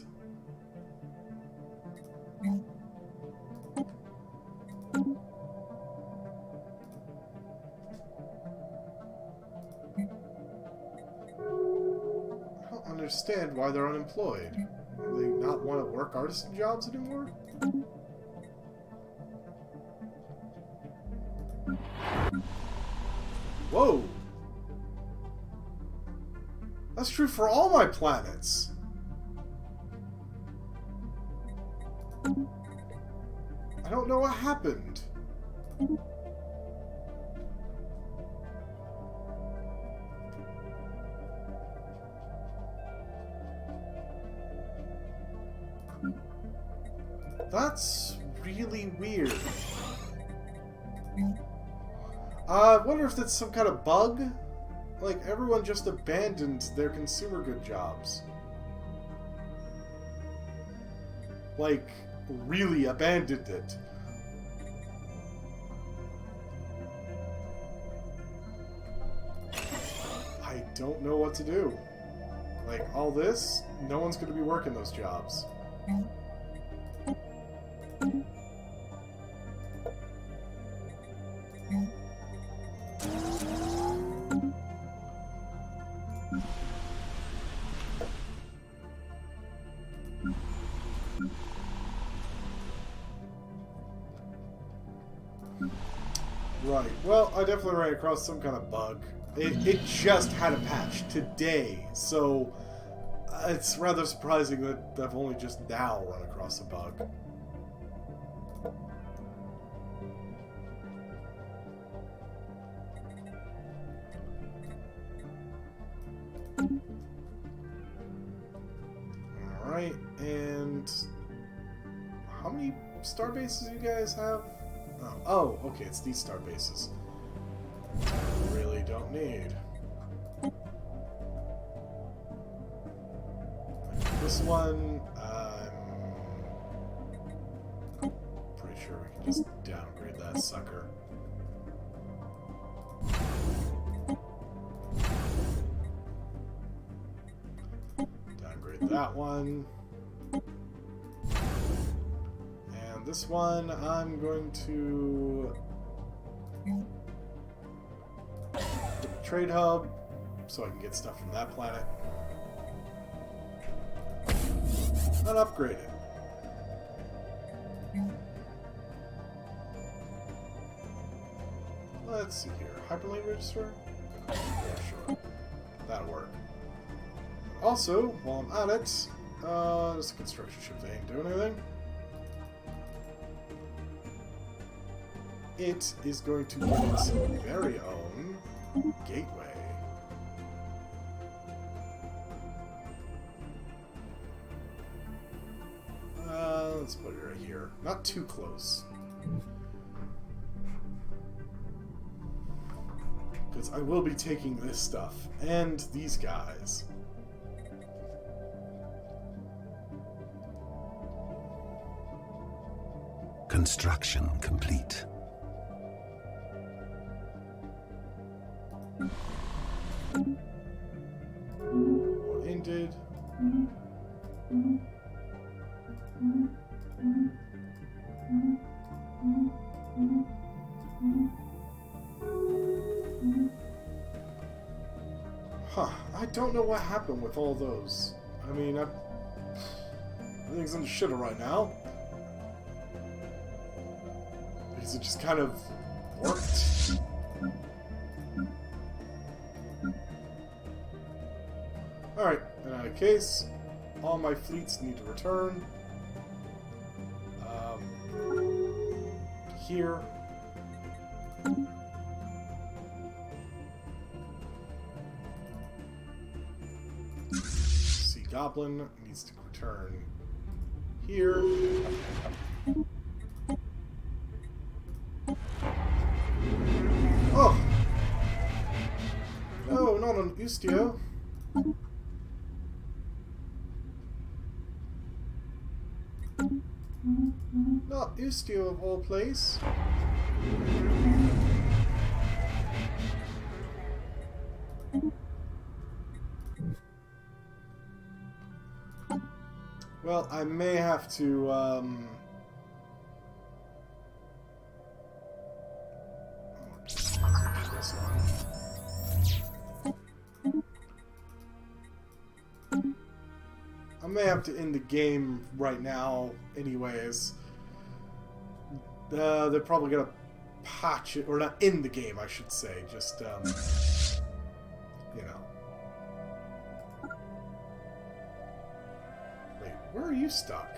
I don't understand why they're unemployed. Do they not want to work artisan jobs anymore? Whoa! That's true for all my planets! I don't know what happened. That's really weird. I wonder if that's some kind of bug? Like, everyone just abandoned their consumer good jobs. Like, really abandoned it. I don't know what to do. Like, all this, no one's going to be working those jobs. Right, well, I definitely ran across some kind of bug. It just had a patch today, so it's rather surprising that I've only just now run across a bug. Alright, and how many star bases do you guys have? Oh, okay, it's these star bases. I really don't need. This one, I'm pretty sure we can just downgrade that sucker. Downgrade that one. And this one, I'm going to trade hub so I can get stuff from that planet and upgrade it. Let's see here. Hyperlink register? Yeah, sure. That'll work. Also, while I'm at it, there's a construction ship that ain't doing anything. It is going to get its very own gateway. Let's put it right here. Not too close. Because I will be taking this stuff and these guys. Construction complete. Ended. Huh. I don't know what happened with all those. I mean, everything's in the shitter right now. Because it just kind of worked. Alright, in that case, all my fleets need to return. here. Sea Goblin needs to return here. Oh! No, not on Ustio. Not Ustio of all place. Well, I may have to, this one. I may have to end the game right now, anyways. They're probably gonna patch it, or not end the game, I should say. Just, you know. Wait, where are you stuck?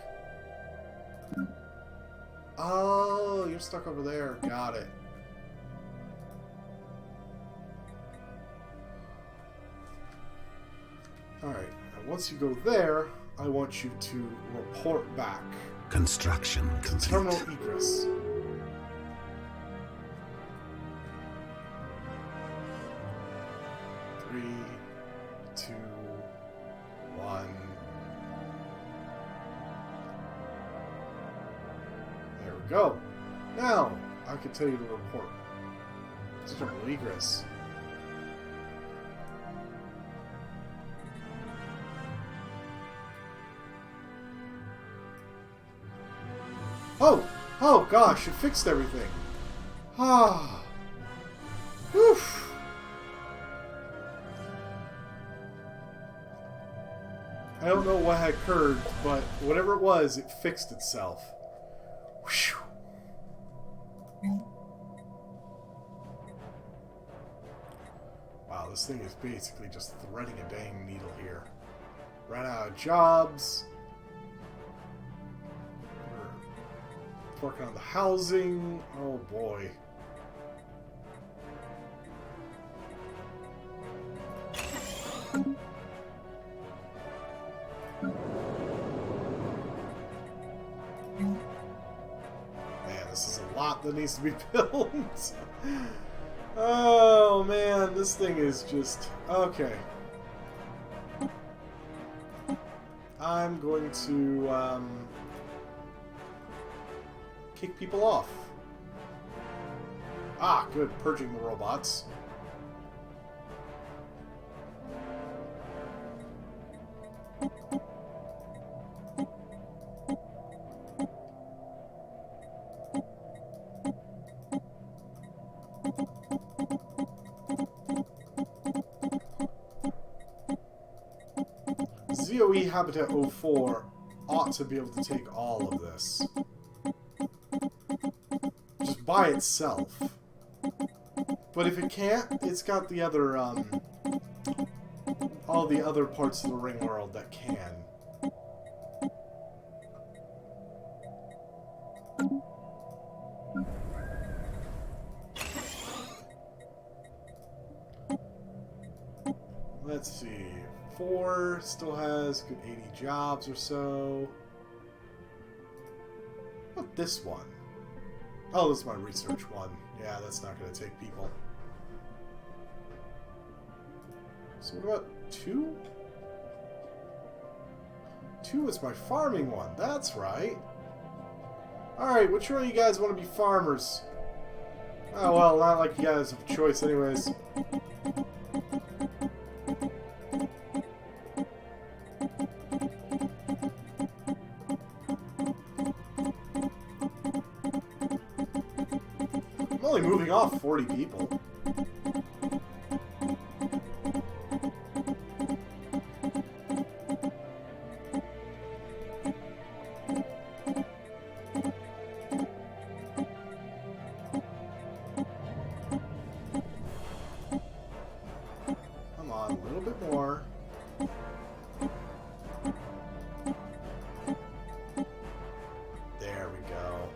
Oh, you're stuck over there. Got it. Alright, and once you go there, I want you to report back. Construction complete. Terminal egress. Three, two, one. There we go. Now, I can tell you to report. Terminal egress. Oh! Oh gosh, it fixed everything. Ah. Whew. I don't know what had occurred, but whatever it was, it fixed itself. Whew. Wow, this thing is basically just threading a dang needle here. Ran out of jobs. Working on the housing. Oh boy. Man, this is a lot that needs to be built. Oh man, this thing is just... Okay. I'm going to... kick people off. Ah, good. Purging the robots. ZOE Habitat 04 ought to be able to take all of this. By itself. But if it can't, it's got the other, all the other parts of the ring world that can. Let's see. 4 still has good 80 jobs or so. What about this one? Oh, this is my research one. Yeah, that's not going to take people. So what about 2? 2 is my farming one. That's right. Alright, which one of you guys want to be farmers? Oh, well, not like you guys have a choice anyways. Moving off 40 people. Come on, a little bit more. There we go.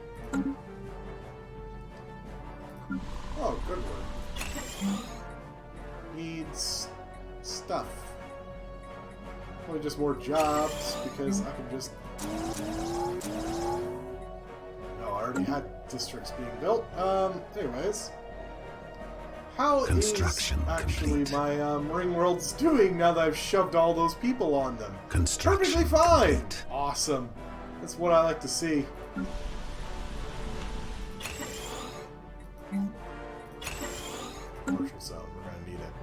and just more jobs because I can just... No, I already had districts being built. Anyways. How is actually complete. my ring worlds doing now that I've shoved all those people on them? Construction Perfectly fine! complete. Awesome. That's what I like to see. Commercial zone, we're gonna need it.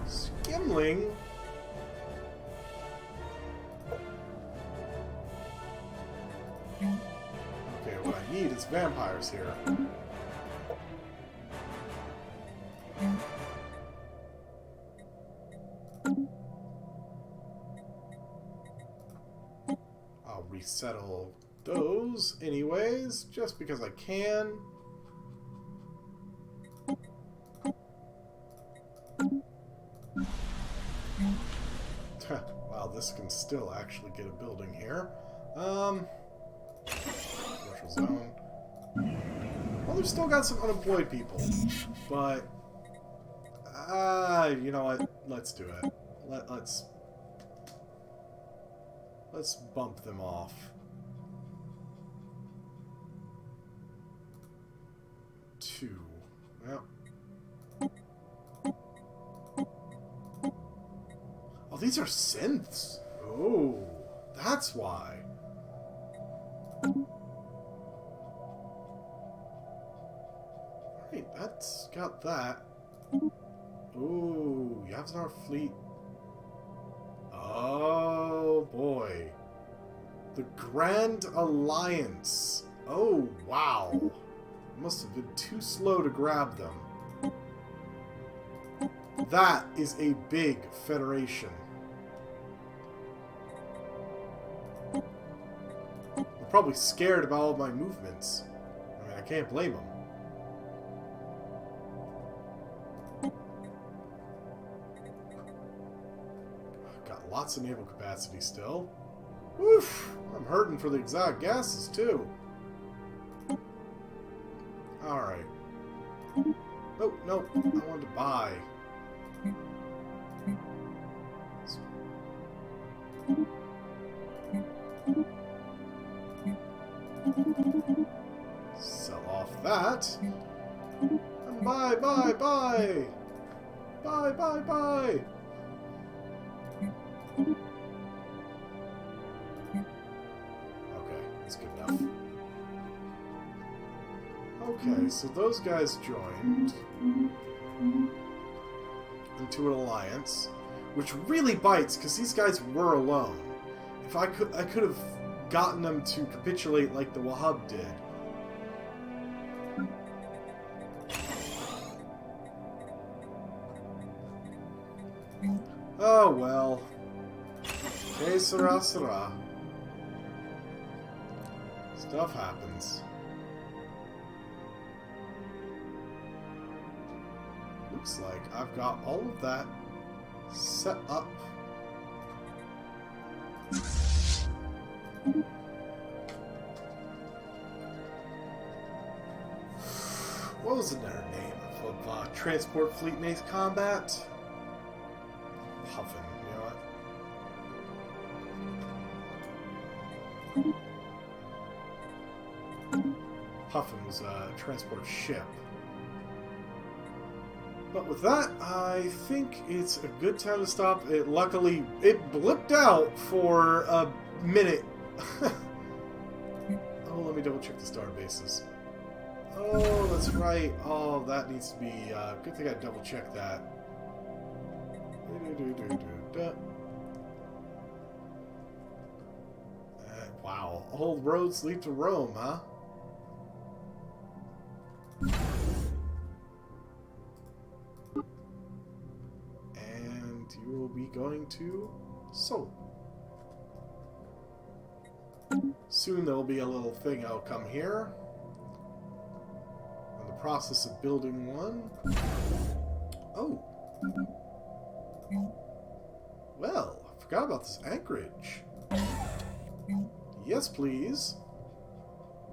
Skimling? Okay, what I need is vampires here. I'll resettle those anyways, just because I can. Wow, this can still actually get a building here. Commercial zone. Well, we've still got some unemployed people, but you know what? Let's do it. Let's bump them off. 2. Well. Oh, these are synths. Oh, that's why. Right, that's got that. Ooh, Yavzar fleet. Oh boy. The Grand Alliance. Oh wow. Must have been too slow to grab them. That is a big federation. They're probably scared about all my movements. I mean, I can't blame them. Got lots of naval capacity still. Oof! I'm hurting for the exotic gases too. Alright. Nope, nope. I wanted to buy. Sell off that. And buy, buy, buy! Buy, buy, buy! Okay, that's good enough. Okay, so those guys joined into an alliance, which really bites because these guys were alone. If I could have gotten them to capitulate like the Wahab did. Oh well. Okay, Sarah, Sarah. Stuff happens. Looks like I've got all of that set up. What was their name of transport fleet in Ace Combat? Puffin, you know what? Puffin was a transport ship. But with that, I think it's a good time to stop. Luckily, it blipped out for a minute. Oh, let me double check the star bases. Oh, that's right. Oh, that needs to be... good thing I double checked that. Wow. All roads lead to Rome, huh? You will be going to Seoul. Soon there will be a little thing I'll come here. In the process of building one. Oh. Well, I forgot about this anchorage. Yes, please.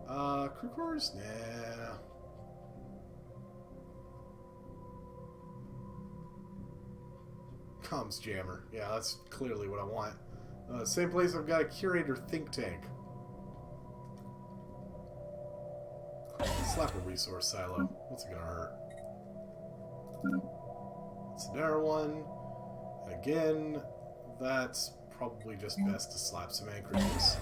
Crew quarters? Nah. Comms jammer. Yeah, that's clearly what I want. Same place I've got a curator think tank. Slap a resource silo. What's it gonna hurt? It's another one. And again, that's probably just best to slap some anchorages.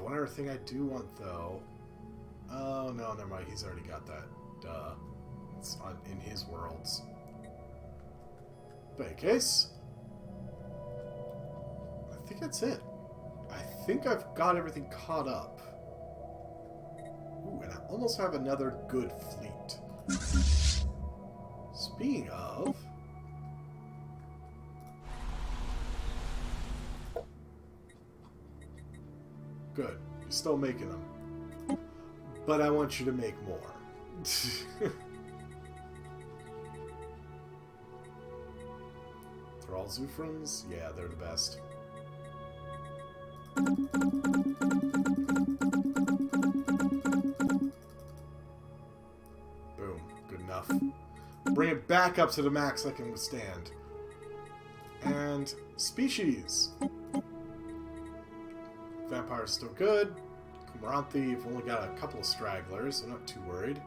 One other thing I do want, though... Oh, no, never mind. He's already got that. Duh. It's in his worlds. But in case... I think that's it. I think I've got everything caught up. Ooh, and I almost have another good fleet. Speaking of... Good. You're still making them. But I want you to make more. Thrall Zufrans? Yeah, they're the best. Boom. Good enough. Bring it back up to the max I can withstand. And species. Vampire's still good. Kumaranthi, you've only got a couple of stragglers, so not too worried.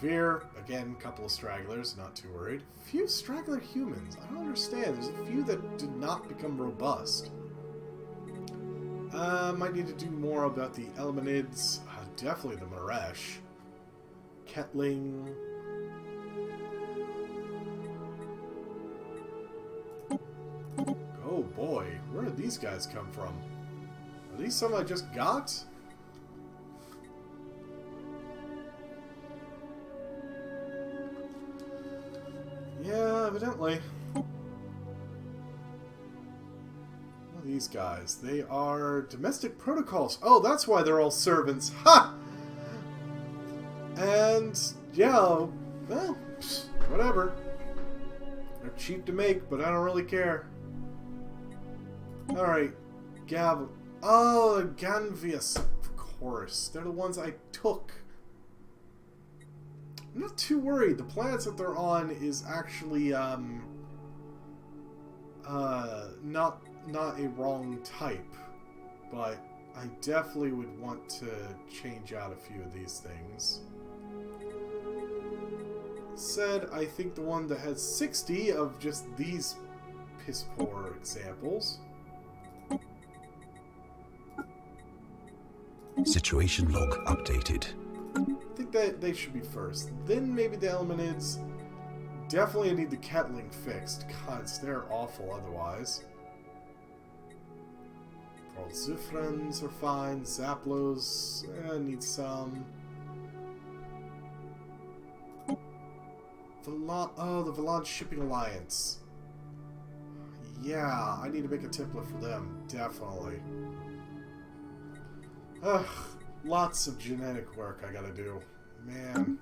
Veer, again, couple of stragglers, not too worried. Few straggler humans. I don't understand. There's a few that did not become robust. Might need to do more about the Elemenids. Definitely the Maresh. Ketling. Oh boy, where did these guys come from? Are these some I just got? Yeah, evidently. What are these guys? They are domestic protocols. Oh, that's why they're all servants. Ha! And, yeah, well, whatever. They're cheap to make, but I don't really care. Alright, Gav. Oh, Ganvius, of course. They're the ones I took. I'm not too worried. The planets that they're on is actually, not a wrong type. But I definitely would want to change out a few of these things. Said, I think the one that has 60 of just these piss-poor examples. Situation log updated. I think that they should be first. Then maybe the Elemenids. Definitely need the Ketling fixed. God, they're awful otherwise. All Zufrans are fine. Zaplos need some. The Valan Shipping Alliance. Yeah, I need to make a template for them. Definitely. Ugh, lots of genetic work I gotta do. Man.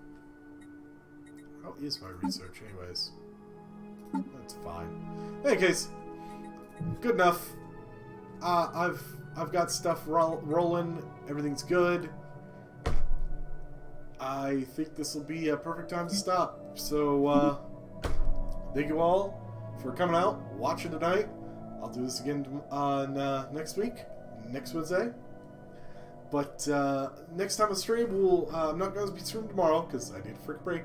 How is my research anyways? That's fine. In any case, good enough. I've got stuff rolling. Everything's good. I think this will be a perfect time to stop. So, thank you all for coming out, watching tonight. I'll do this again on next week, next Wednesday. But next time I stream, I'm not going to be streaming tomorrow because I need a freak break.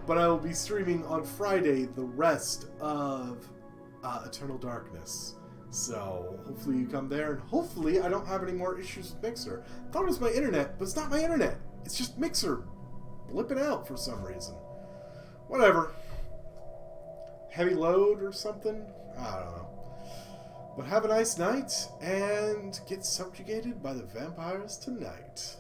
But I will be streaming on Friday the rest of Eternal Darkness. So hopefully you come there, and hopefully I don't have any more issues with Mixer. I thought it was my internet, but it's not my internet. It's just Mixer blipping out for some reason. Whatever. Heavy load or something? I don't know. But have a nice night, and get subjugated by the vampires tonight.